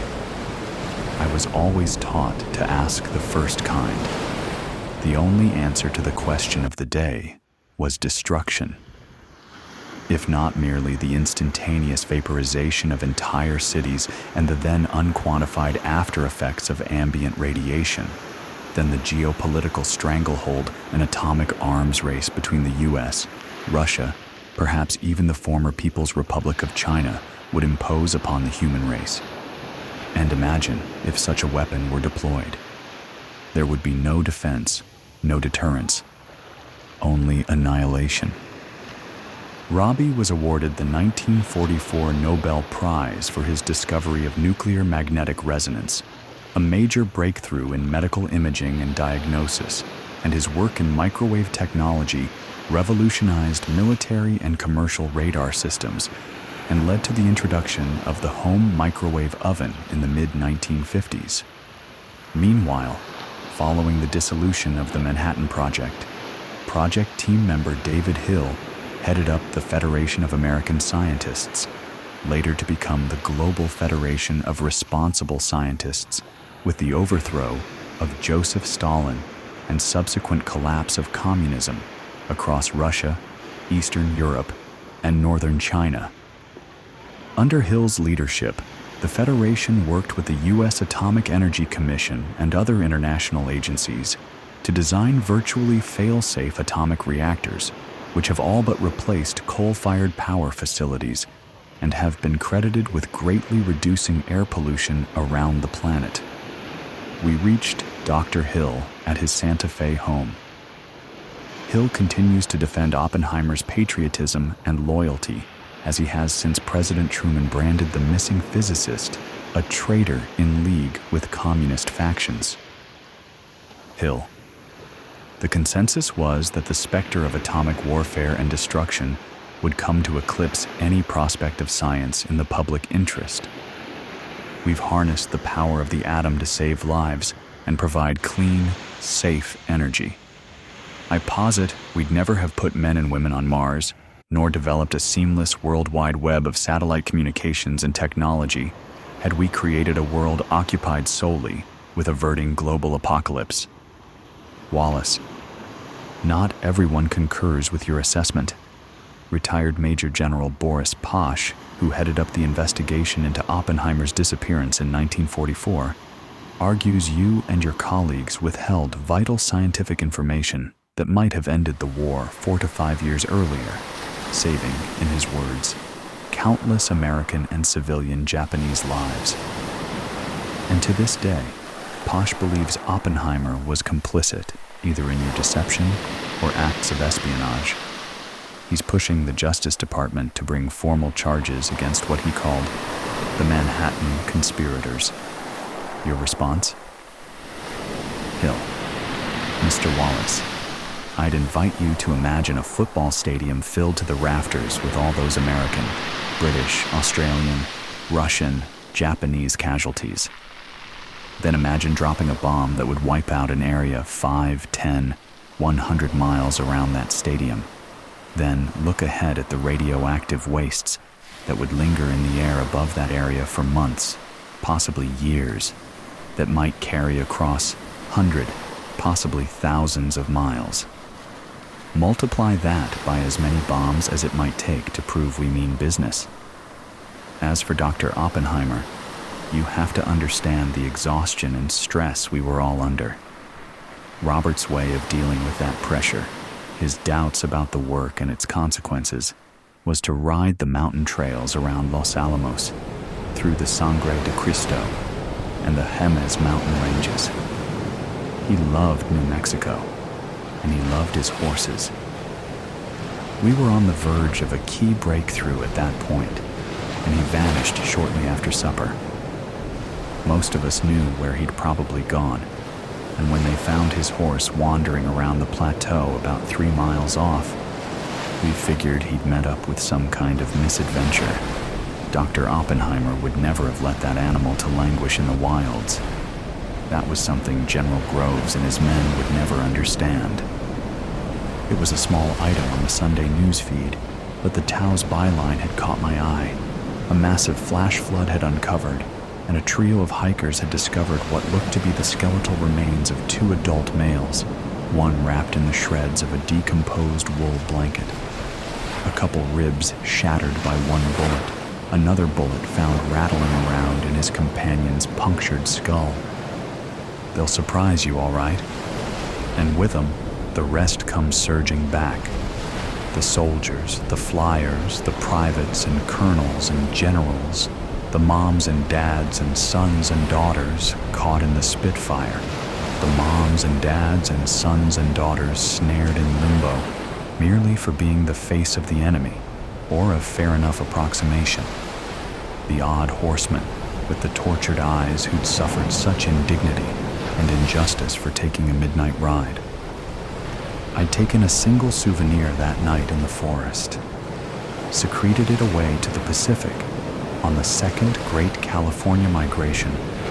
I was always taught to ask the first kind. The only answer to the question of the day was destruction. If not merely the instantaneous vaporization of entire cities and the then unquantified after effects of ambient radiation, then the geopolitical stranglehold and atomic arms race between the US, Russia, perhaps even the former People's Republic of China would impose upon the human race. And imagine if such a weapon were deployed. There would be no defense, no deterrence, only annihilation. Rabi was awarded the 1944 Nobel Prize for his discovery of nuclear magnetic resonance, a major breakthrough in medical imaging and diagnosis, and his work in microwave technology revolutionized military and commercial radar systems and led to the introduction of the home microwave oven in the mid-1950s. Meanwhile, following the dissolution of the Manhattan Project, project team member David Hill headed up the Federation of American Scientists, later to become the Global Federation of Responsible Scientists, with the overthrow of Joseph Stalin and subsequent collapse of communism across Russia, Eastern Europe, and Northern China. Under Hill's leadership, the Federation worked with the U.S. Atomic Energy Commission and other international agencies to design virtually fail-safe atomic reactors, which have all but replaced coal-fired power facilities and have been credited with greatly reducing air pollution around the planet. We reached Dr. Hill at his Santa Fe home. Hill continues to defend Oppenheimer's patriotism and loyalty, as he has since President Truman branded the missing physicist a traitor in league with communist factions. Hill. The consensus was that the specter of atomic warfare and destruction would come to eclipse any prospect of science in the public interest. We've harnessed the power of the atom to save lives and provide clean, safe energy. I posit we'd never have put men and women on Mars, nor developed a seamless worldwide web of satellite communications and technology had we created a world occupied solely with averting global apocalypse. Wallace. Not everyone concurs with your assessment. Retired Major General Boris Posh, who headed up the investigation into Oppenheimer's disappearance in 1944, argues you and your colleagues withheld vital scientific information that might have ended the war 4 to 5 years earlier, saving, in his words, countless American and civilian Japanese lives. And to this day, Posh believes Oppenheimer was complicit either in your deception or acts of espionage. He's pushing the Justice Department to bring formal charges against what he called the Manhattan conspirators. Your response? Hill. Mr. Wallace, I'd invite you to imagine a football stadium filled to the rafters with all those American, British, Australian, Russian, Japanese casualties. Then imagine dropping a bomb that would wipe out an area 5, 10, 100 miles around that stadium. Then look ahead at the radioactive wastes that would linger in the air above that area for months, possibly years, that might carry across 100, possibly thousands of miles. Multiply that by as many bombs as it might take to prove we mean business. As for Dr. Oppenheimer, you have to understand the exhaustion and stress we were all under. Robert's way of dealing with that pressure, his doubts about the work and its consequences, was to ride the mountain trails around Los Alamos, through the Sangre de Cristo and the Jemez mountain ranges. He loved New Mexico, and he loved his horses. We were on the verge of a key breakthrough at that point, and he vanished shortly after supper. Most of us knew where he'd probably gone, and when they found his horse wandering around the plateau about 3 miles off, we figured he'd met up with some kind of misadventure. Dr. Oppenheimer would never have let that animal to languish in the wilds. That was something General Groves and his men would never understand. It was a small item on the Sunday news feed, but the Tau's byline had caught my eye. A massive flash flood had uncovered, and a trio of hikers had discovered what looked to be the skeletal remains of 2 adult males, one wrapped in the shreds of a decomposed wool blanket. A couple ribs shattered by one bullet, another bullet found rattling around in his companion's punctured skull. They'll surprise you, all right. And with them, the rest comes surging back. The soldiers, the flyers, the privates and colonels and generals, the moms and dads and sons and daughters caught in the spitfire, the moms and dads and sons and daughters snared in limbo, merely for being the face of the enemy, or a fair enough approximation. The odd horseman with the tortured eyes who'd suffered such indignity and injustice for taking a midnight ride. I'd taken a single souvenir that night in the forest, secreted it away to the Pacific on the second great California migration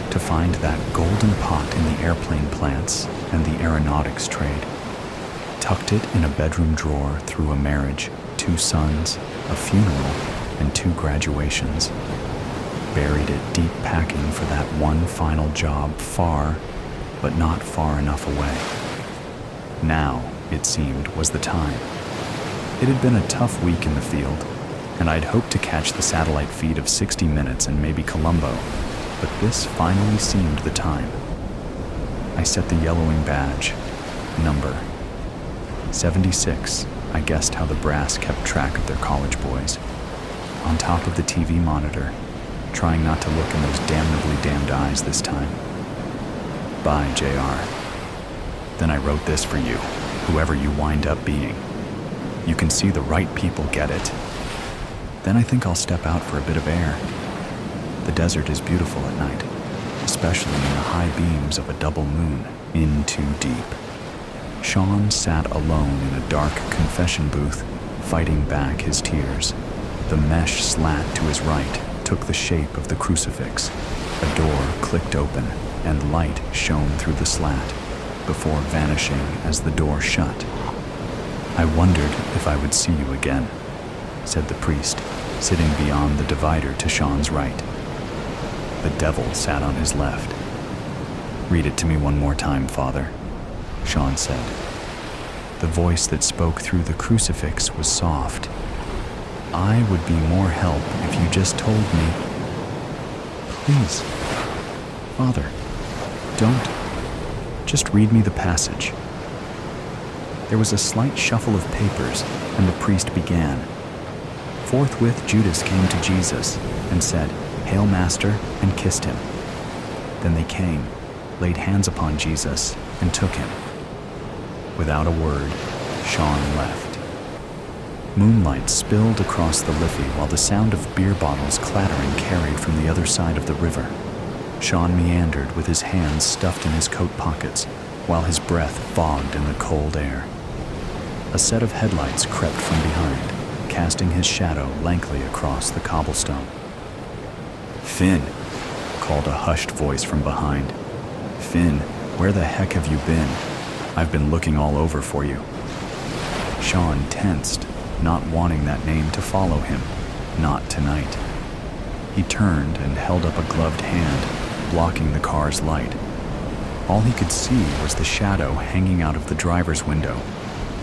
to find that golden pot in the airplane plants and the aeronautics trade. Tucked it in a bedroom drawer through a marriage, 2 sons, a funeral, and 2 graduations. Buried it deep packing for that one final job far, but not far enough away. Now, it seemed, was the time. It had been a tough week in the field, and I'd hoped to catch the satellite feed of 60 Minutes and maybe Columbo, but this finally seemed the time. I set the yellowing badge, number 76, I guessed how the brass kept track of their college boys, on top of the TV monitor, trying not to look in those damnably damned eyes this time. Bye, JR. Then I wrote this for you, whoever you wind up being. You can see the right people get it. Then I think I'll step out for a bit of air. The desert is beautiful at night, especially in the high beams of a double moon, in too deep. Sean sat alone in a dark confession booth, fighting back his tears. The mesh slat to his right took the shape of the crucifix. A door clicked open, and light shone through the slat, before vanishing as the door shut. I wondered if I would see you again, said the priest, sitting beyond the divider to Sean's right. The devil sat on his left. Read it to me one more time, Father, Sean said. The voice that spoke through the crucifix was soft. I would be more help if you just told me. Please, Father, don't. Just read me the passage. There was a slight shuffle of papers, and the priest began. Forthwith Judas came to Jesus and said, "Hail, Master," and kissed him. Then they came, laid hands upon Jesus, and took him. Without a word, Sean left. Moonlight spilled across the Liffey while the sound of beer bottles clattering carried from the other side of the river. Sean meandered with his hands stuffed in his coat pockets, while his breath fogged in the cold air. A set of headlights crept from behind, casting his shadow lankly across the cobblestone. "Finn," called a hushed voice from behind. "Finn, where the heck have you been? I've been looking all over for you." Sean tensed, not wanting that name to follow him. Not tonight. He turned and held up a gloved hand, blocking the car's light. All he could see was the shadow hanging out of the driver's window,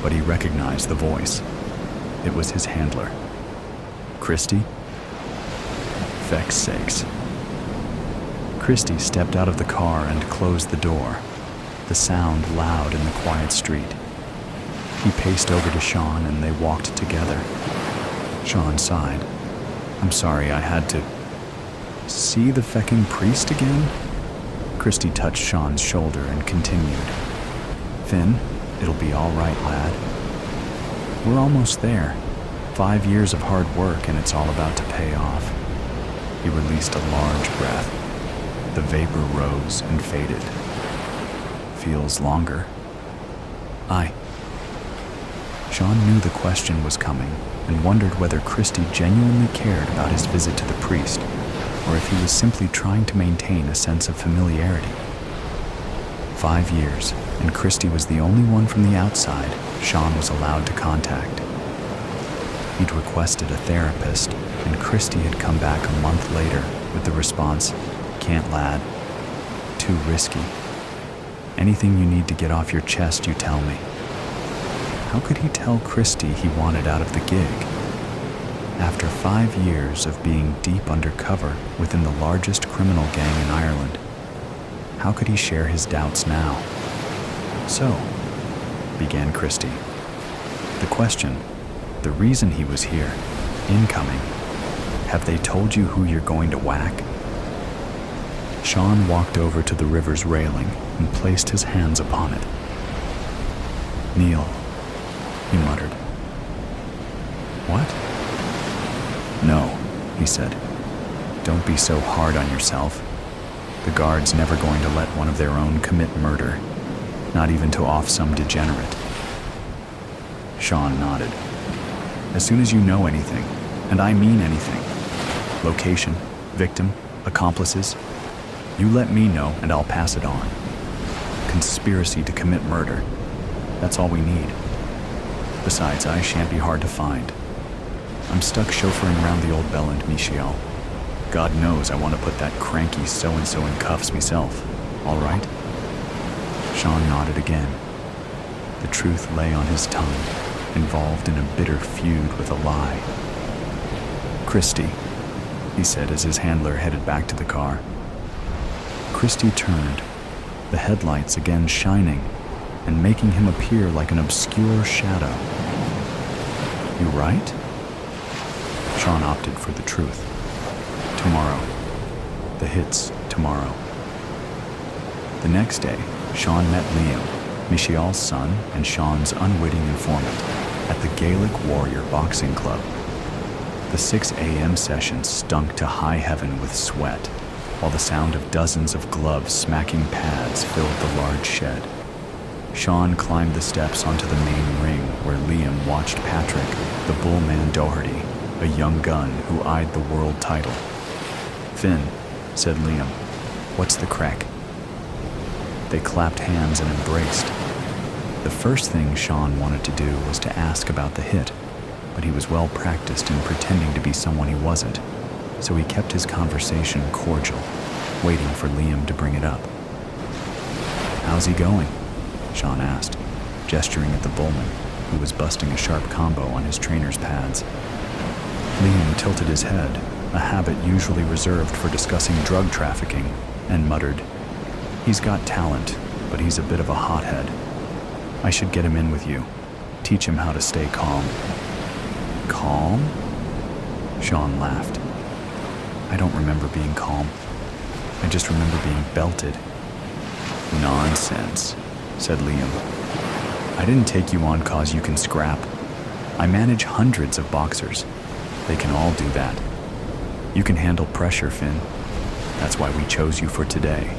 but he recognized the voice. It was his handler. "Christy?" Feck's sakes. Christy stepped out of the car and closed the door, the sound loud in the quiet street. He paced over to Sean and they walked together. Sean sighed. "I'm sorry, I had to..." "See the fecking priest again?" Christy touched Sean's shoulder and continued. "Finn, it'll be all right, lad. We're almost there. 5 years of hard work and it's all about to pay off." He released a large breath. The vapor rose and faded. "Feels longer." "Aye." Sean knew the question was coming and wondered whether Christy genuinely cared about his visit to the priest, or if he was simply trying to maintain a sense of familiarity. 5 years, and Christy was the only one from the outside Sean was allowed to contact. He'd requested a therapist, and Christy had come back a month later with the response, "Can't, lad. Too risky." Anything you need to get off your chest, you tell me. How could he tell Christie he wanted out of the gig? After 5 years of being deep undercover within the largest criminal gang in Ireland, how could he share his doubts now? So, began Christie. The question, the reason he was here, incoming, have they told you who you're going to whack? Sean walked over to the river's railing and placed his hands upon it. Neil, he muttered. What? No, he said. Don't be so hard on yourself. The guard's never going to let one of their own commit murder, not even to off some degenerate. Sean nodded. As soon as you know anything, and I mean anything, location, victim, accomplices, you let me know and I'll pass it on. Conspiracy to commit murder. That's all we need. Besides, I shan't be hard to find. I'm stuck chauffeuring around the old Bell and Michiel. God knows I want to put that cranky so-and-so in cuffs myself. All right? Sean nodded again. The truth lay on his tongue, involved in a bitter feud with a lie. Christie, he said as his handler headed back to the car. Christie turned, the headlights again shining and making him appear like an obscure shadow. You right? Sean opted for the truth. Tomorrow. The hit's tomorrow. The next day, Sean met Liam, Michiel's son and Sean's unwitting informant, at the Gaelic Warrior Boxing Club. The 6 a.m. session stunk to high heaven with sweat, while the sound of dozens of gloves smacking pads filled the large shed. Sean climbed the steps onto the main ring where Liam watched Patrick, the bullman Doherty, a young gun who eyed the world title. Finn, said Liam, what's the crack? They clapped hands and embraced. The first thing Sean wanted to do was to ask about the hit, but he was well practiced in pretending to be someone he wasn't, so he kept his conversation cordial, waiting for Liam to bring it up. How's he going? Sean asked, gesturing at the bullman, who was busting a sharp combo on his trainer's pads. Liam tilted his head, a habit usually reserved for discussing drug trafficking, and muttered, He's got talent, but he's a bit of a hothead. I should get him in with you, teach him how to stay calm. Calm? Sean laughed. I don't remember being calm. I just remember being belted. Nonsense, said Liam. I didn't take you on 'cause you can scrap. I manage hundreds of boxers. They can all do that. You can handle pressure, Finn. That's why we chose you for today.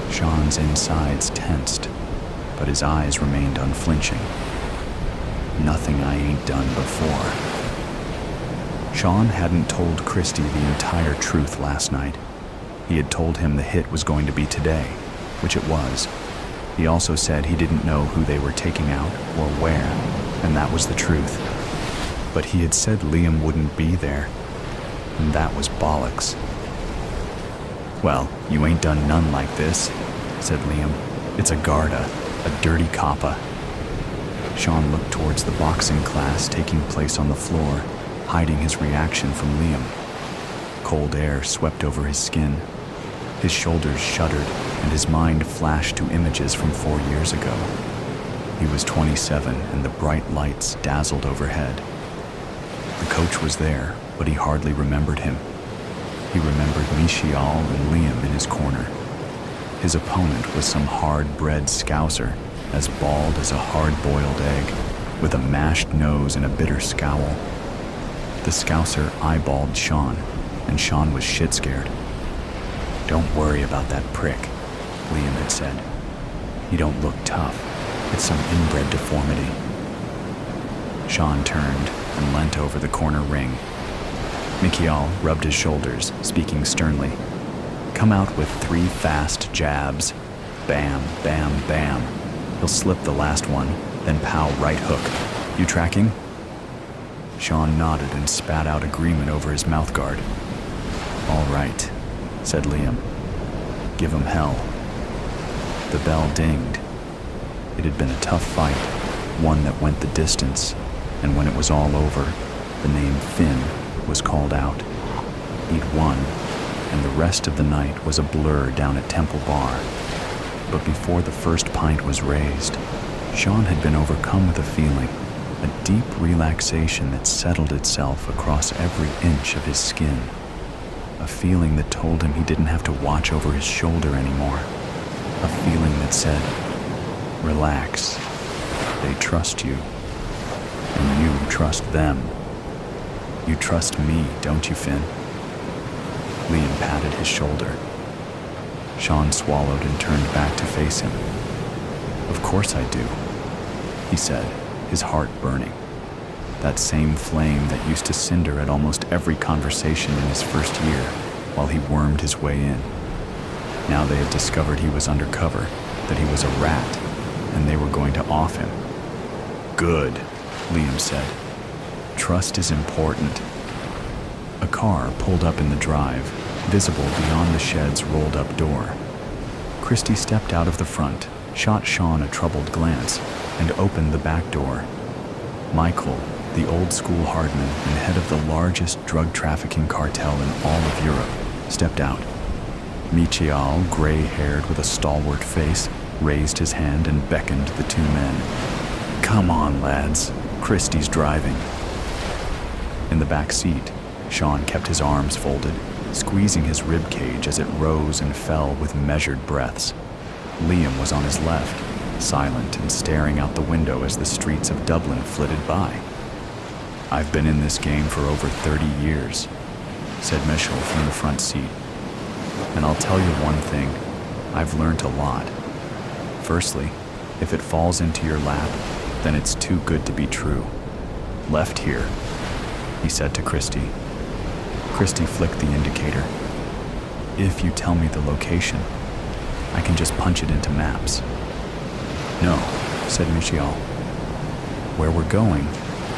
Sean's insides tensed, but his eyes remained unflinching. Nothing I ain't done before. Sean hadn't told Christie the entire truth last night. He had told him the hit was going to be today, which it was. He also said he didn't know who they were taking out or where, and that was the truth. But he had said Liam wouldn't be there, and that was bollocks. Well, you ain't done none like this, said Liam. It's a Garda, a dirty coppa. Sean looked towards the boxing class taking place on the floor, hiding his reaction from Liam. Cold air swept over his skin. His shoulders shuddered, and his mind flashed to images from 4 years ago. He was 27, and the bright lights dazzled overhead. The coach was there, but he hardly remembered him. He remembered Michiel and Liam in his corner. His opponent was some hard-bred scouser, as bald as a hard-boiled egg, with a mashed nose and a bitter scowl. The scouser eyeballed Sean, and Sean was shit-scared. Don't worry about that prick, Liam had said. He don't look tough. It's some inbred deformity. Sean turned and leant over the corner ring. Michiel rubbed his shoulders, speaking sternly. Come out with 3 fast jabs. Bam, bam, bam. He'll slip the last one, then pow right hook. You tracking? Sean nodded and spat out agreement over his mouthguard. All right, said Liam. Give him hell. The bell dinged. It had been a tough fight, one that went the distance, and when it was all over, the name Finn was called out. He'd won, and the rest of the night was a blur down at Temple Bar. But before the first pint was raised, Sean had been overcome with a feeling, a deep relaxation that settled itself across every inch of his skin. A feeling that told him he didn't have to watch over his shoulder anymore. A feeling that said, relax, they trust you, and you trust them. You trust me, don't you, Finn? Liam patted his shoulder. Sean swallowed and turned back to face him. Of course I do, he said, his heart burning. That same flame that used to cinder at almost every conversation in his first year while he wormed his way in. Now they had discovered he was undercover, that he was a rat, and they were going to off him. Good, Liam said. Trust is important. A car pulled up in the drive, visible beyond the shed's rolled-up door. Christy stepped out of the front, shot Sean a troubled glance, and opened the back door. Michael, the old-school hardman and head of the largest drug trafficking cartel in all of Europe, stepped out. Michial, gray-haired with a stalwart face, raised his hand and beckoned the two men. Come on, lads. Christy's driving. In the back seat, Sean kept his arms folded, squeezing his rib cage as it rose and fell with measured breaths. Liam was on his left, silent and staring out the window as the streets of Dublin flitted by. I've been in this game for over 30 years, said Mitchell from the front seat. And I'll tell you one thing, I've learned a lot. Firstly, if it falls into your lap, then it's too good to be true. Left here, he said to Christy. Christy flicked the indicator. If you tell me the location, I can just punch it into maps. No, said Michial. Where we're going,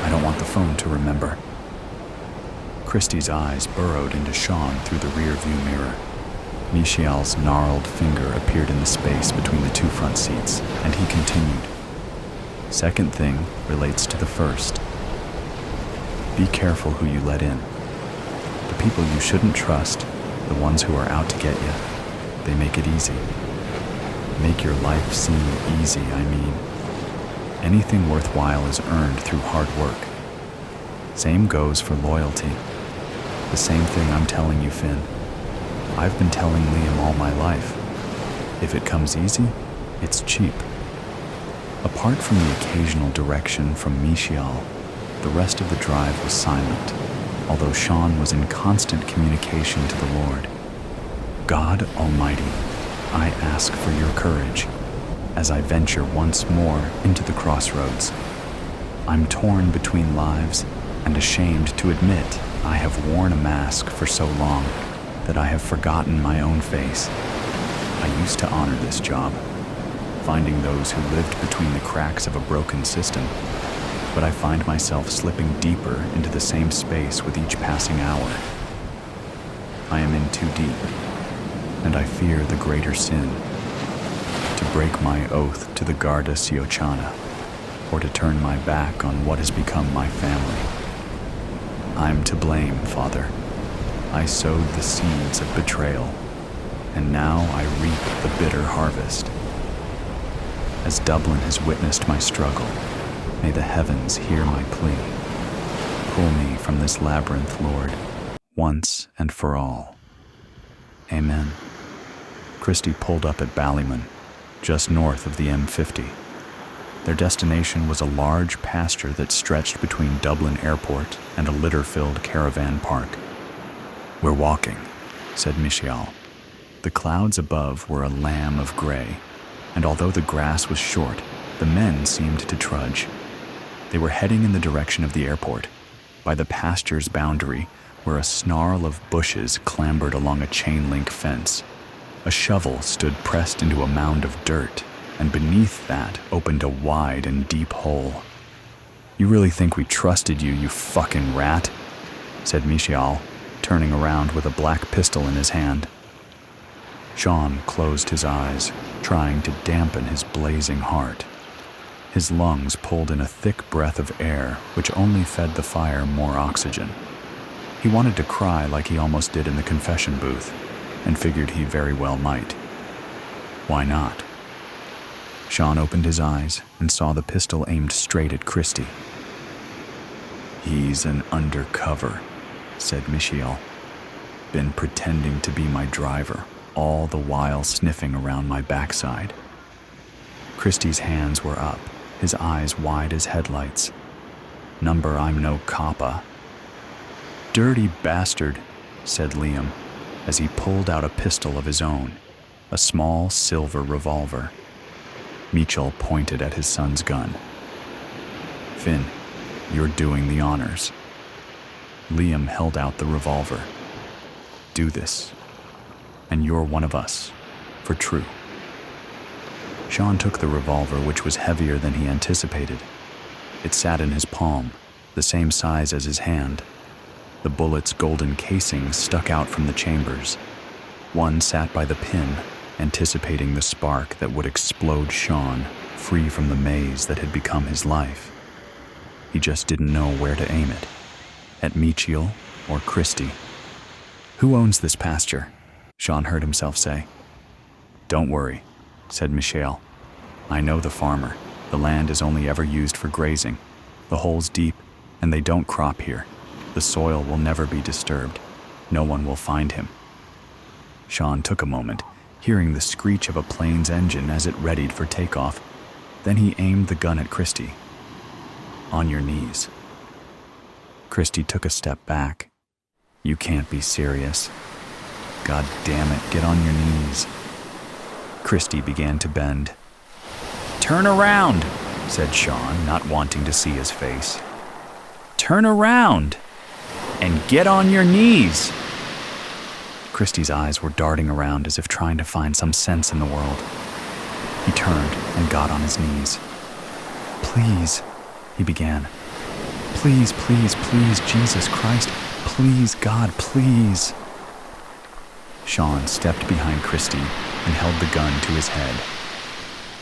I don't want the phone to remember. Christy's eyes burrowed into Sean through the rear-view mirror. Michial's gnarled finger appeared in the space between the two front seats, and he continued. Second thing relates to the first. Be careful who you let in. The people you shouldn't trust, the ones who are out to get you, they make it easy. Make your life seem easy, I mean. Anything worthwhile is earned through hard work. Same goes for loyalty. The same thing I'm telling you, Finn. I've been telling Liam all my life. If it comes easy, it's cheap. Apart from the occasional direction from Michial, the rest of the drive was silent, although Sean was in constant communication to the Lord. God Almighty, I ask for your courage as I venture once more into the crossroads. I'm torn between lives and ashamed to admit I have worn a mask for so long that I have forgotten my own face. I used to honor this job, finding those who lived between the cracks of a broken system, but I find myself slipping deeper into the same space with each passing hour. I am in too deep, and I fear the greater sin, to break my oath to the Garda Síochána, or to turn my back on what has become my family. I'm to blame, Father. I sowed the seeds of betrayal, and now I reap the bitter harvest. As Dublin has witnessed my struggle, may the heavens hear my plea. Pull me from this labyrinth, Lord, once and for all. Amen. Christy pulled up at Ballymun, just north of the M50. Their destination was a large pasture that stretched between Dublin Airport and a litter-filled caravan park. We're walking, said Michial. The clouds above were a lamb of gray, and although the grass was short, the men seemed to trudge. They were heading in the direction of the airport, by the pasture's boundary, where a snarl of bushes clambered along a chain-link fence. A shovel stood pressed into a mound of dirt, and beneath that opened a wide and deep hole. You really think we trusted you, you fucking rat? Said Michial, turning around with a black pistol in his hand. Sean closed his eyes, trying to dampen his blazing heart. His lungs pulled in a thick breath of air which only fed the fire more oxygen. He wanted to cry like he almost did in the confession booth, and figured he very well might. Why not? Sean opened his eyes and saw the pistol aimed straight at Christie. "He's an undercover," said Michiel. "Been pretending to be my driver, all the while sniffing around my backside." Christie's hands were up, his eyes wide as headlights. "Number I'm no coppa." "Dirty bastard," said Liam, as he pulled out a pistol of his own, a small silver revolver. Mitchell pointed at his son's gun. "Finn, you're doing the honors." Liam held out the revolver. "Do this, and you're one of us, for true." Sean took the revolver, which was heavier than he anticipated. It sat in his palm, the same size as his hand. The bullet's golden casing stuck out from the chambers. One sat by the pin, anticipating the spark that would explode Sean, free from the maze that had become his life. He just didn't know where to aim it, at Michiel or Christie. "Who owns this pasture?" Sean heard himself say. "Don't worry," said Michiel. "I know the farmer. The land is only ever used for grazing. The hole's deep, and they don't crop here. The soil will never be disturbed. No one will find him." Sean took a moment, hearing the screech of a plane's engine as it readied for takeoff. Then he aimed the gun at Christie. "On your knees." Christie took a step back. "You can't be serious." "God damn it, get on your knees." Christie began to bend. "Turn around," said Sean, not wanting to see his face. "Turn around and get on your knees." Christie's eyes were darting around as if trying to find some sense in the world. He turned and got on his knees. "Please," he began. "Please, please, please, Jesus Christ. Please, God, please." Sean stepped behind Christie and held the gun to his head.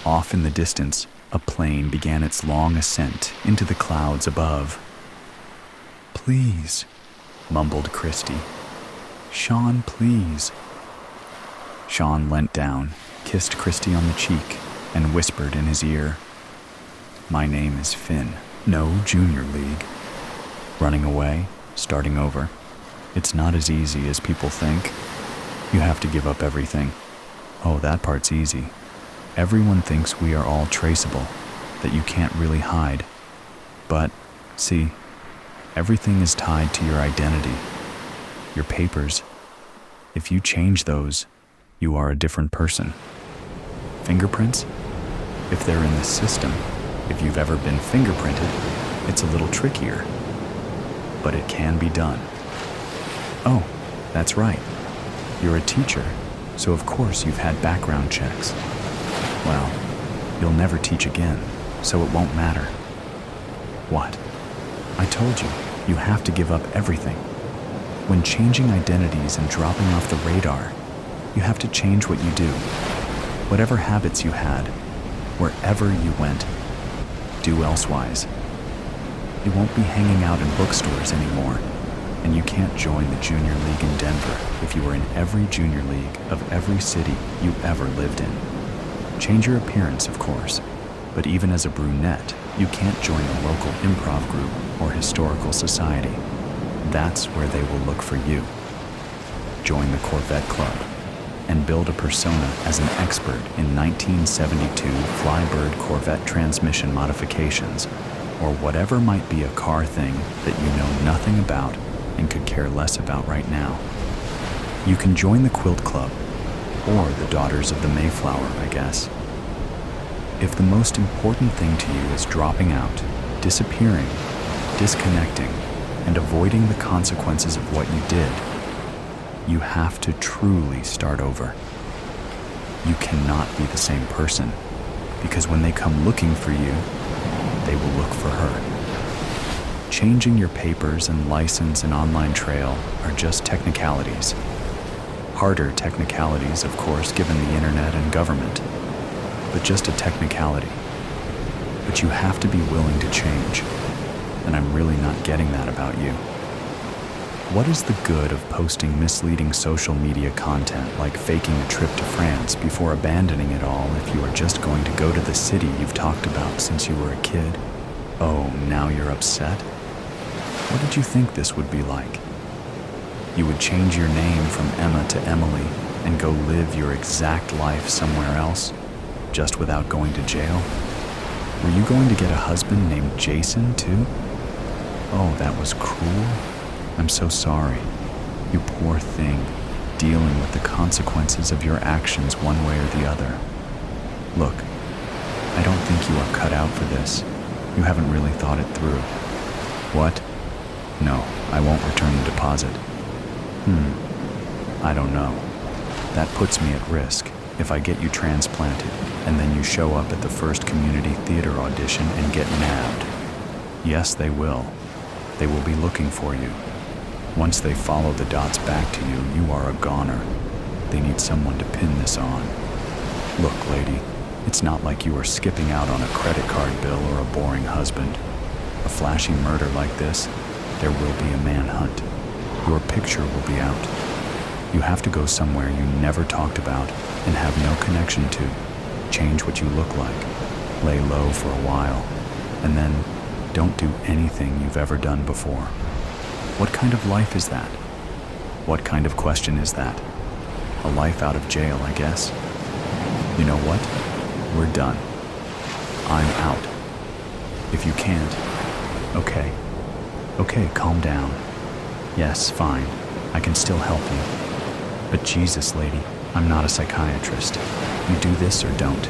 Off in the distance, a plane began its long ascent into the clouds above. "Please," mumbled Christie. "Sean, please." Sean leant down, kissed Christie on the cheek, and whispered in his ear, "My name is Finn. No junior league." Running away, starting over. It's not as easy as people think. You have to give up everything. Oh, that part's easy. Everyone thinks we are all traceable, that you can't really hide. But, see, everything is tied to your identity. Your papers. If you change those, you are a different person. Fingerprints? If they're in the system, if you've ever been fingerprinted, it's a little trickier. But it can be done. Oh, that's right. You're a teacher, so of course you've had background checks. Well, you'll never teach again, so it won't matter. What? I told you, you have to give up everything. When changing identities and dropping off the radar, you have to change what you do. Whatever habits you had, wherever you went, do elsewise. You won't be hanging out in bookstores anymore, and you can't join the junior league in Denver if you were in every junior league of every city you ever lived in. Change your appearance, of course, but even as a brunette, you can't join a local improv group or historical society. That's where they will look for you. Join the Corvette Club and build a persona as an expert in 1972 Flybird Corvette transmission modifications, or whatever might be a car thing that you know nothing about and could care less about right now. You can join the Quilt Club, or the Daughters of the Mayflower, I guess. If the most important thing to you is dropping out, disappearing, disconnecting, and avoiding the consequences of what you did, you have to truly start over. You cannot be the same person, because when they come looking for you, they will look for her. Changing your papers and license and online trail are just technicalities. Harder technicalities, of course, given the internet and government, but just a technicality. But you have to be willing to change, and I'm really not getting that about you. What is the good of posting misleading social media content like faking a trip to France before abandoning it all if you are just going to go to the city you've talked about since you were a kid? Oh, now you're upset? What did you think this would be like? You would change your name from Emma to Emily and go live your exact life somewhere else, just without going to jail? Were you going to get a husband named Jason, too? Oh, that was cruel. I'm so sorry. You poor thing, dealing with the consequences of your actions one way or the other. Look, I don't think you are cut out for this. You haven't really thought it through. What? No, I won't return the deposit. I don't know. That puts me at risk if I get you transplanted and then you show up at the first community theater audition and get nabbed. Yes, they will. They will be looking for you. Once they follow the dots back to you, you are a goner. They need someone to pin this on. Look, lady, it's not like you are skipping out on a credit card bill or a boring husband. A flashy murder like this, there will be a manhunt. Your picture will be out. You have to go somewhere you never talked about and have no connection to. Change what you look like. Lay low for a while. And then don't do anything you've ever done before. What kind of life is that? What kind of question is that? A life out of jail, I guess. You know what? We're done. I'm out. If you can't, okay. Okay, calm down. Yes, fine. I can still help you. But Jesus, lady, I'm not a psychiatrist. You do this or don't.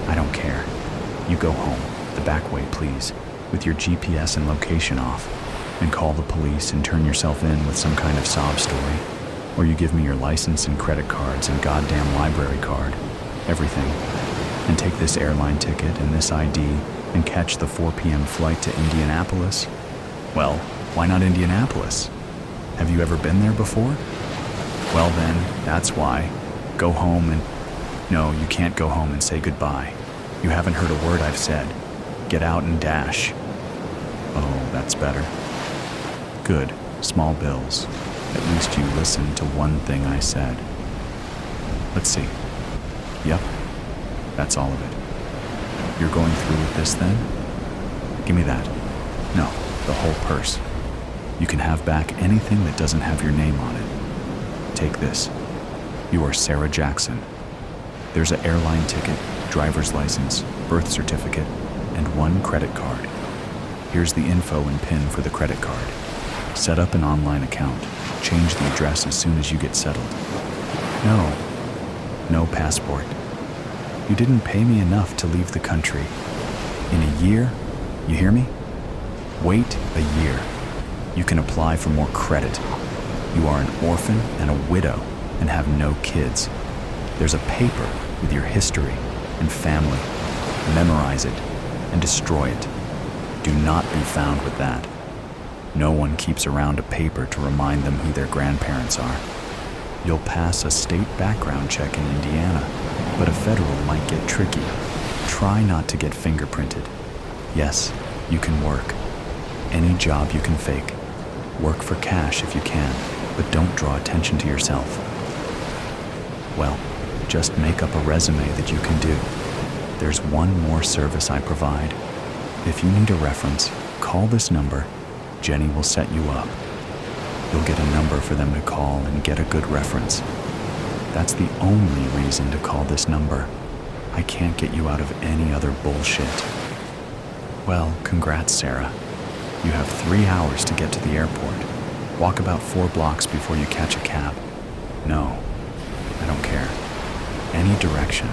I don't care. You go home, the back way, please, with your GPS and location off, and call the police and turn yourself in with some kind of sob story. Or you give me your license and credit cards and goddamn library card. Everything. And take this airline ticket and this ID and catch the 4 p.m. flight to Indianapolis. Well, why not Indianapolis? Have you ever been there before? Well then, that's why. Go home and... No, you can't go home and say goodbye. You haven't heard a word I've said. Get out and dash. Oh, that's better. Good. Small bills. At least you listened to one thing I said. Let's see. Yep. That's all of it. You're going through with this then? Give me that. No, the whole purse. You can have back anything that doesn't have your name on it. Take this. You are Sarah Jackson. There's an airline ticket, driver's license, birth certificate, and 1 credit card. Here's the info and PIN for the credit card. Set up an online account. Change the address as soon as you get settled. No passport. You didn't pay me enough to leave the country. In a year, you hear me? Wait a year. You can apply for more credit. You are an orphan and a widow and have no kids. There's a paper with your history and family. Memorize it and destroy it. Do not be found with that. No one keeps around a paper to remind them who their grandparents are. You'll pass a state background check in Indiana, but a federal might get tricky. Try not to get fingerprinted. Yes, you can work. Any job you can fake. Work for cash if you can, but don't draw attention to yourself. Well, just make up a resume that you can do. There's one more service I provide. If you need a reference, call this number. Jenny will set you up. You'll get a number for them to call and get a good reference. That's the only reason to call this number. I can't get you out of any other bullshit. Well, congrats, Sarah. You have 3 hours to get to the airport. Walk about 4 blocks before you catch a cab. No, I don't care. Any direction.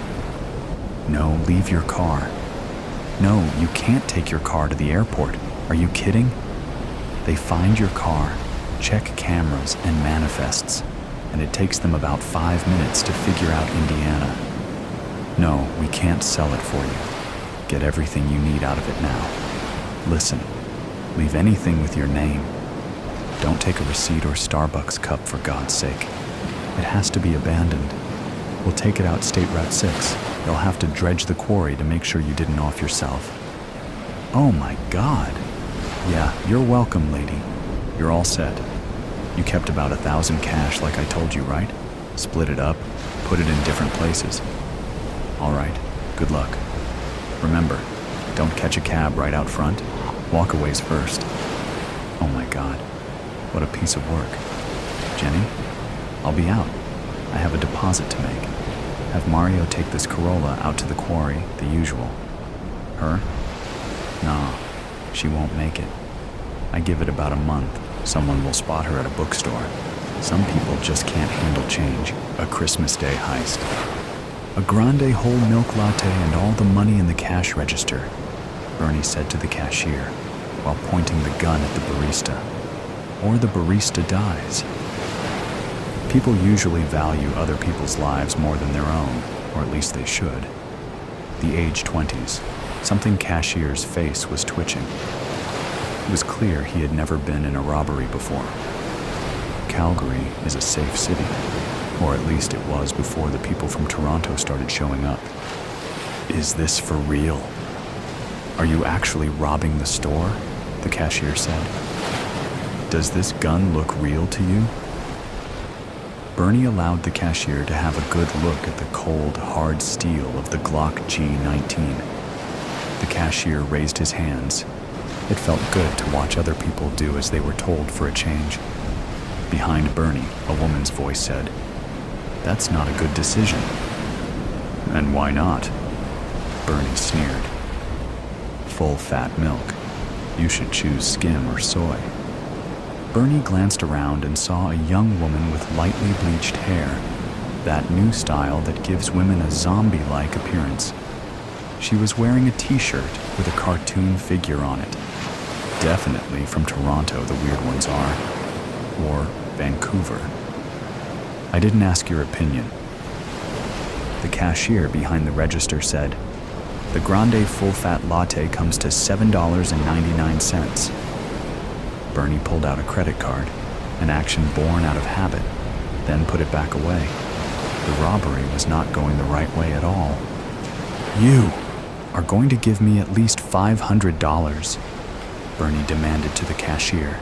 No, leave your car. No, you can't take your car to the airport. Are you kidding? They find your car, check cameras and manifests, and it takes them about 5 minutes to figure out Indiana. No, we can't sell it for you. Get everything you need out of it now. Listen, leave anything with your name. Don't take a receipt or Starbucks cup, for God's sake. It has to be abandoned. We'll take it out State Route 6. You'll have to dredge the quarry to make sure you didn't off yourself. Oh my God. Yeah, you're welcome, lady. You're all set. You kept about 1,000 cash like I told you, right? Split it up, put it in different places. All right, good luck. Remember, don't catch a cab right out front. Walkaways first. Oh my God, what a piece of work. Jenny, I'll be out. I have a deposit to make. Have Mario take this Corolla out to the quarry, the usual. Her? Nah, she won't make it. I give it about a month. Someone will spot her at a bookstore. Some people just can't handle change. A Christmas Day heist. A grande whole milk latte and all the money in the cash register, Bernie said to the cashier, while pointing the gun at the barista. Or the barista dies. People usually value other people's lives more than their own, or at least they should. The age 20s, something cashier's face was twitching. It was clear he had never been in a robbery before. Calgary is a safe city, or at least it was before the people from Toronto started showing up. Is this for real? Are you actually robbing the store? The cashier said. Does this gun look real to you? Bernie allowed the cashier to have a good look at the cold, hard steel of the Glock G19. The cashier raised his hands. It felt good to watch other people do as they were told for a change. Behind Bernie, a woman's voice said, "That's not a good decision." "And why not?" Bernie sneered. "Full fat milk. You should choose skim or soy." Bernie glanced around and saw a young woman with lightly bleached hair, that new style that gives women a zombie-like appearance. She was wearing a t-shirt with a cartoon figure on it. Definitely from Toronto, the weird ones are. Or Vancouver. "I didn't ask your opinion." The cashier behind the register said, "The grande full-fat latte comes to $7.99. Bernie pulled out a credit card, an action born out of habit, then put it back away. The robbery was not going the right way at all. "You are going to give me at least $500, Bernie demanded to the cashier.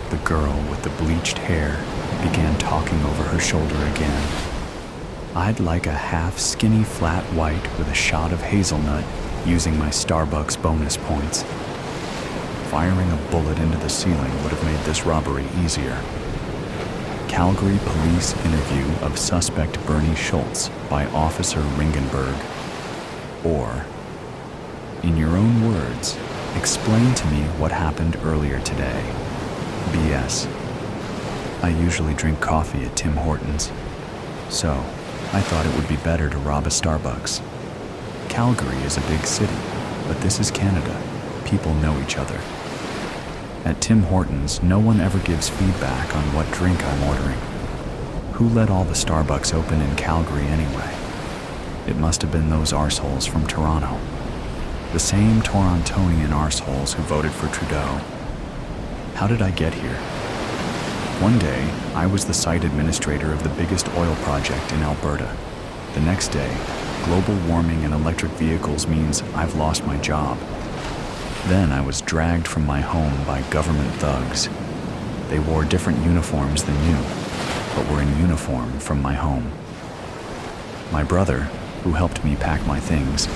The girl with the bleached hair began talking over her shoulder again. "I'd like a half skinny flat white with a shot of hazelnut using my Starbucks bonus points." Firing a bullet into the ceiling would have made this robbery easier. Calgary Police Interview of Suspect Bernie Schultz by Officer Ringenberg. Or, in your own words, explain to me what happened earlier today. BS. I usually drink coffee at Tim Hortons, so I thought it would be better to rob a Starbucks. Calgary is a big city, but this is Canada. People know each other. At Tim Hortons, no one ever gives feedback on what drink I'm ordering. Who let all the Starbucks open in Calgary anyway? It must have been those arseholes from Toronto. The same Torontonian arseholes who voted for Trudeau. How did I get here? One day, I was the site administrator of the biggest oil project in Alberta. The next day, global warming and electric vehicles means I've lost my job. Then I was dragged from my home by government thugs. They wore different uniforms than you, but were in uniform from my home. My brother, who helped me pack my things,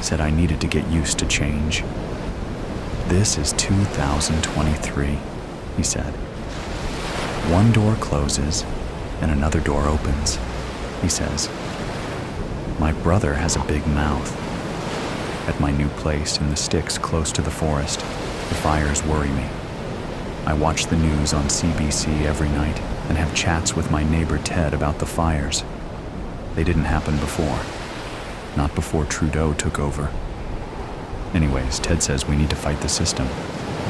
said I needed to get used to change. "This is 2023, he said. "One door closes and another door opens," he says. My brother has a big mouth. At my new place in the sticks close to the forest, the fires worry me. I watch the news on CBC every night and have chats with my neighbor Ted about the fires. They didn't happen before. Not before Trudeau took over. Anyways, Ted says we need to fight the system.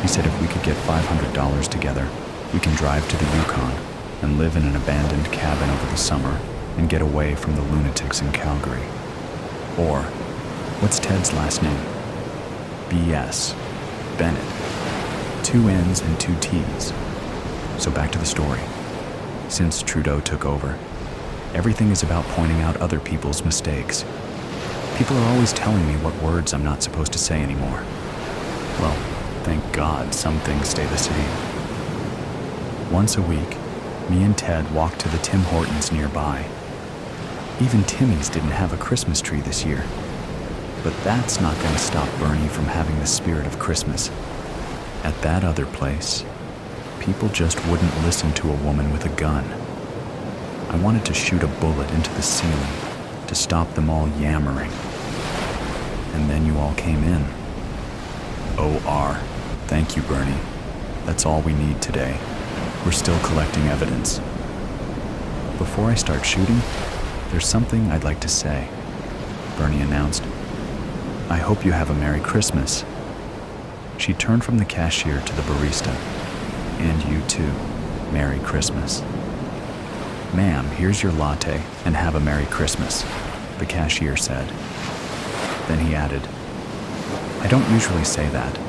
He said if we could get $500 together, we can drive to the Yukon and live in an abandoned cabin over the summer and get away from the lunatics in Calgary. Or, what's Ted's last name? B.S. Bennett. 2 N's and 2 T's. So back to the story. Since Trudeau took over, Everything is about pointing out other people's mistakes. People are always telling me what words I'm not supposed to say anymore. Well, thank God some things stay the same. Once a week, me and Ted walked to the Tim Hortons nearby. Even Timmy's didn't have a Christmas tree this year. But that's not going to stop Bernie from having the spirit of Christmas. At that other place, people just wouldn't listen to a woman with a gun. I wanted to shoot a bullet into the ceiling to stop them all yammering. And then you all came in. O.R. Thank you, Bernie. That's all we need today. We're still collecting evidence. Before I start shooting, there's something I'd like to say, Bernie announced. I hope you have a Merry Christmas. She turned from the cashier to the barista. And you too, Merry Christmas. Ma'am, here's your latte and have a Merry Christmas, the cashier said. Then he added, I don't usually say that,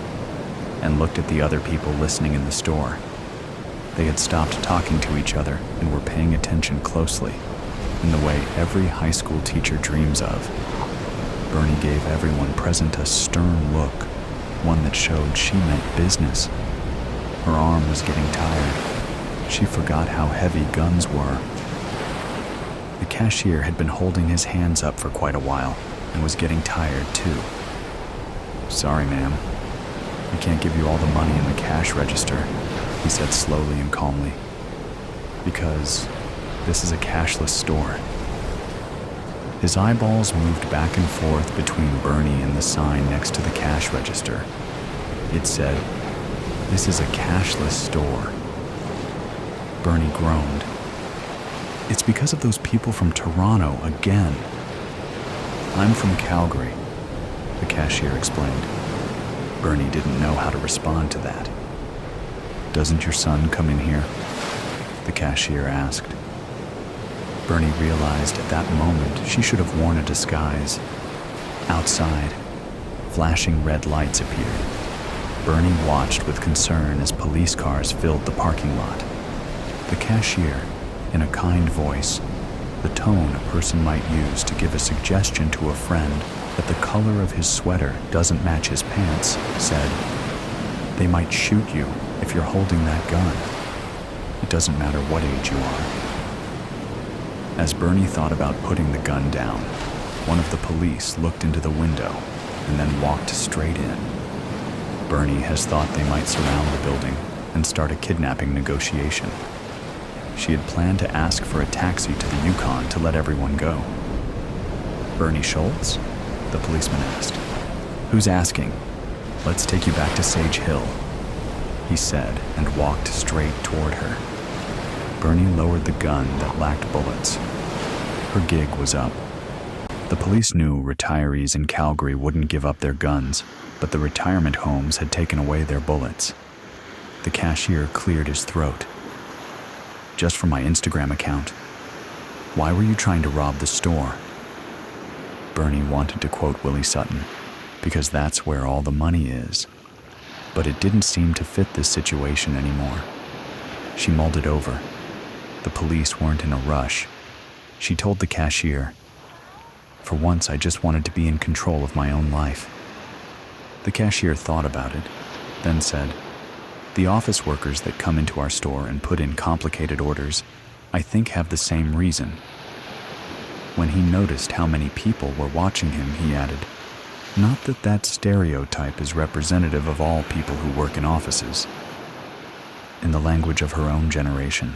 and looked at the other people listening in the store. They had stopped talking to each other and were paying attention closely, in the way every high school teacher dreams of. Bernie gave everyone present a stern look, one that showed she meant business. Her arm was getting tired. She forgot how heavy guns were. The cashier had been holding his hands up for quite a while and was getting tired too. Sorry, ma'am. I can't give you all the money in the cash register, he said slowly and calmly, because this is a cashless store. His eyeballs moved back and forth between Bernie and the sign next to the cash register. It said, This is a cashless store. Bernie groaned. It's because of those people from Toronto again. I'm from Calgary, the cashier explained. Bernie didn't know how to respond to that. Doesn't your son come in here? The cashier asked. Bernie realized at that moment she should have worn a disguise. Outside, flashing red lights appeared. Bernie watched with concern as police cars filled the parking lot. The cashier, in a kind voice, the tone a person might use to give a suggestion to a friend that the color of his sweater doesn't match his pants, said, They might shoot you if you're holding that gun. It doesn't matter what age you are. As Bernie thought about putting the gun down, one of the police looked into the window and then walked straight in. Bernie has thought they might surround the building and start a kidnapping negotiation. She had planned to ask for a taxi to the Yukon to let everyone go. Bernie Schultz? The policeman asked. Who's asking? Let's take you back to Sage Hill, he said, and walked straight toward her. Bernie lowered the gun that lacked bullets. Her gig was up. The police knew retirees in Calgary wouldn't give up their guns, but the retirement homes had taken away their bullets. The cashier cleared his throat. Just for my Instagram account. Why were you trying to rob the store? Bernie wanted to quote Willie Sutton, because that's where all the money is. But it didn't seem to fit this situation anymore. She mulled it over. The police weren't in a rush. She told the cashier, For once, I just wanted to be in control of my own life. The cashier thought about it, then said, The office workers that come into our store and put in complicated orders, I think have the same reason. When he noticed how many people were watching him, he added, Not that that stereotype is representative of all people who work in offices. In the language of her own generation,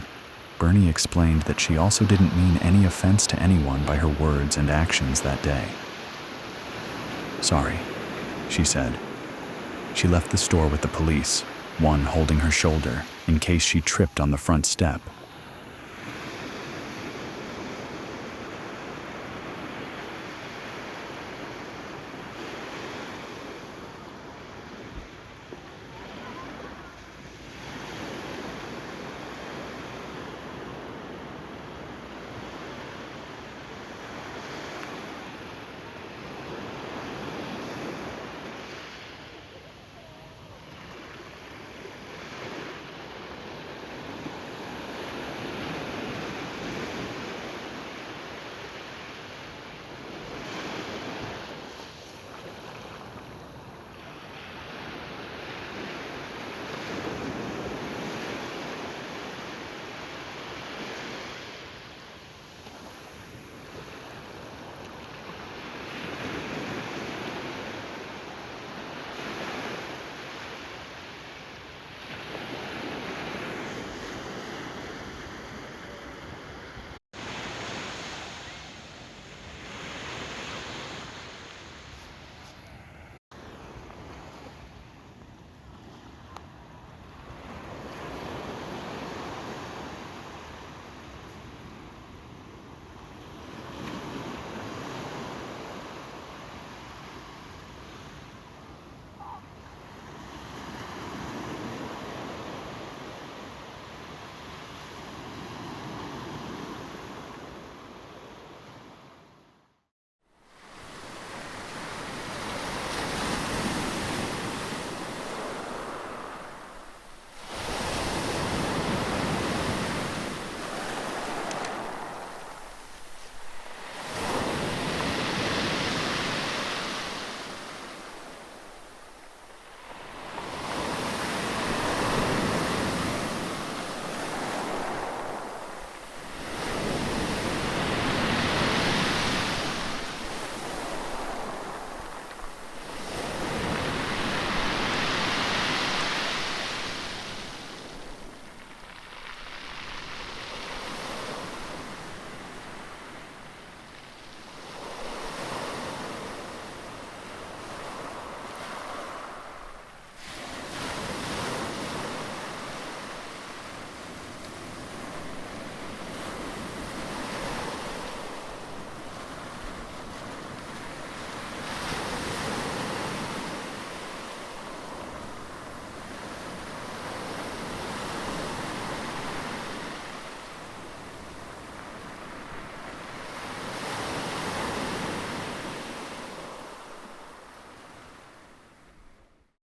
Bernie explained that she also didn't mean any offense to anyone by her words and actions that day. Sorry, she said. She left the store with the police, one holding her shoulder in case she tripped on the front step.